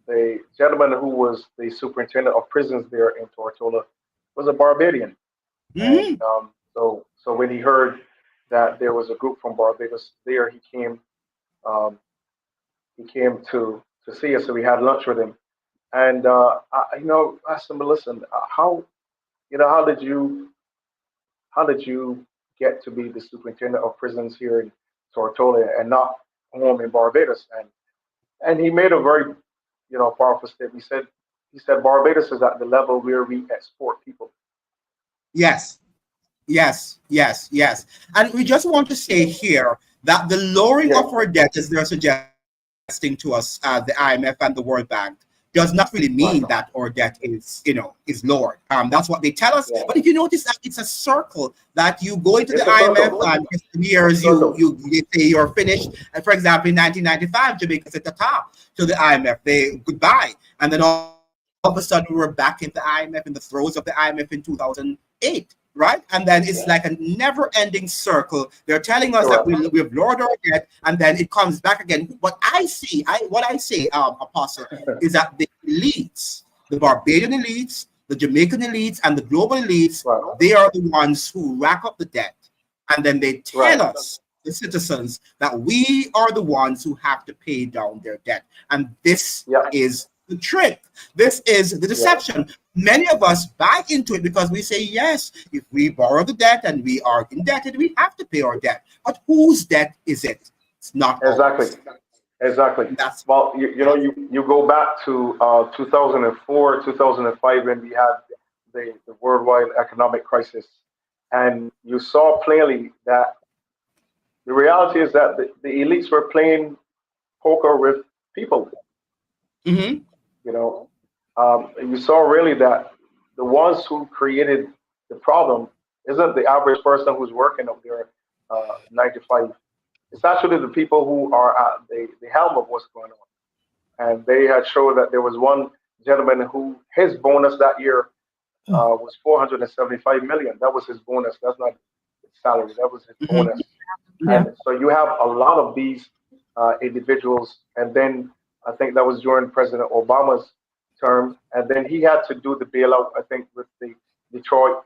the gentleman who was the superintendent of prisons there in Tortola was a Barbadian. And Hmm. so when he heard that there was a group from Barbados there, um, he came to see us. So we had lunch with him, and asked him, listen, how did you get to be the superintendent of prisons here in Tortola and not home in Barbados? And he made a very powerful statement. He said Barbados is at the level where we export people. Yes. Yes, yes, yes. And we just want to say here that the lowering Yeah, of our debt, as they're suggesting to us, the IMF and the World Bank, does not really mean that right. our debt is lowered. That's what they tell us. But Yeah, if you notice that it's a circle that you go into the it's a IMF circle. and for It's a years circle. you say you're finished. And for example, in 1995, Jamaica's at the top to the IMF. They goodbye, and then all of a sudden we were back in the IMF in the throes of the IMF in 2008, right? And then it's like a never-ending circle. They're telling us that Correct. we've lowered our debt, and then it comes back again. What I say, Apostle, is that the elites, the Barbadian elites, the Jamaican elites, and the global elites, Right. they are the ones who rack up the debt, and then they Right. tell us, the citizens, that we are the ones who have to pay down their debt, and this Yeah. is the trick. This is the Yeah. deception. Many of us buy into it because we say, yes, if we borrow the debt and we are indebted, we have to pay our debt. But whose debt is it? It's not Exactly. ours. Exactly. That's, Well, you know, yeah. you go back to 2004, 2005 when we had the worldwide economic crisis, and you saw plainly that the reality is that the elites were playing poker with people. Hmm. You know, you saw really that the ones who created the problem isn't the average person who's working up there 9 to 5. It's actually the people who are at the helm of what's going on. And they had showed that there was one gentleman who his bonus that year was 475 million. That was his bonus. That's not his salary. That was his Hmm. bonus. Yeah. And so you have a lot of these individuals. And then I think that was during President Obama's term. And then he had to do the bailout. I think with the Detroit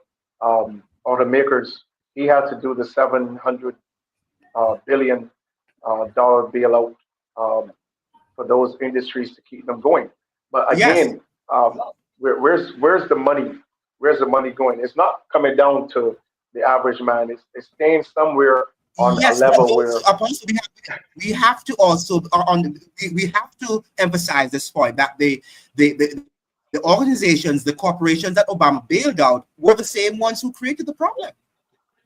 automakers, he had to do the 700 billion dollar bailout for those industries to keep them going. But Yes. again, where's the money? Where's the money going? It's not coming down to the average man. It's staying somewhere on a Yes, but level also, where Apostle, we have to also we have to emphasize this point that the organizations, the corporations that Obama bailed out were the same ones who created the problem.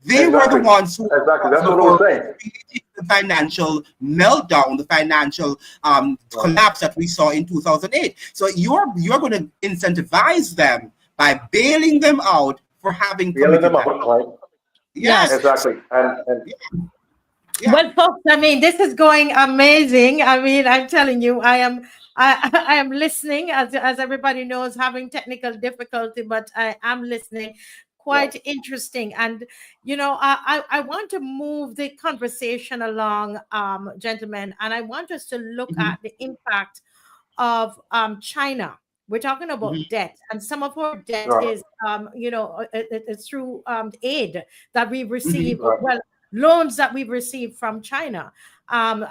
They were the exactly, ones who were exactly. That's what I responsible was for saying. creating the financial meltdown, the financial Right. collapse that we saw in 2008. So you're going to incentivize them by bailing them out for having Bailing committed them that. out, right? Yes. Yes. So, Exactly. And yeah, yeah. Well, folks, I mean, this is going amazing. I mean, I'm telling you, I am listening, as everybody knows, having technical difficulty, but I am listening. yeah, Quite interesting. And I want to move the conversation along, gentlemen, and I want us to look Mhm, at the impact of China. We're talking about mhm, debt, and some of our debt right, is, it's through aid that we receive, mhm, right. well, loans that we've received from China. And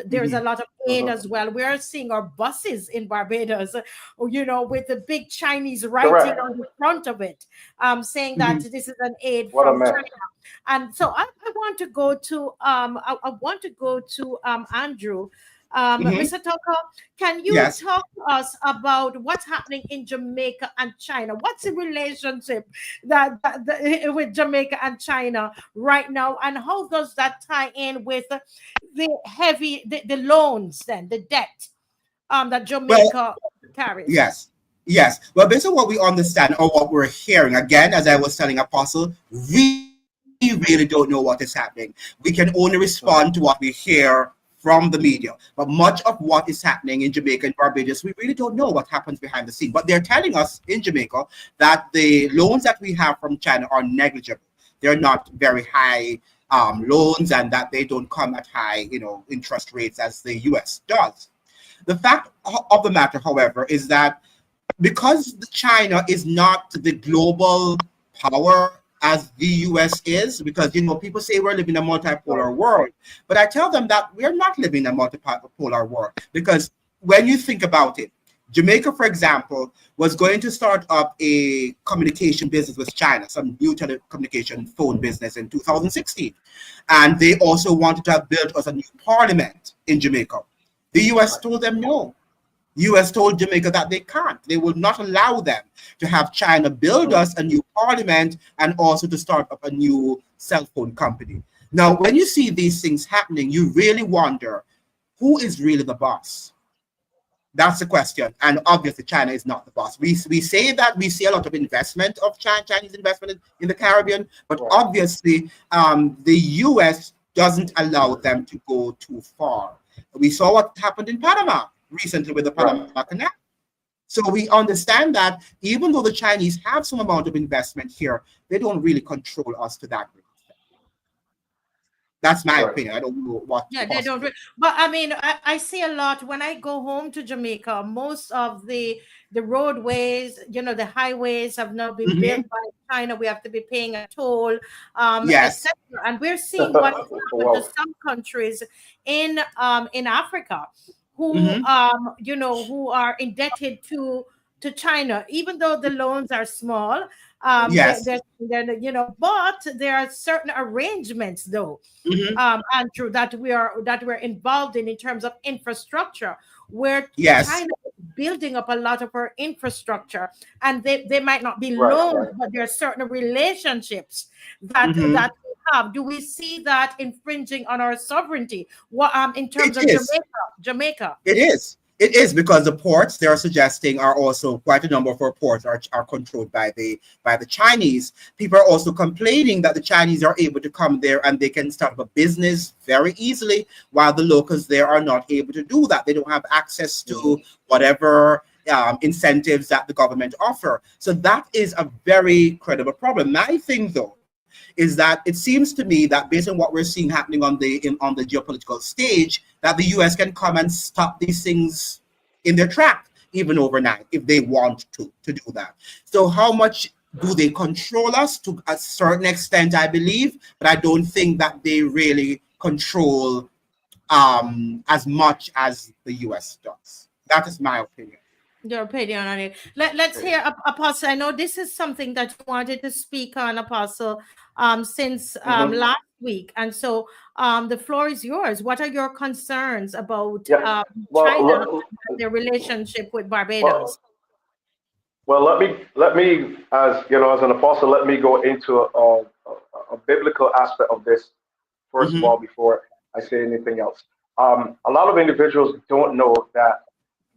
there's a mhm. lot of aid Hmm. as well. We're seeing our buses in Barbados, with the big Chinese writing Correct. on the front of it, saying that Mhm. this is an aid What a from mess. China. And so I want to go to I want to go to Andrew. Mhm. Mr. Tucker, can you Yes. talk to us about what's happening in Jamaica and China? What's the relationship with Jamaica and China right now, and how does that tie in with the loans, then the debt that Well, Jamaica carries? yes. Yes. Well, based on what we understand or what we're hearing, again, as I was telling Apostle, we really don't know what is happening. We can only respond to what we hear from the media. But much of what is happening in Jamaica and Barbados, we really don't know what happens behind the scene. But they're telling us in Jamaica that the loans that we have from China are negligible. They're not very high loans, and that they don't come at high, interest rates as the U.S. does. The fact of the matter, however, is that because China is not the global power as the US is, because people say we're living in a multipolar world, but I tell them that we're not living in a multipolar world, because when you think about it, Jamaica, for example, was going to start up a communication business with China, some new telecommunication phone business in 2016. And they also wanted to have built us a new parliament in Jamaica. The US told them no. US told Jamaica that they can't. They will not allow them to have China build us a new parliament and also to start up a new cell phone company. Now, when you see these things happening, you really wonder, who is really the boss? That's the question. And obviously, China is not the boss. We say that we see a lot of investment of Chinese investment in the Caribbean, but obviously, the US doesn't allow them to go too far. We saw what happened in Panama recently with the Panama Canal. So we understand that even though the Chinese have some amount of investment here, they don't really control us to that extent. That's my opinion. I don't know what. Yeah, they don't. But I mean, I see a lot when I go home to Jamaica. Most of the roadways, the highways have now been built by China. We have to be paying a toll, Yes. etc. And we're seeing what happened to some countries in Africa who who are indebted to China, even though the loans are small. Yes. But there are certain arrangements though, Andrew, that we're involved in terms of infrastructure, where Yes. China is building up a lot of our infrastructure, and they might not be loans, but there are certain relationships that we have. Do we see that infringing on our sovereignty? What in terms of Jamaica? It is. It is, because the ports they are suggesting are also quite a number of our ports are controlled by the Chinese. People are also complaining that the Chinese are able to come there and they can start up a business very easily, while the locals there are not able to do that. They don't have access to whatever incentives that the government offer. So that is a very credible problem. My thing, though, is that it seems to me that based on what we're seeing happening on the geopolitical stage, that the US can come and stop these things in their track, even overnight, if they want to do that. So how much do they control us? To a certain extent, I believe, but I don't think that they really control as much as the US does. That is my opinion. Your opinion on it. Let's hear Apostle. I know this is something that you wanted to speak on, Apostle, since last week, and so the floor is yours. What are your concerns about China and their relationship with Barbados? Well, let me as as an apostle, let me go into a biblical aspect of this first of all before I say anything else. A lot of individuals don't know that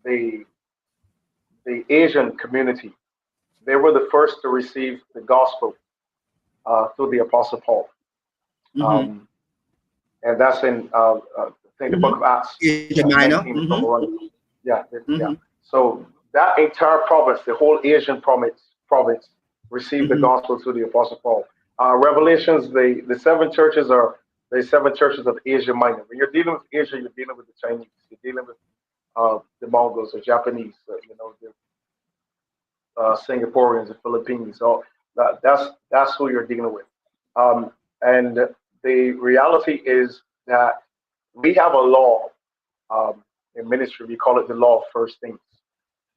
the Asian community, they were the first to receive the gospel through the Apostle Paul. And that's in I think the book of Acts. Yeah. So that entire province, the whole Asian province received the gospel through the Apostle Paul. Revelations, the seven churches are the seven churches of Asia Minor. When you're dealing with Asia, you're dealing with the Chinese, you're dealing with the Mongols, the Japanese, the Singaporeans, the Philippines. So that's who you're dealing with. And the reality is that we have a law in ministry. We call it the law of first things.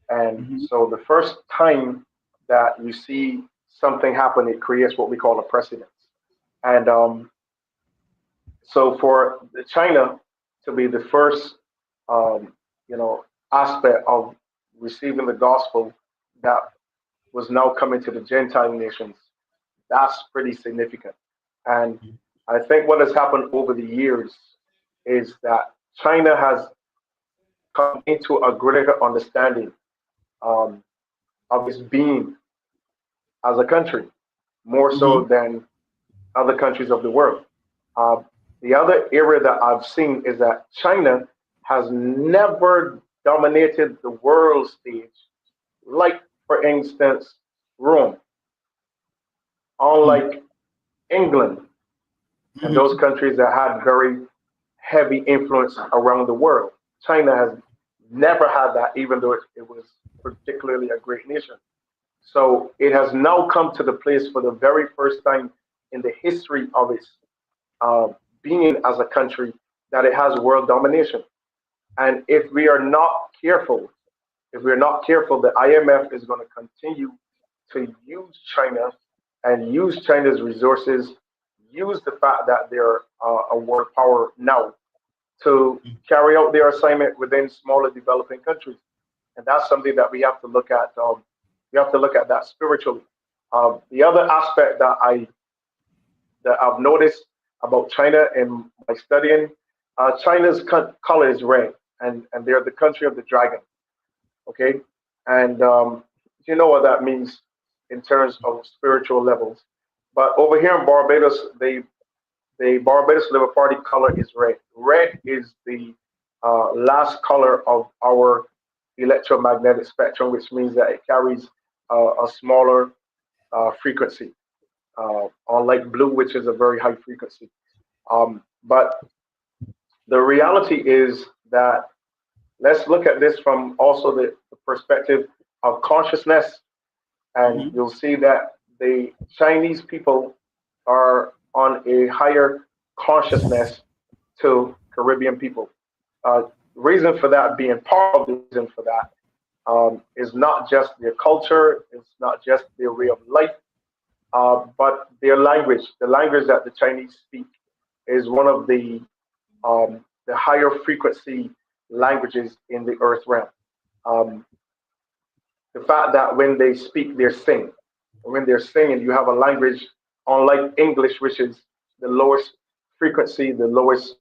And so the first time that you see something happen, it creates what we call a precedent. And so for China to be the first, aspect of receiving the gospel that was now coming to the Gentile nations, that's pretty significant. And I think what has happened over the years is that China has come into a greater understanding of its being as a country, more so Mm-hmm. than other countries of the world. Uh, the other area that I've seen is that China has never dominated the world stage, like, for instance, Rome, unlike England and those Mm-hmm. countries that had very heavy influence around the world. China has never had that, even though it was particularly a great nation. So it has now come to the place for the very first time in the history of its uh, being as a country that it has world domination. And if we are not careful, if we're not careful, the IMF is going to continue to use China and use China's resources, use the fact that they're a world power now to carry out their assignment within smaller developing countries. And that's something that we have to look at. We have to look at that spiritually. The other aspect that I've noticed about China in my studying, China's color is red, and they're the country of the dragon. Okay, and you know what that means in terms of spiritual levels. But over here in Barbados, the Barbados Labour Party color is red. Red is the last color of our electromagnetic spectrum, which means that it carries a smaller frequency, unlike blue, which is a very high frequency. But the reality is that let's look at this from also the perspective of consciousness, and Mm-hmm. you'll see that the Chinese people are on a higher consciousness to Caribbean people. Reason for that being part of the reason for that is not just their culture, it's not just their way of life, but their language. The language that the Chinese speak is one of the higher frequency languages in the earth realm. Um, the fact that when they speak, they sing. When they're singing, you have a language unlike English, which is the lowest frequency, the lowest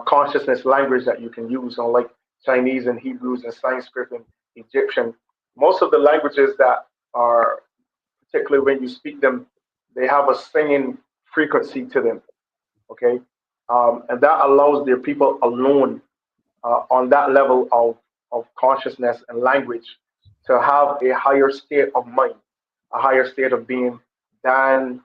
consciousness language that you can use, unlike Chinese and Hebrews and Sanskrit and Egyptian. Most of the languages that are, particularly when you speak them, they have a singing frequency to them. Okay, and that allows their people alone on that level of consciousness and language to have a higher state of mind, a higher state of being than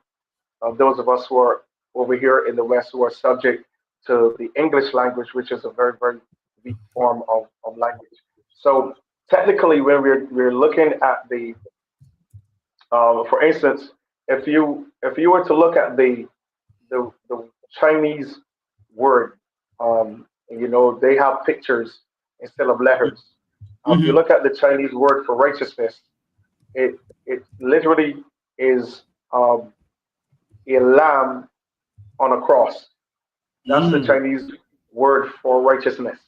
those of us who are over here in the West who are subject to the English language, which is a very, very weak form of language. So technically, when we're looking at the, for instance, if you were to look at the Chinese word, they have pictures instead of letters. You Mm-hmm. look at the Chinese word for righteousness, it literally is a lamb on a cross. That's the Mm-hmm. Chinese word for righteousness,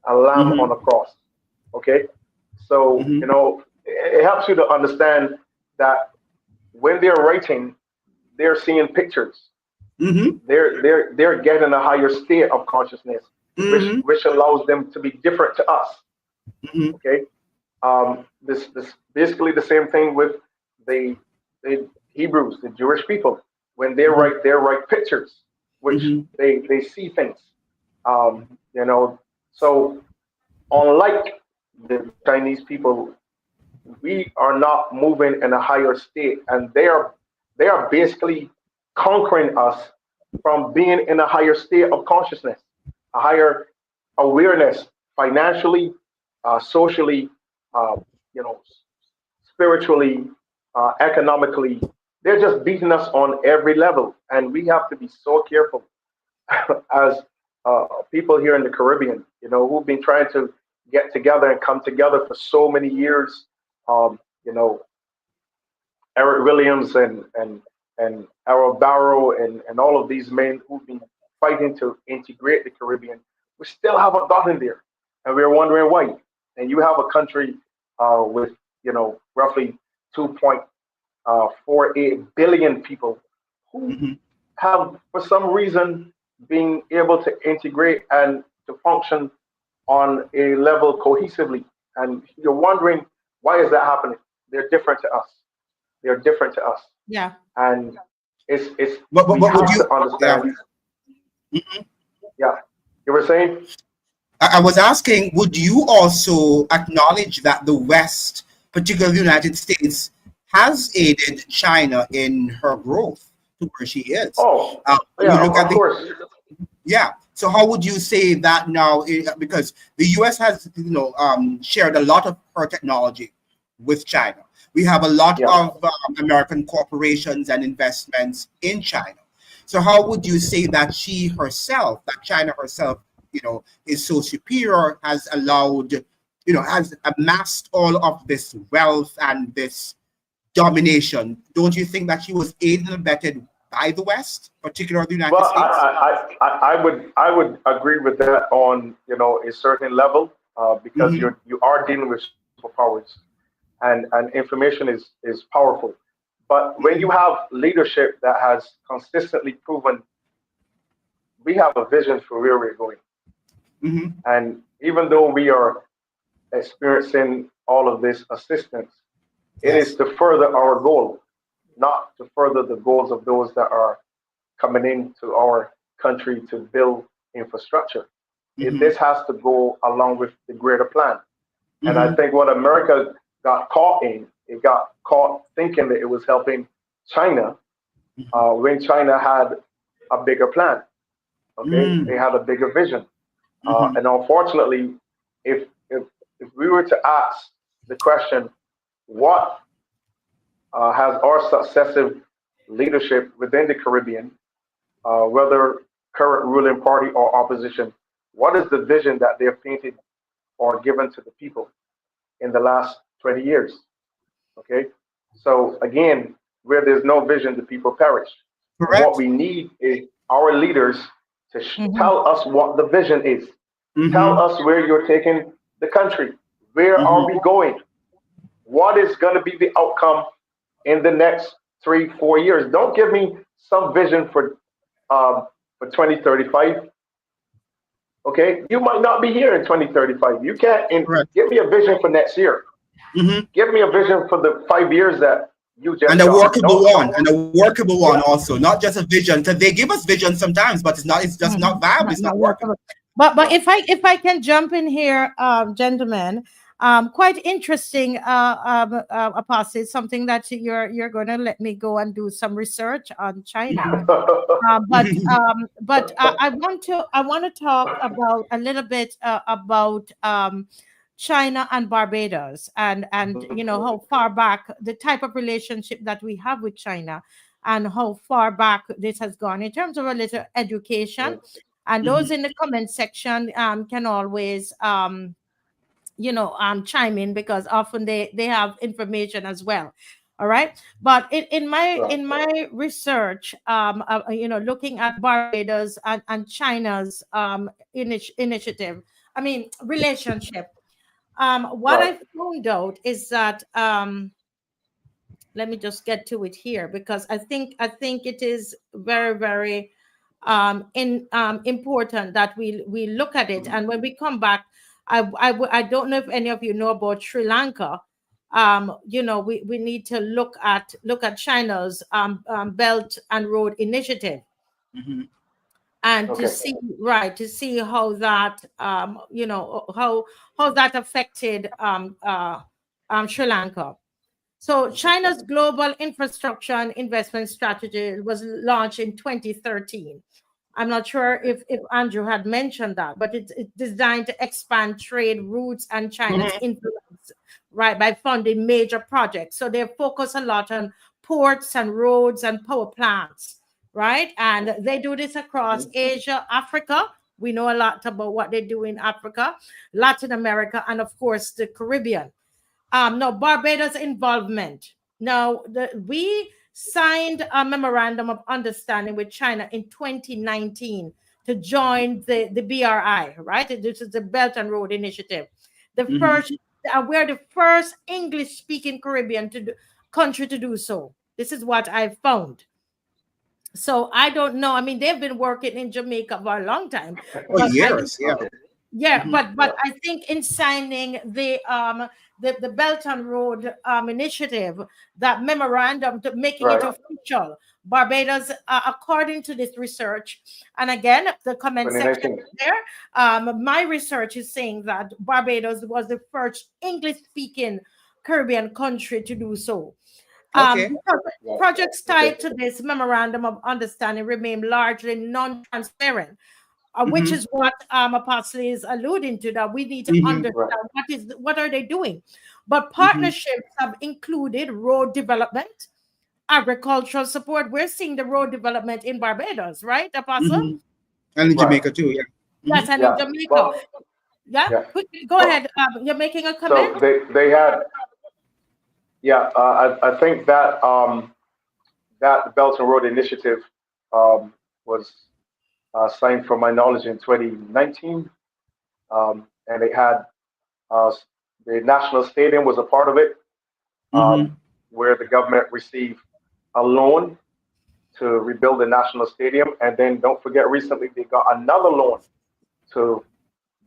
a lamb on a cross. Okay, so Mm-hmm. it helps you to understand that when they're writing, they're seeing pictures. Mm-hmm. They're getting a higher state of consciousness, which Mm-hmm. which allows them to be different to us. Mm-hmm. Okay, this basically the same thing with the the Hebrews, the Jewish people. When they write pictures, which Mm-hmm. they see things. Um, you know, so unlike the Chinese people, we are not moving in a higher state, and they are basically conquering us from being in a higher state of consciousness, a higher awareness financially, socially, uh, you know, spiritually, economically. They're just beating us on every level, and we have to be so careful as people here in the Caribbean, who've been trying to get together and come together for so many years. Um, you know, Eric Williams and Errol Barrow and all of these men who've been fighting to integrate the Caribbean, we still haven't gotten there, and we're wondering why. And you have a country with roughly 2.48 billion people who Mm-hmm. have, for some reason, been able to integrate and to function on a level cohesively. And you're wondering why is that happening? they're different to us. They're different to us, Yeah. and it's we What would have you? to Yeah. understand. Yeah, you were saying? I was asking, would you also acknowledge that the West, particularly the United States, has aided China in her growth to where she is? Oh, You yeah, look at of course. yeah. So how would you say that now? Because the U.S. has, shared a lot of her technology with China. We have a lot Yeah. of American corporations and investments in China. So how would you say that that China herself, is so superior, has allowed, has amassed all of this wealth and this domination? Don't you think that she was aided and abetted by the West, particularly the United Well, States? I would agree with that on a certain level, because Hmm. you are dealing with superpowers, and information is powerful. But when you have leadership that has consistently proven we have a vision for where we're going, Hmm. and even though we are experiencing all of this assistance, it is Yes. to further our goal, not to further the goals of those that are coming into our country to build infrastructure. Hmm. This has to go along with the greater plan. And I Hmm. think what America got caught in, it got caught thinking that it was helping China, when China had a bigger plan. Okay, Hmm. they had a bigger vision. Hmm. And unfortunately, if we were to ask the question, what has our successive leadership within the Caribbean, whether current ruling party or opposition, what is the vision that they've painted or given to the people in the last 20 years? Okay. So again, where there's no vision, the people perish. And what Correct. we need is our leaders to Hmm. tell us what the vision is. Tell Hmm. us where you're taking the country. Where are we Hmm. going? What is going to be the outcome in the next 3, 4 years? Don't give me some vision for 2035. Okay, you might not be here in 2035. You can't. Correct. Give me a vision for next year. Hmm. Give me a vision for the 5 years that you And just a got. workable Don't. one, and a workable one Yeah. also, not just a vision. Because they give us vision sometimes, but it's not. It's just not viable. Not, It's not not working. workable. But No. if I can jump in here, gentlemen, quite interesting, Apostle, something that you're going to let me go and do some research on China. But I want to talk about a little bit about China and Barbados, and how far back the type of relationship that we have with China, and how far back this has gone in terms of a little education. And Hmm. those in the comment section can always chime in, because often they have information as well. All right. But in my Right. research, looking at Barbados and China's initiative, I mean relationship, what Right. I found out is that, let me just get to it here, because I think it is very, very important that we look at it. And when we come back, I don't know if any of you know about Sri Lanka. We need to look at China's Belt and Road Initiative, Hmm. and to Okay. see, right, to see how that how that affected Sri Lanka. So China's global infrastructure and investment strategy was launched in 2013. I'm not sure if Andrew had mentioned that, but it's designed to expand trade routes and China's Hmm. influence, right, by funding major projects. So they focus a lot on ports and roads and power plants, right? And they do this across Asia, Africa. We know a lot about what they do in Africa, Latin America, and of course the Caribbean. No, Barbados involvement. Now, we signed a memorandum of understanding with China in 2019 to join the BRI, right? This is the Belt and Road Initiative. The Hmm. first, we're the first English-speaking Caribbean country to do so. This is what I found. So I don't know. I mean, they've been working in Jamaica for a long time, For but I years, yeah. Okay. Yeah, Mhm. but I think in signing the Belt and Road initiative, that memorandum to making it Right. official, Barbados, according to this research, and again the comment section 2019. is there. My research is saying that Barbados was the first English-speaking Caribbean country to do so. Okay. Because Yeah. projects Okay. tied to this memorandum of understanding remain largely non-transparent, which Mhm. is what Apostle is alluding to, that we need to Mhm. understand Right. what are they doing. But Mhm. partnerships have included road development, agricultural support. We're seeing the road development in Barbados, right, Apostle? Mhm. And in Right. Jamaica too. Yeah. Yes, Mhm. and in Yeah. Jamaica. Well. Yeah, Yeah. go So ahead. You're making a so comment. they had. Yeah. I think that that Belt and Road Initiative was signed, from my knowledge, in 2019, and they had uh, the National Stadium was a part of it, um, Mhm. where the government received a loan to rebuild the National Stadium, and then don't forget, recently they got another loan to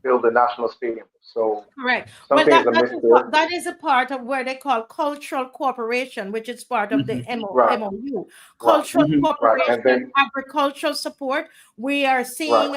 build the National Stadium. So Correct. Well, something is amiss there. that is a part of where they call cultural cooperation, which is part of the Mhm. Right, MOU. right, Cultural Mhm. right, and cooperation, then agricultural support. We are right, seeing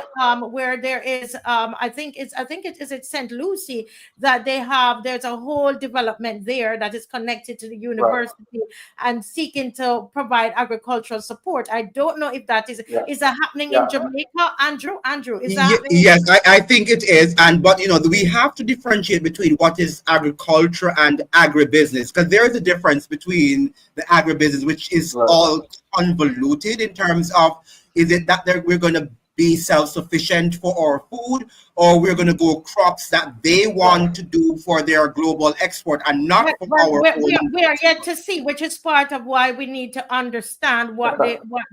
where there is I think it is at St. Lucie that there's a whole development there that is connected to the right, university and seeking to provide agricultural support. I don't know if that yeah, is that happening in yeah, Jamaica, Andrew? Andrew, is that happening? Yes, I think it is. And but we have to differentiate between what is agriculture and agribusiness, because there is a difference between the agribusiness, which is right, all convoluted in terms of, is it that we're going to be self-sufficient for our food, or we're going to go crops that they right, want to do for their global export and not for Well, our own we are yet export. to see, which is part of why we need to understand what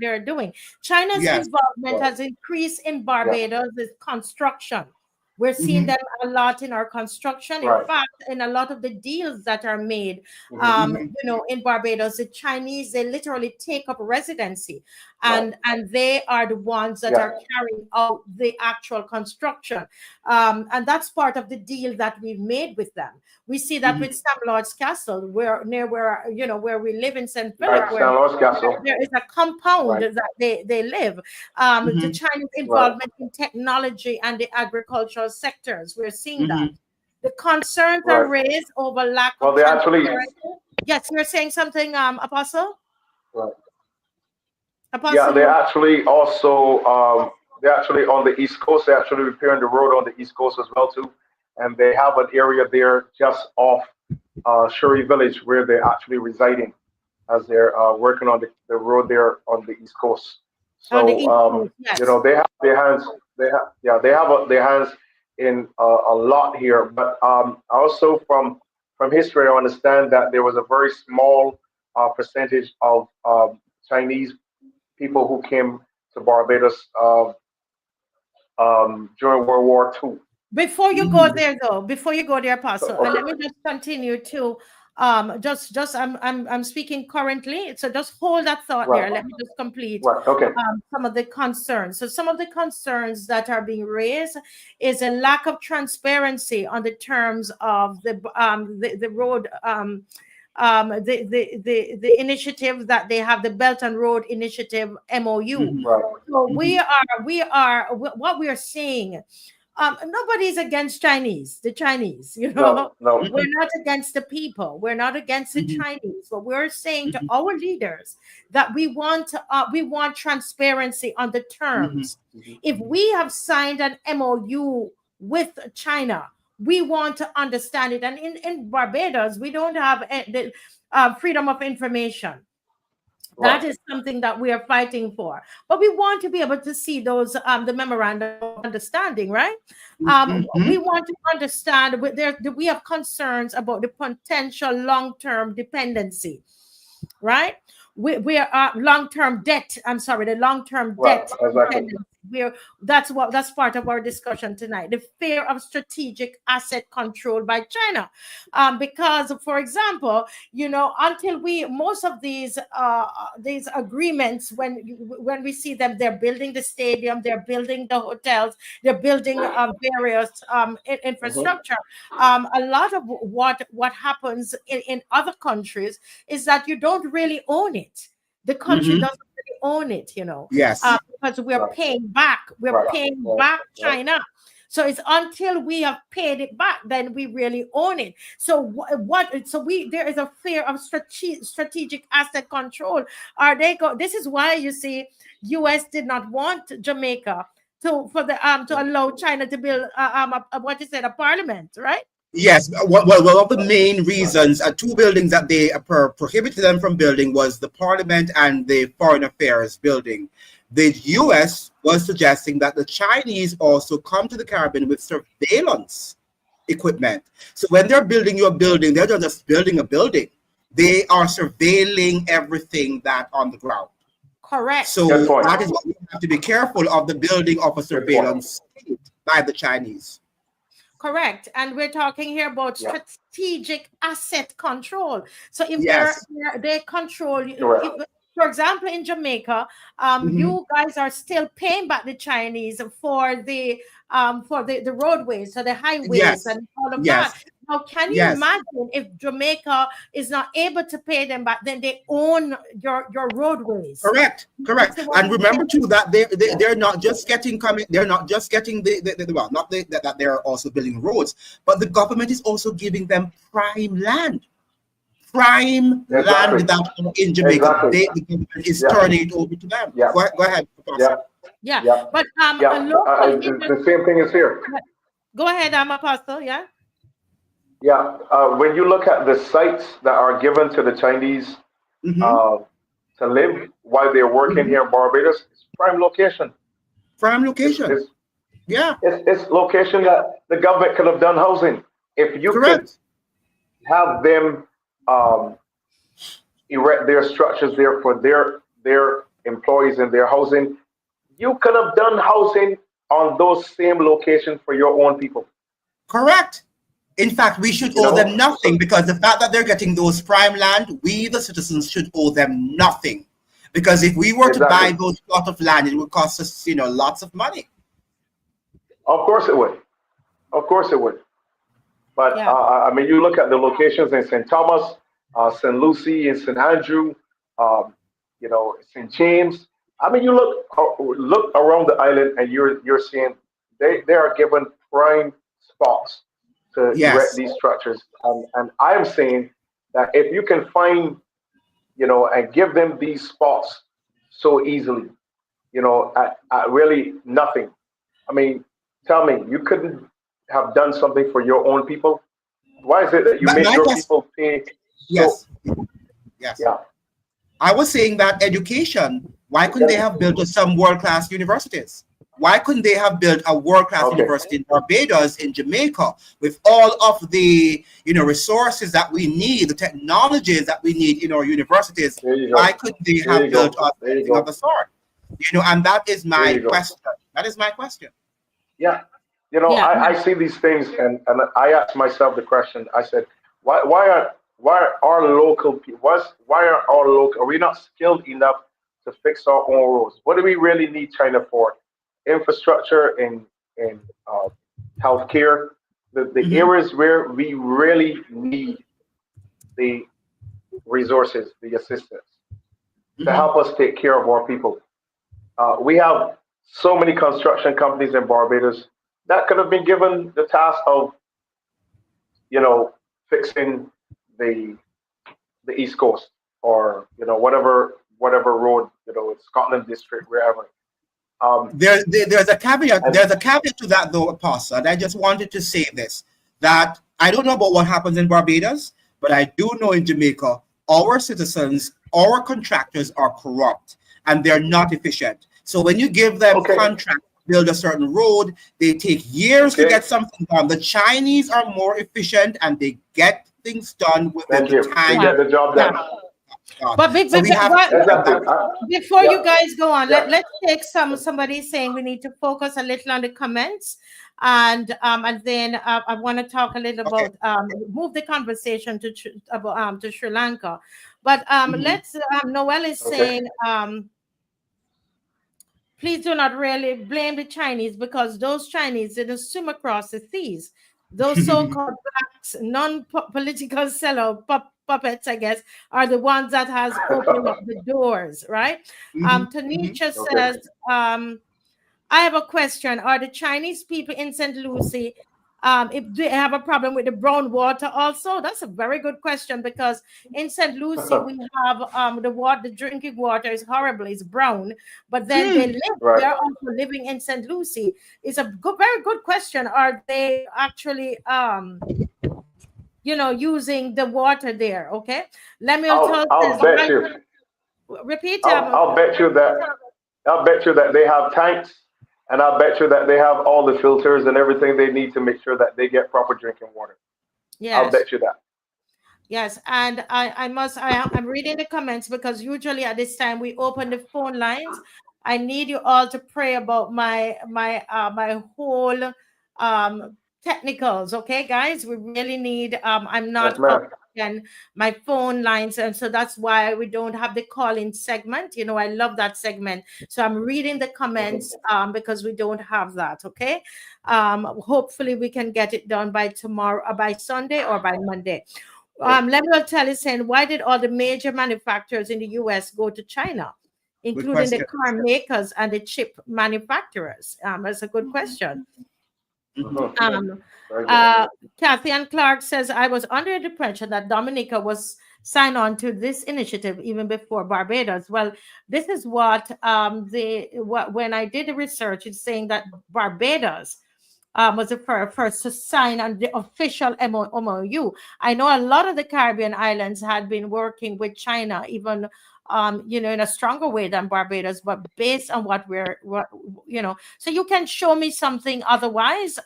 they're doing. China's Yes. involvement right, has increased in yeah, Barbados is construction. We're seeing Hmm. them a lot in our construction. In right, fact, in a lot of the deals that are made, hmm, Hmm. in Barbados, the Chinese, they literally take up residency, right, and they are the ones that yeah, are carrying out the actual construction. And that's part of the deal that we've made with them. We see that with Hmm. Sam Lord's Castle, where near where where we live in St. Philip, right, where San Luis Castle, there is a compound right, that they live. The Hmm. Chinese right, involvement in technology and the agricultural sectors, we're seeing that. Hmm. The concerns are right. raised over lack Well, of they actually, transparency. Yes, you're saying something, Apostle? right. Yeah, Apostle, they you actually also they're actually on the East Coast. They're actually repairing the road on the East Coast as well too, and they have an area there just off Shuri Village where they're actually residing as they're working on the road there on the East Coast. on the So East Coast, yes. they have their hands. They have yeah they have their hands in a lot here. But also from history, I understand that there was a very small percentage of Chinese people who came to Barbados during World War II. Before you go Hmm. there, though, before you go there, Apostle, Okay, let me just continue to just I'm speaking currently, so just hold that thought right, there. Let me just complete right, okay, some of the concerns. So some of the concerns that are being raised is a lack of transparency on the terms of the road the initiative that they have, the Belt and Road Initiative MOU. Hmm. right, So Hmm. what we are seeing, nobody's against Chinese, the Chinese, no, no, we're not against the people, we're not against the Hmm. Chinese, but we're saying to our leaders that we want transparency on the Hmm. terms. mhm, If we have signed an MOU with China, we want to understand it. And in Barbados, we don't have the freedom of information. right, That is something that we are fighting for. But we want to be able to see those the memorandum of understanding, right? We Hmm. want to understand we have concerns about the potential long-term dependency, right? We are long-term debt. I'm sorry, the long-term right, debt exactly, dependency. That's part of our discussion tonight. The fear of strategic asset control by China, because, for example, until most of these agreements, when we see them, they're building the stadium, they're building the hotels, they're building various infrastructure. A lot of what happens in other countries is that you don't really own it. The country doesn't really own it, Yes. because we're paying back. We're paying back China. So it's until we have paid it back, then we really own it. So there is a fear of strategic asset control. This is why you see US did not want Jamaica to allow China to build a parliament, right? Yes. Well, one of the main reasons, two buildings that they prohibited them from building was the Parliament and the Foreign Affairs building. The U.S. was suggesting that the Chinese also come to the Caribbean with surveillance equipment. So when they're building your building, they're not just building a building. They are surveilling everything that on the ground. Correct. So that is what we have to be careful of, the building of a surveillance state by the Chinese. Correct. And we're talking here about strategic asset control. So if they control, for example, in Jamaica, you guys are still paying back the Chinese for the roadways, so the highways and all of that. Now, can you imagine if Jamaica is not able to pay them back, then they own your roadways? Correct. And remember too that they're not just getting they're not just getting that they're also building roads, but the government is also giving them prime land. Land that in Jamaica, the government is turning it over to them. Go ahead, Professor. But the same thing is here. Go ahead, Apostle. When you look at the sites that are given to the Chinese to live while they're working here in Barbados, it's prime location. It's location that the government could have done housing. If you could have them erect their structures there for their employees and their housing, you could have done housing on those same locations for your own people. Correct. In fact, we should owe them nothing, because the fact that they're getting those prime land, we the citizens should owe them nothing. Because if we were to buy those plot of land, it would cost us, lots of money. Of course it would. But you look at the locations in St. Thomas, St. Lucie, and St. Andrew, St. James. You look around the island, and you're seeing they are given prime spots to erect these structures. And I'm saying that if you can find, and give them these spots so easily, at really nothing. Tell me, you couldn't have done something for your own people? Why is it that you make your people pay? Yes. I was saying that education, why couldn't they have built some world-class universities? Why couldn't they have built a world-class university in Barbados, in Jamaica, with all of the resources that we need, the technologies that we need in our universities? Why couldn't they have built something of the sort? And that is my question. That is my question. I see these things, and I ask myself the question. I said, why are our local people? Are we not skilled enough to fix our own roads? What do we really need China for? Infrastructure and healthcare, the areas where we really need the resources, the assistance to help us take care of our people. We have so many construction companies in Barbados that could have been given the task of, fixing the East Coast, or whatever road, Scotland District, wherever. There's a caveat. There's a caveat to that, though, Apostle. And I just wanted to say this: that I don't know about what happens in Barbados, but I do know in Jamaica, our citizens, our contractors are corrupt and they're not efficient. So when you give them contract to build a certain road, they take years to get something done. The Chinese are more efficient and they get things done within the time. Get the job done. But, So we have to look at Exactly. that. before Yeah. you guys go on, Yeah. let's take somebody saying we need to focus a little on the comments, and then I want to talk a little Okay. about move the conversation to Sri Lanka. But Mhm. let's Noel is Okay. saying please do not really blame the Chinese, because those Chinese didn't swim across the seas. Those so-called blacks, non-political puppets, I guess, are the ones that has opened up the doors, right? Mhm. Mhm. Tanisha Okay. says, I have a question. Are the Chinese people in St. Lucie, if they have a problem with the brown water also? That's a very good question, because in St. Lucie we have the drinking water is horrible, it's brown, but then Right. they're also living in St. Lucie. It's a very good question. Are they actually using the water there? Okay. Lemuel I'll says, bet right, you. repeat. I'll bet you that. I'll bet you that they have tanks, and I'll bet you that they have all the filters and everything they need to make sure that they get proper drinking water. I'll Yes. bet you that. Yes, and I'm reading the comments, because usually at this time we open the phone lines. I need you all to pray about my whole technicals, okay, guys? We really need I'm Yes, not up ma'am. again my phone lines, and so that's why we don't have the call-in segment. I love that segment. So I'm reading the Mhm. comments because we don't have that, okay? Hopefully we can get it done by tomorrow, by Sunday or by Monday. Lemuel Tell is saying, why did all the major manufacturers in the US go to China, Good including the question. car makers and the chip manufacturers? That's a good question. Mhm. Mhm. Um, Very good. Kathy Ann Clark says, I was under the impression that Dominica was signed on to this initiative even before Barbados. Well, this is what when I did the research, it's saying that Barbados was the first to sign on the official MOU. I know a lot of the Caribbean islands had been working with China, even in a stronger way than Barbados, but based on so you can show me something otherwise,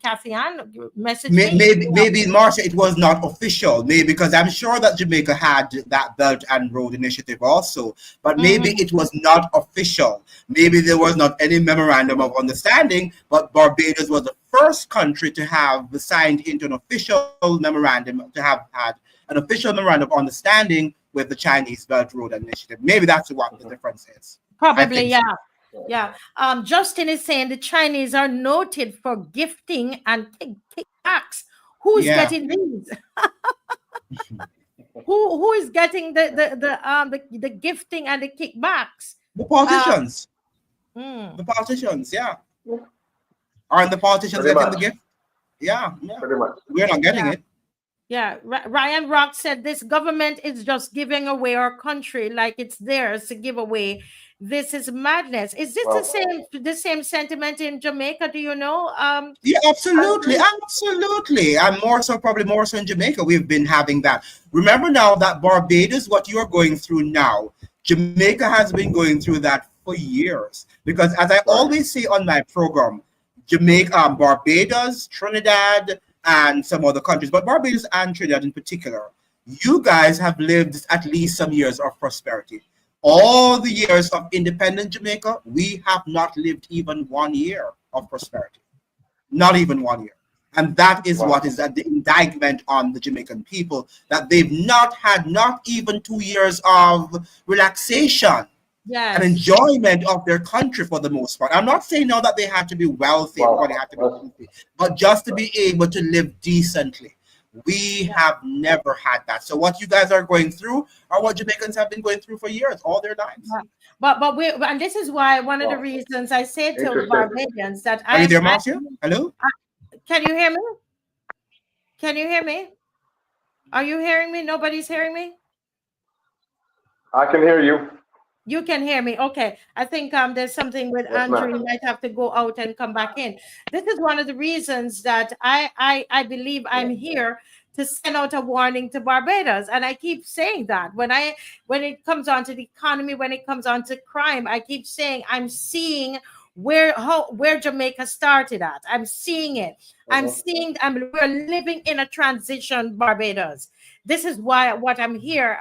Kathy Ann, message me. Maybe Marcia, it was not official. Maybe because I'm sure that Jamaica had that Belt and Road Initiative also, but maybe Mhm. it was not official. Maybe there was not any memorandum of understanding, but Barbados was the first country to have signed into an official memorandum, to have had an official memorandum of understanding with the Chinese Belt Road Initiative. Maybe that's what the difference is. I Probably, think yeah. so. Yeah. Justin is saying the Chinese are noted for gifting and kickbacks. Who's Yeah. getting these? Who is getting the gifting and the kickbacks? The Uh, politicians. mm, The politicians, yeah. Aren't the politicians Pretty getting the much. gift? Yeah, yeah. Pretty much. We're not getting yeah. it. Yeah, Ryan Rock said this government is just giving away our country like it's theirs to give away. This is madness. Is this Well, the same sentiment in Jamaica? Do you know? Yeah, absolutely, Andrew? absolutely. And more so, probably more so in Jamaica, we've been having that. Remember now that Barbados, what you are going through now, Jamaica has been going through that for years. Because as I right. always say on my program, Jamaica, Barbados, Trinidad, and some other countries, but Barbados and Trinidad in particular, you guys have lived at least some years of prosperity. All the years of independent Jamaica, we have not lived even 1 year of prosperity. Not even 1 year. And that is what Wow. is at the indictment on the Jamaican people, that they've not had not even 2 years of relaxation and Yes. enjoyment of their country for the most part. I'm not saying now that they had to be wealthy or they Wow. had to be wealthy, but just to be able to live decently. We Yeah. have never had that. So what you guys are going through are what Jamaicans have been going through for years, all their lives. Yeah. But and this is why one of the Wow. reasons I say to Interesting. Barbadians that Are you there, Marcia? Hello? can you hear me? Can you hear me? Are you hearing me? Nobody's hearing me? I can hear you. You can hear me. Okay. I think there's something with Yes, Andrew. You ma'am. might have to go out and come back in. This is one of the reasons that I believe I'm here to send out a warning to Barbados. And I keep saying that when it comes on to the economy, when it comes on to crime, I keep saying I'm seeing where Jamaica started at. I'm seeing it. I'm Mhm. seeing. We're living in a transition, Barbados. This is why what I'm here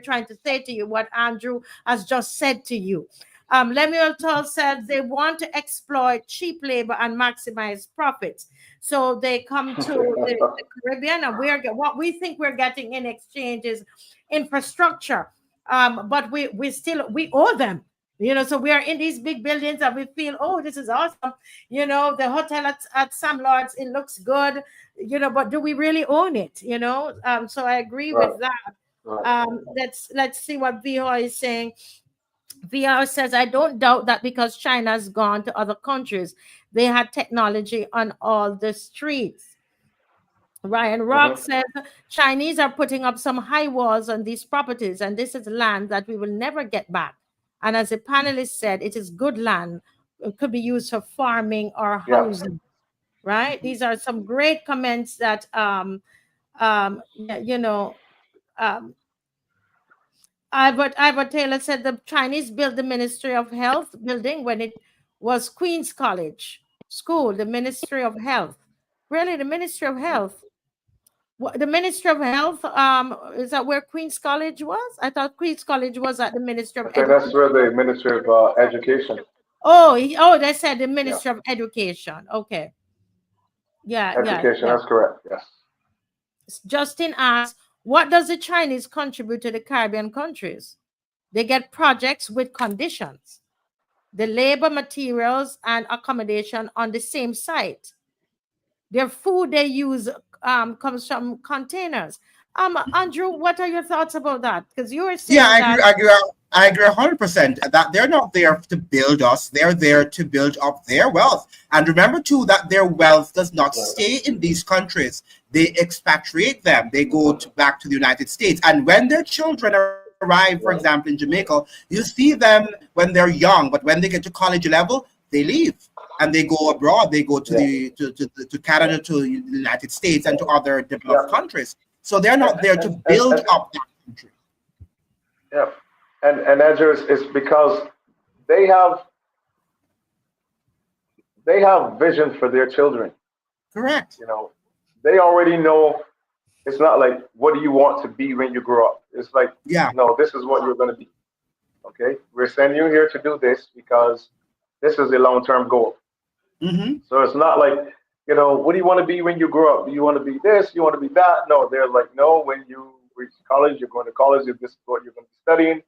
trying to say to you, what Andrew has just said to you. Lemuel Toll said they want to exploit cheap labor and maximize profits. So they come to the Caribbean, and what we think we're getting in exchange is infrastructure. But we owe them. So we are in these big buildings and we feel, oh, this is awesome. The hotel at Sam Lords, it looks good. But do we really own it? So I agree Right. with that. Right. Let's see what Vihor is saying. VR says, I don't doubt that because China's gone to other countries, they had technology on all the streets. Ryan Rock Mhm. says, Chinese are putting up some high walls on these properties, and this is land that we will never get back. And as the panelist said, it is good land. It could be used for farming or Yeah. housing, right? These are some great comments that, yeah, um, Albert Taylor said the Chinese built the Ministry of Health building when it was Queen's College School, the Ministry of Health. Really, the Ministry of Health. The Ministry of Health, is that where Queen's College was? I thought Queen's College was at the Ministry of I think that's Education. where the Ministry of Education. Oh, they said the Yeah. Ministry of Education. Okay. Yeah, yeah, Education. yeah. That's correct. Yes. Justin asks, what does the Chinese contribute to the Caribbean countries? They get projects with conditions, the labor, materials, and accommodation on the same site. Their food they use comes from containers. Andrew, what are your thoughts about that? Because you were Yeah, saying that. I agree 100% that they're not there to build us. They're there to build up their wealth. And remember too that their wealth does not stay in these countries. They expatriate them. They go back to the United States. And when their children arrive, for example, in Jamaica, you see them when they're young, but when they get to college level, they leave and they go abroad. They go to Yeah. to Canada, to the United States, and to other developed Yeah. countries. So they're not there to build up that country. Yeah. And Andrew, it's because they have they have vision for their children. Correct. You know, they already know. It's not like, what do you want to be when you grow up? It's like, Yeah. no, this is what you're going to be. Okay, we're sending you here to do this because this is a long-term goal. Mm-hmm. So it's not like, what do you want to be when you grow up? Do you want to be this? You want to be that? No, they're like, no, when you reach college, you're going to college, this is what you're going to be studying,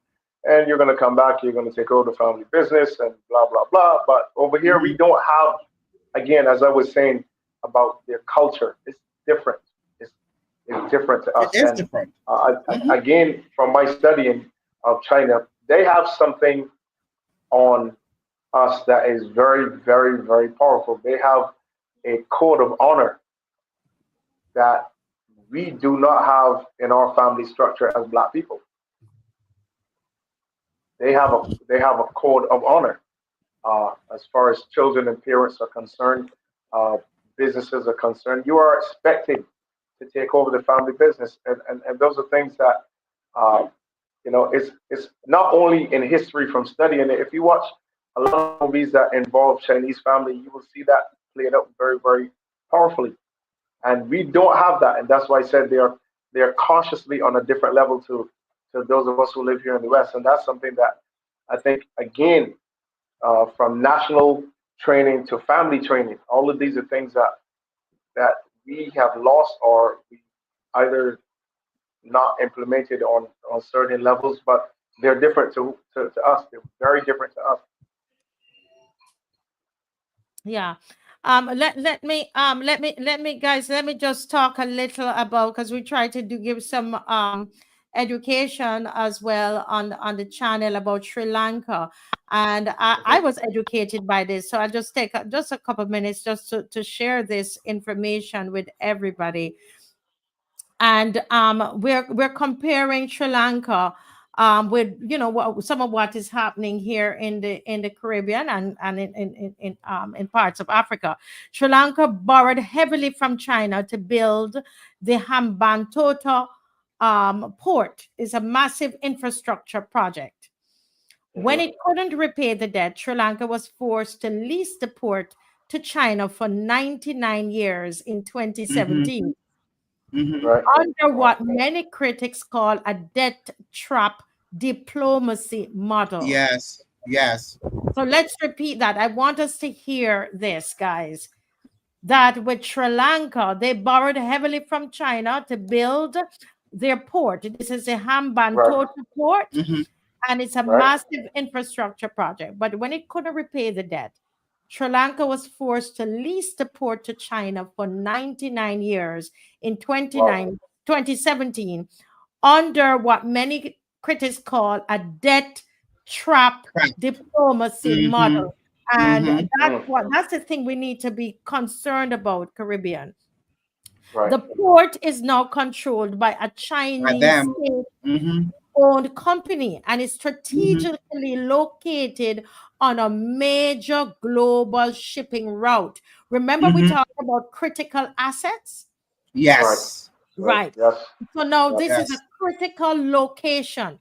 and you're going to come back, you're going to take over the family business and blah, blah, blah. But over here, we don't have, again, as I was saying about their culture, it's different. It's different to us. It is And different. again, from my studying of China, they have something on us that is very, very, very powerful. They have a code of honor that we do not have in our family structure as Black people. They have a code of honor as far as children and parents are concerned, uh, businesses are concerned. You are expected to take over the family business, and those are things that uh, it's not only in history from studying it. If you watch a lot of movies that involve Chinese family, you will see that played out very, very powerfully. And we don't have that, and that's why I said they are consciously on a different level to those of us who live here in the West, and that's something that I think again, from national training to family training, all of these are things that we have lost, or we either not implemented on certain levels, but they're different to us. They're very different to us. Yeah. Let me guys, let me just talk a little about, because we try to give some education as well on the channel about Sri Lanka. And I Mhm. was educated by this, so I just take just a couple of minutes just to share this information with everybody. And we're comparing Sri Lanka with some of what is happening here in the Caribbean and in parts of Africa. Sri Lanka borrowed heavily from China to build the Hambantota port. Is a massive infrastructure project. When it couldn't repay the debt, Sri Lanka was forced to lease the port to China for 99 years in 2017, Right. under what many critics call a debt trap diplomacy model. Yes. Yes. So let's repeat that. I want us to hear this, guys. That with Sri Lanka, they borrowed heavily from China to build their port. This is a Hambantota port, and it's a massive infrastructure project. But when it couldn't repay the debt, Sri Lanka was forced to lease the port to China for 99 years in 2017, under what many critics call a debt trap diplomacy model. And that's the thing we need to be concerned about, Caribbean. Right. The port is now controlled by a Chinese owned company, and is strategically located on a major global shipping route. Remember, we talked about critical assets? Yes. Right. Yes. So now this is a critical location,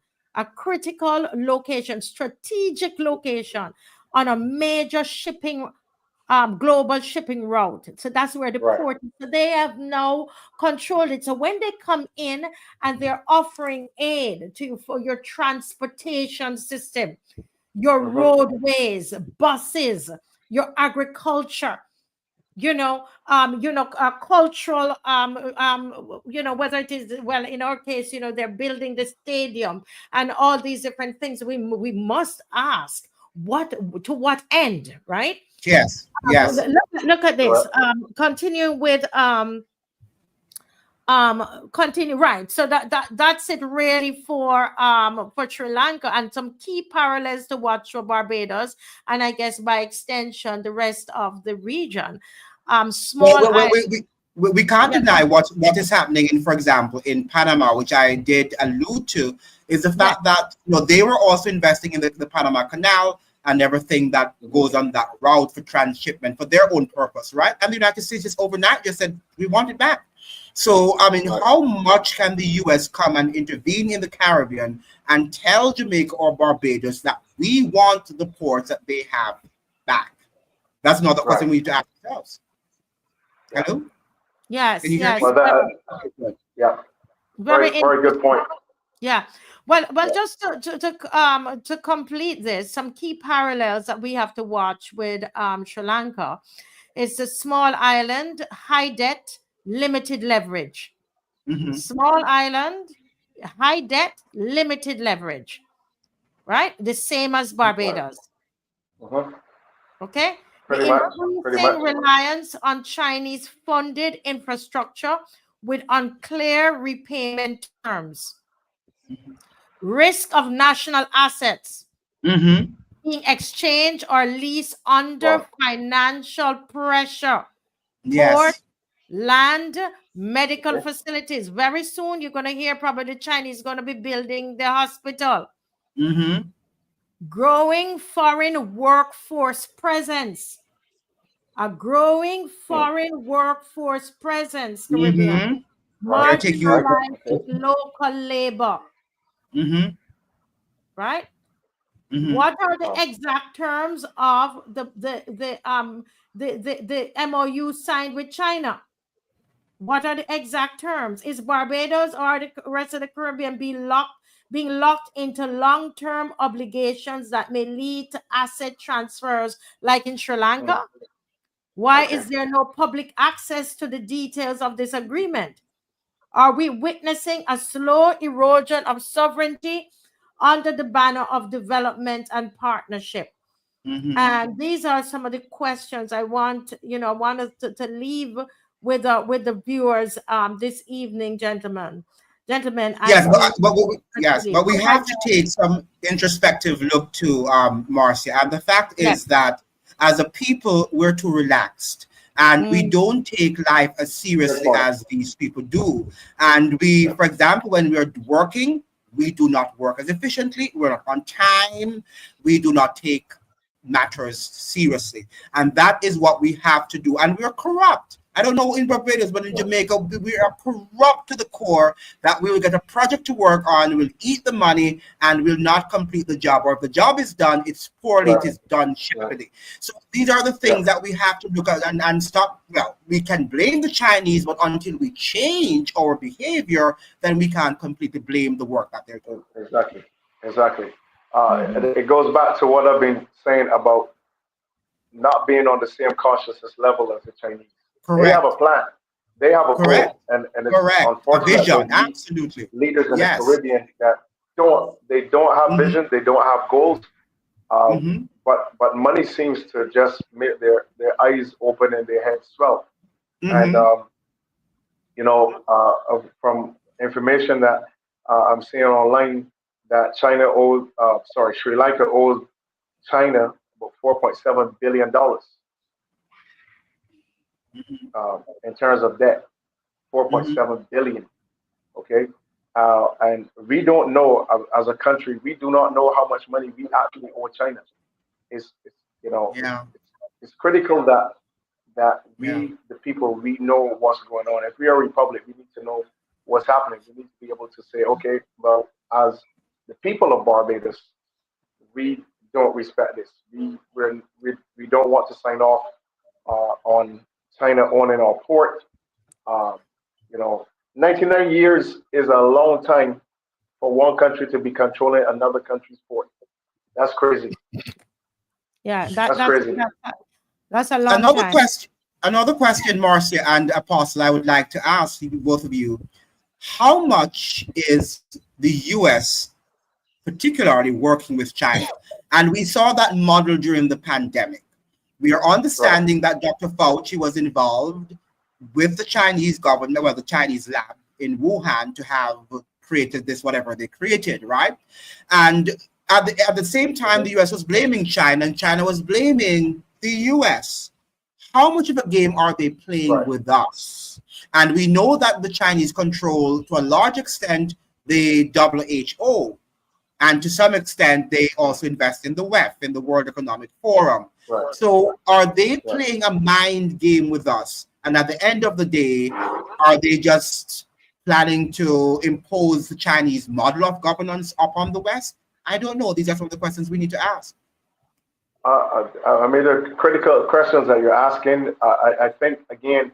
strategic location on a major shipping, global shipping route. So that's where the port is. So they have now controlled it. So when they come in and they're offering aid to you for your transportation system, your roadways, buses, your agriculture, cultural, whether it is, well, in our case, they're building the stadium and all these different things. We must ask to what end, right? Yes. Yes. Look at this. Continue with continue, right? So that's it really for Sri Lanka, and some key parallels to watch for Barbados, and I guess by extension the rest of the region. We can't deny what is happening in, for example, in Panama, which I did allude to, is the fact that they were also investing in the Panama Canal and everything that goes on that route for transshipment for their own purpose, right? And the United States just overnight just said, we want it back. So, I mean, how much can the U.S. come and intervene in the Caribbean and tell Jamaica or Barbados that we want the ports that they have back? That's another question we need to ask ourselves. Hello? Yes. Can you hear me? Yeah. Very good point. Yeah. Well, just to complete this, some key parallels that we have to watch with Sri Lanka is a small island, high debt, limited leverage. Small island, high debt, limited leverage. Right? The same as Barbados. Okay? Increasing reliance on Chinese funded infrastructure with unclear repayment terms. Risk of national assets being exchanged or leased under financial pressure. Port, land, medical facilities. Very soon you're going to hear probably the Chinese going to be building the hospital. Growing foreign workforce presence. A growing foreign workforce presence, Caribbean. Marginalized local labor. Right? What are the exact terms of the MOU signed with China? What are the exact terms? Is Barbados or the rest of the Caribbean being locked into long-term obligations that may lead to asset transfers like in Sri Lanka? Why is there no public access to the details of this agreement? Are we witnessing a slow erosion of sovereignty under the banner of development and partnership? And these are some of the questions I want us to leave with the viewers this evening, gentlemen. Yes, but we have to take some introspective look to Marcia, and the fact is that as a people, we're too relaxed. And we don't take life as seriously as these people do. And we, for example, when we're working, we do not work as efficiently. We're not on time. We do not take matters seriously. And that is what we have to do. And we're corrupt. I don't know in Barbados, but in Jamaica, we are corrupt to the core that we will get a project to work on, we'll eat the money, and will not complete the job. Or if the job is done, it's poorly, it is done shabbily. So these are the things that we have to look at and stop. Well, we can blame the Chinese, but until we change our behavior, then we can't completely blame the work that they're doing. Exactly. It goes back to what I've been saying about not being on the same consciousness level as the Chinese. Correct. They have a plan. They have a goal, and it's unfortunate vision. that Absolutely. leaders in the Caribbean that don't have vision, they don't have goals. But money seems to just make their eyes open and their heads swell. And from information that I'm seeing online, that Sri Lanka owes China about $4.7 billion in terms of debt. 4.7 billion. Okay, and we don't know as a country, we do not know how much money we actually owe China. It's critical that we, the people, we know what's going on. If we are a republic, we need to know what's happening. We need to be able to say, okay, well, as the people of Barbados, we don't respect this. We don't want to sign off on China owning our port. 99 years is a long time for one country to be controlling another country's port. That's crazy. Yeah, that's crazy. That's a long time. Another question, Marcia and Apostle, I would like to ask you, both of you, how much is the U.S. particularly working with China? And we saw that model during the pandemic. We are understanding that Dr. Fauci was involved with the Chinese government, well, the Chinese lab in Wuhan to have created this, whatever they created, right? And at the same time, the US was blaming China and China was blaming the US. How much of a game are they playing with us? And we know that the Chinese control, to a large extent, the WHO. And to some extent, they also invest in the WEF, in the World Economic Forum. So are they playing a mind game with us? And at the end of the day, are they just planning to impose the Chinese model of governance upon the West? I don't know. These are some of the questions we need to ask. The critical questions that you're asking, I think, again,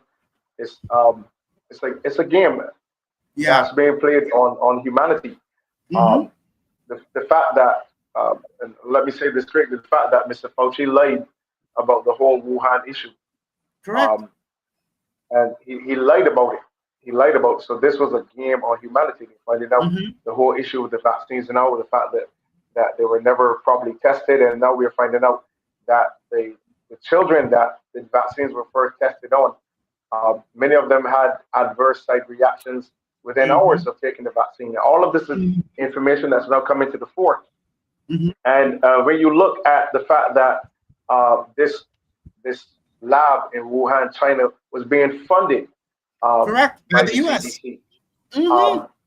it's a game that's being played on humanity. The fact that, and let me say this correctly, the fact that Mr. Fauci lied about the whole Wuhan issue. Correct. And he lied about it. He lied about it. So this was a game on humanity. Finding out the whole issue with the vaccines and now with the fact that they were never properly tested, and now we're finding out that the children that the vaccines were first tested on, many of them had adverse side reactions within hours of taking the vaccine. All of this is information that's now coming to the fore. And when you look at the fact that this lab in Wuhan, China, was being funded by the US.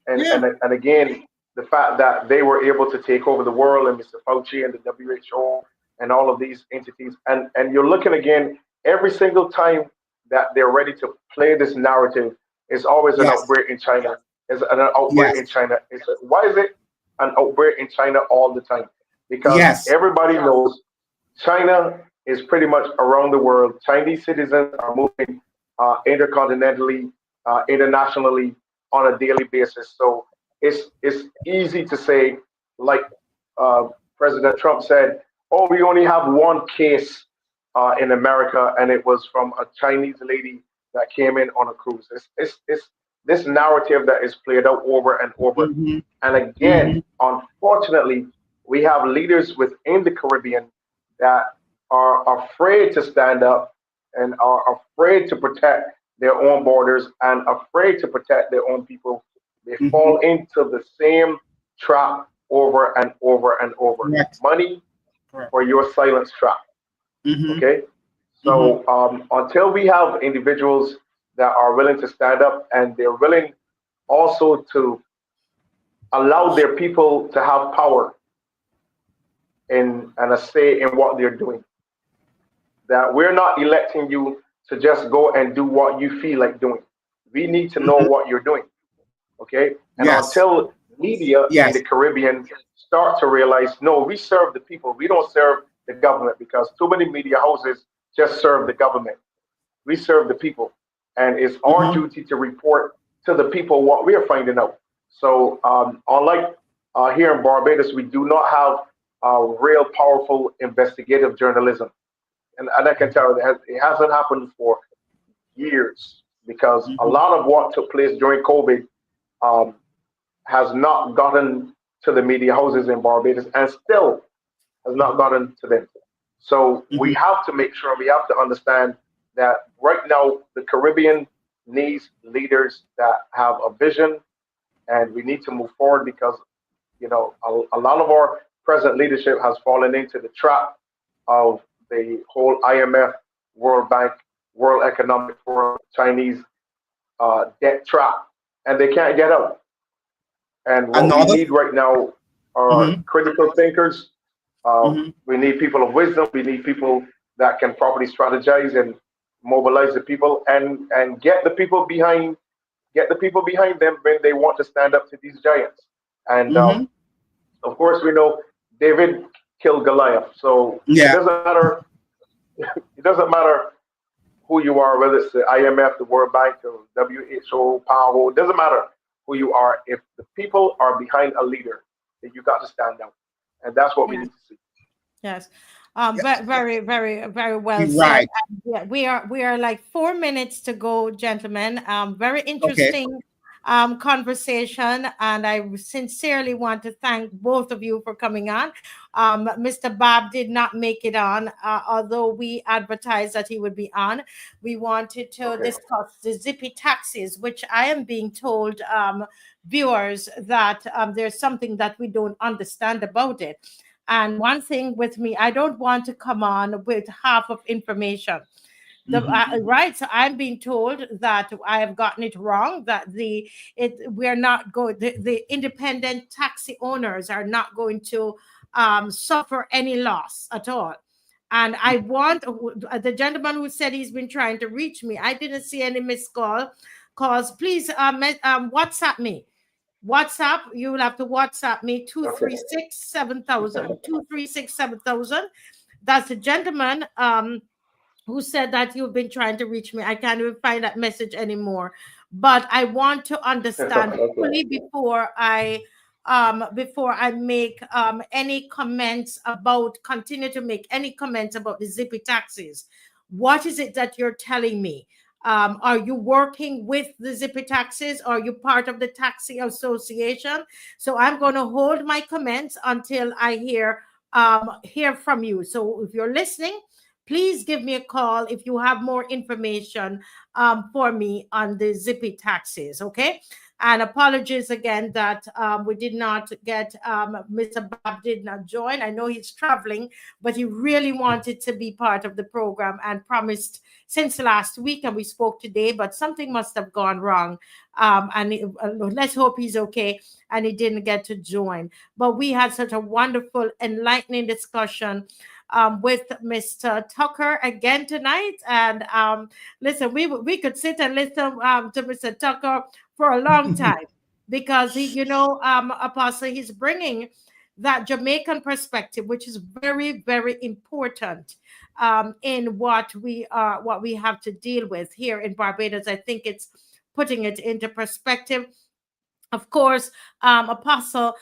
And again, the fact that they were able to take over the world, and Mr. Fauci and the WHO and all of these entities, and you're looking again, every single time that they're ready to play this narrative, it's always an outbreak in China. It's an outbreak in China. Why is it an outbreak in China all the time? Because everybody knows China is pretty much around the world. Chinese citizens are moving intercontinentally, internationally on a daily basis. So it's easy to say, like President Trump said, oh, we only have one case in America, and it was from a Chinese lady that came in on a cruise. It's this narrative that is played out over and over. And again, unfortunately, we have leaders within the Caribbean that are afraid to stand up and are afraid to protect their own borders and afraid to protect their own people. They fall into the same trap over and over and over. Money for your silence trap. Okay? So until we have individuals that are willing to stand up and they're willing also to allow their people to have power and a say in what they're doing, that we're not electing you to just go and do what you feel like doing. We need to know Mhm. what you're doing. Okay. And Yes. until media in the Yes. Caribbean start to realize, no, we serve the people. We don't serve the government, because too many media houses just serve the government. We serve the people, and it's our Mhm. duty to report to the people what we are finding out. So, unlike here in Barbados, we do not have real powerful investigative journalism, and I can tell you it hasn't happened for years, because a Mhm. lot of what took place during COVID um, has not gotten to the media houses in Barbados, and still has not gotten to them. So we Mhm. have to make sure, we have to understand that right now the Caribbean needs leaders that have a vision, and we need to move forward, because a lot of our present leadership has fallen into the trap of the whole IMF, World Bank, World Economic Forum, Chinese debt trap, and they can't get out. And what we Another. need right now are Mhm. critical thinkers. Mhm. We need people of wisdom. We need people that can properly strategize and mobilize the people, and get the people behind them when they want to stand up to these giants. And Mhm. of course, we know David killed Goliath. So it Yeah. doesn't matter. It doesn't matter who you are, whether it's the IMF, the World Bank, or WHO, Power. It doesn't matter who you are. If the people are behind a leader, then you got to stand out, and that's what we Yes, need to see. yes. Yeah. Very, very, very well You're said. right. And yeah, we are like 4 minutes to go, gentlemen. Very Okay. interesting conversation, and I sincerely want to thank both of you for coming on. Mr. Bob did not make it on, although we advertised that he would be on. We wanted to Okay. discuss the Zippy taxes, which I am being told, viewers, that there's something that we don't understand about it. And one thing with me, I don't want to come on with half of information. Mhm. Right, so I'm being told that I have gotten it wrong. That we're not going. The independent taxi owners are not going to suffer any loss at all. And I want the gentleman who said he's been trying to reach me. I didn't see any missed call. Cause please WhatsApp me. WhatsApp, you will have to WhatsApp me two Okay. three six seven thousand 236 7000. That's the gentleman who said that you've been trying to reach me. I can't even find that message anymore. But I want to understand Okay. fully before I make any comments about continue to make any comments about the zippy taxis. What is it that you're telling me? Are you working with the zippy taxis? Are you part of the taxi association? So I'm going to hold my comments until I hear from you. So if you're listening, please give me a call if you have more information for me on the zippy taxes. Okay. And apologies again that we did not get Mr. Bob did not join. I know he's traveling, but he really wanted to be part of the program and promised since last week. And we spoke today, but something must have gone wrong. Let's hope he's okay and he didn't get to join. But we had such a wonderful, enlightening discussion with Mr. Tucker again tonight. And listen, we could sit and listen to Mr. Tucker for a long time because Apostle, he's bringing that Jamaican perspective, which is very, very important in what we have to deal with here in Barbados. I think it's putting it into perspective. Of course, Apostle,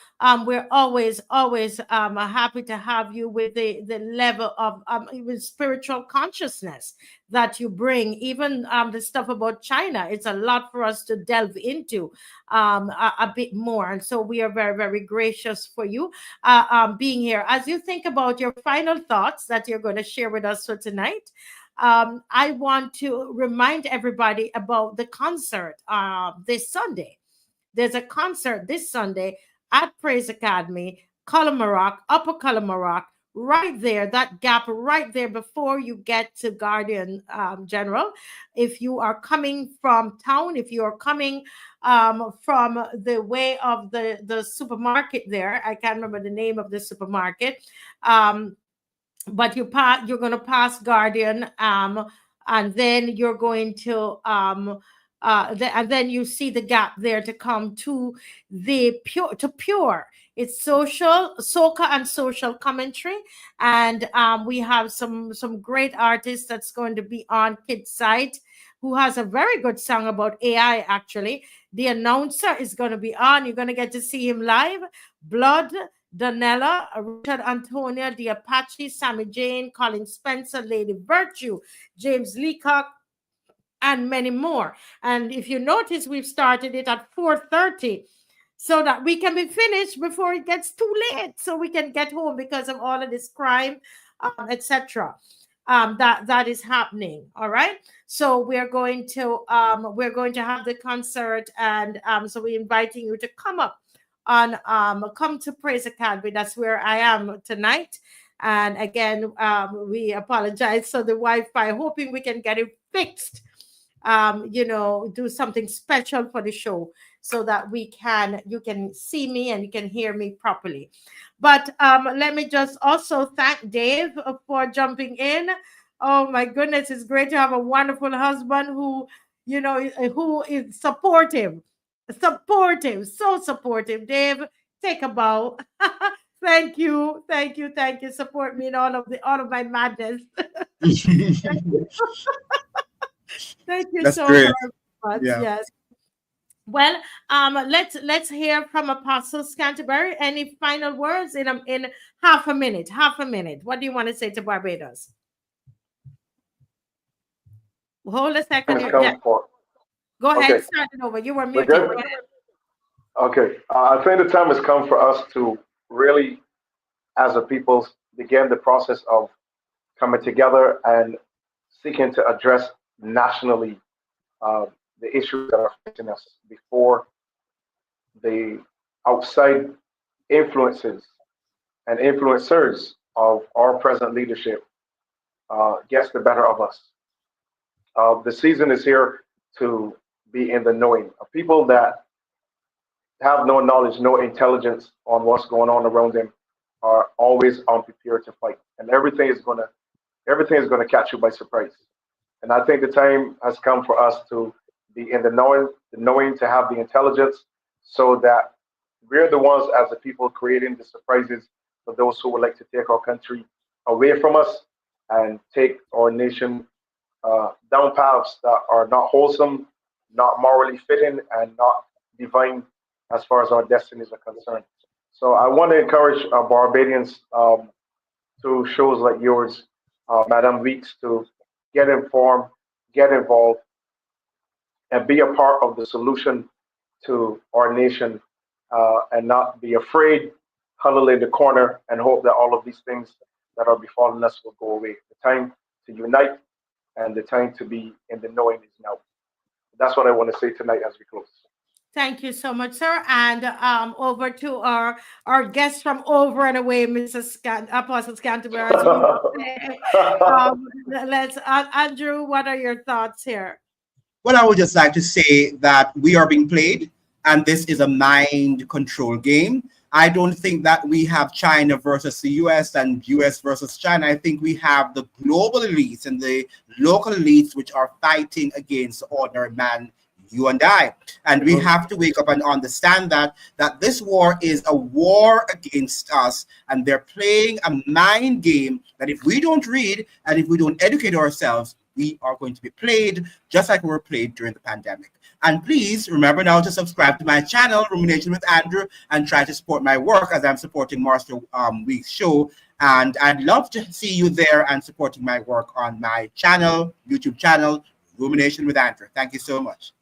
we're always happy to have you with the level of even spiritual consciousness that you bring. Even the stuff about China, it's a lot for us to delve into a bit more. And so we are very, very gracious for you being here. As you think about your final thoughts that you're going to share with us for tonight, I want to remind everybody about the concert this Sunday. There's a concert this Sunday at Praise Academy, Colamarock, Upper Colamarock, right there, that gap right there before you get to Guardian General. If you are coming from town, if you are coming from the way of the supermarket there, I can't remember the name of the supermarket. But you're going to pass Guardian and then you're going to and then you see the gap there to come to the pure. It's social soca and social commentary, and we have some great artists that's going to be on Kids Site, who has a very good song about AI. Actually, the announcer is going to be on. You're going to get to see him live. Blood, Donella, Richard Antonia, the Apache, Sammy Jane, Colin Spencer, Lady Virtue, James Leacock, and many more. And if you notice, we've started it at 4:30 so that we can be finished before it gets too late, so we can get home because of all of this crime, etc. That is happening. All right. So we're going to have the concert, and so we're inviting you to come up on come to Praise Academy. That's where I am tonight. And again, we apologize for the Wi-Fi, hoping we can get it fixed. Do something special for the show so that you can see me and you can hear me properly. But let me just also thank Dave for jumping in. Oh my goodness, it's great to have a wonderful husband who is supportive, so supportive. Dave, take a bow. Thank you. Support me in all of my madness. Thank you That's so great. much. Yeah. Yes. Well, let's hear from Apostle Scantlebury. Any final words in half a minute? What do you want to say to Barbados? Hold a second. Yeah. Go ahead. Okay. Start it over. You were We're muted. good? Go ahead. Okay. I think the time has come for us to really, as a people, begin the process of coming together and seeking to address nationally the issues that are facing us before the outside influences and influencers of our present leadership gets the better of us. The season is here to be in the knowing. People that have no knowledge, no intelligence on what's going on around them are always unprepared to fight, and everything is gonna catch you by surprise. And I think the time has come for us to be in the knowing to have the intelligence, so that we're the ones as the people creating the surprises for those who would like to take our country away from us and take our nation down paths that are not wholesome, not morally fitting, and not divine as far as our destinies are concerned. So I want to encourage Barbadians through shows like yours, Madam Weeks, to get informed, get involved, and be a part of the solution to our nation, and not be afraid, huddle in the corner, and hope that all of these things that are befalling us will go away. The time to unite and the time to be in the knowing is now. That's what I want to say tonight as we close. Thank you so much, sir. And over to our guest from over and away, Apostle Scantlebury. Let's Andrew, what are your thoughts here? Well, I would just like to say that we are being played, and this is a mind control game. I don't think that we have China versus the US and US versus China. I think we have the global elites and the local elites which are fighting against the ordinary man, you and I. And we have to wake up and understand that this war is a war against us, and they're playing a mind game that if we don't read and if we don't educate ourselves, we are going to be played just like we were played during the pandemic. And please remember now to subscribe to my channel, Rumination with Andrew, and try to support my work as I'm supporting Marcia Week's show. And I'd love to see you there and supporting my work on my channel, YouTube channel, Rumination with Andrew. Thank you so much.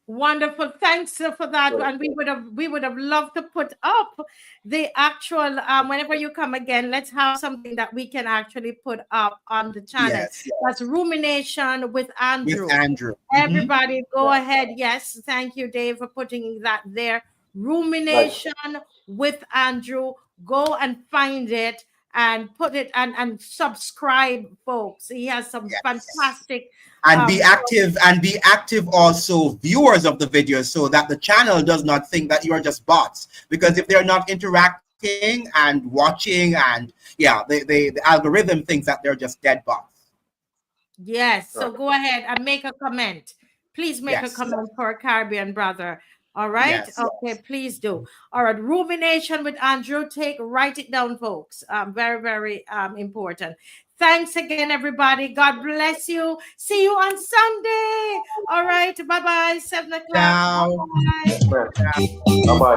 Wonderful, thanks for that. And we would have loved to put up the actual whenever you come again, let's have something that we can actually put up on the channel. Yes. That's Rumination with Andrew. With Andrew. Everybody go ahead. Yes, thank you, Dave, for putting that there. Rumination with Andrew. Go and find it and put it and subscribe, folks. He has some fantastic and be active also, viewers of the videos, so that the channel does not think that you are just bots, because if they're not interacting and watching, and the algorithm thinks that they're just dead bots. Yes. So Right. go ahead and make a comment. Please make a Yes. comment for a Caribbean brother. All right. Yes. Okay. Please do. All right. Rumination with Andrew. Write it down, folks. Very, very important. Thanks again, everybody. God bless you. See you on Sunday. All right. Bye bye. 7 o'clock. Ciao. Bye. Man. Bye bye.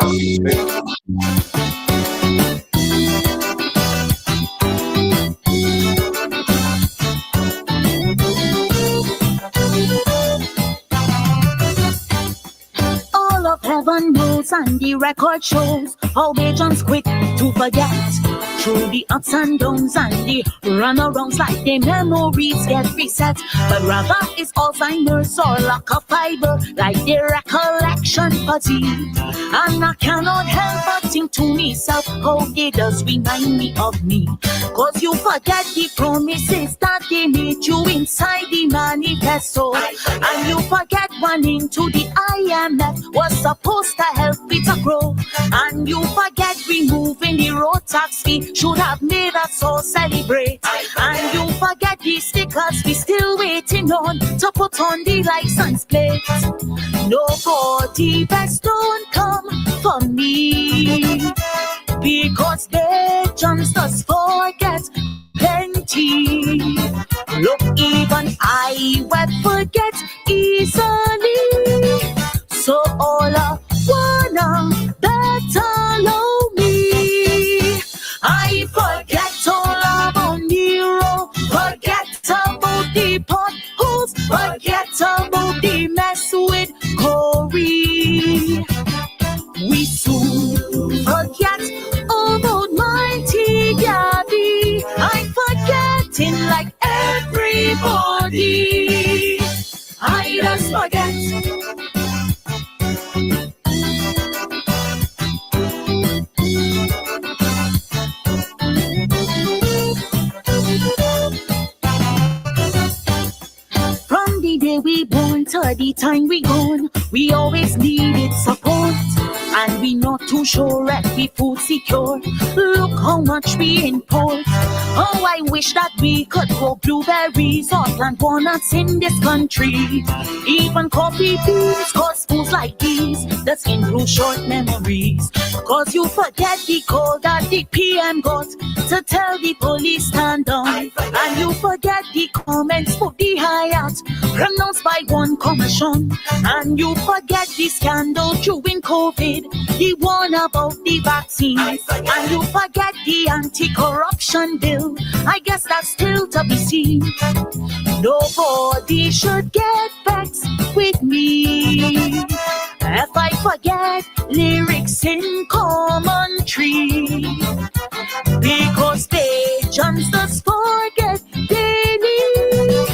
All of heaven knows and the record shows how they just quick to forget. Through the ups and downs and the runarounds, like their memories get reset. But rather it's Alzheimer's or lack of fiber, like their recollection fatigue. And I cannot help but think to myself how they does remind me of me. Cause you forget the promises that they made you inside the manifesto. And you forget one into the IMF was supposed to help it to grow. And you forget removing the road tax fee should have made us all celebrate. And you forget the stickers we still waiting on to put on the license plate. Nobody best don't come for me, because they just forget plenty. Look, even I will forget easily. So all I wanna that allow me. I forget all about Nero, forget about the potholes, forget about the mess with Corey. We soon forget about mighty Gabby. I'm forgetting like everybody. I just forget. From the day we born to the time we gone, we always needed support. And we not too sure if we food secure. Look how much we import. Oh, I wish that we could grow blueberries or plant walnuts in this country. Even coffee beans, cause foods like these that's improve short memories. Cause you forget the call that the PM got to tell the police stand down. And you forget the comments for the Hyatt pronounced by one commission. And you forget the scandal during COVID, the one about the vaccine. And you forget the anti-corruption bill, I guess that's still to be seen. Nobody should get vexed with me if I forget lyrics in commentary, because they just forget daily.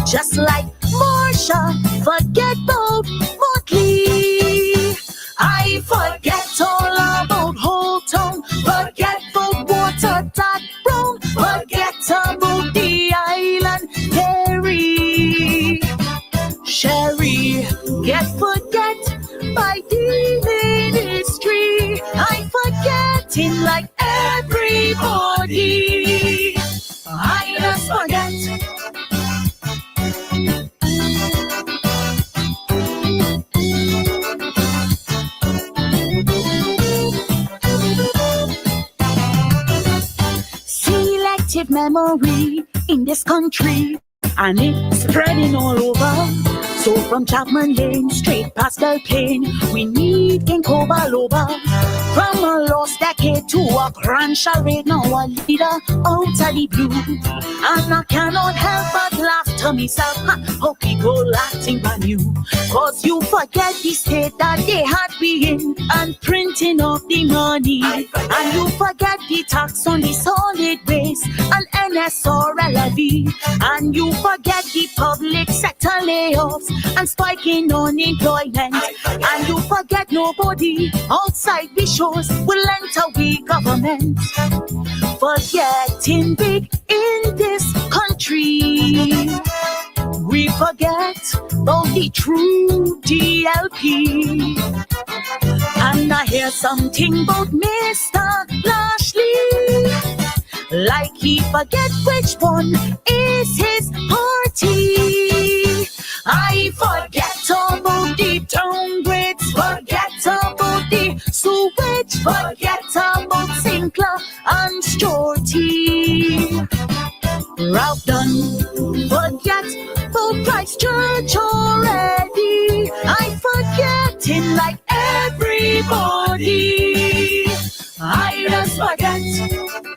Just like Marcia forget about Motley. I forget all about Whole Town, forget about water that brown, forget about the island Terry. Sherry, forget by the ministry. I forgetting like everybody. I just forget. Selective memory in this country, and it's spreading all over. So from Chapman Lane straight past Del Plain, we need Ginkgo biloba. From a lost decade to a grand charade, now a leader out of the blue. And I cannot help but laugh to myself, how people acting brand new. Cause you forget the state that they had been and printing of the money. And you forget the tax on the solid waste and NSRLV. And you forget the public sector layoffs and spiking unemployment. And you forget nobody outside the shores will enter we government. Forgetting big in this country, we forget about the true DLP. And I hear something about Mr. Lashley, like he forget which one is his party. I forget about the downgrades, forget about the sewage, forget about Sinclair and Shorty. Ralph done forget for Christ Church already. I forgetting like everybody. I just forget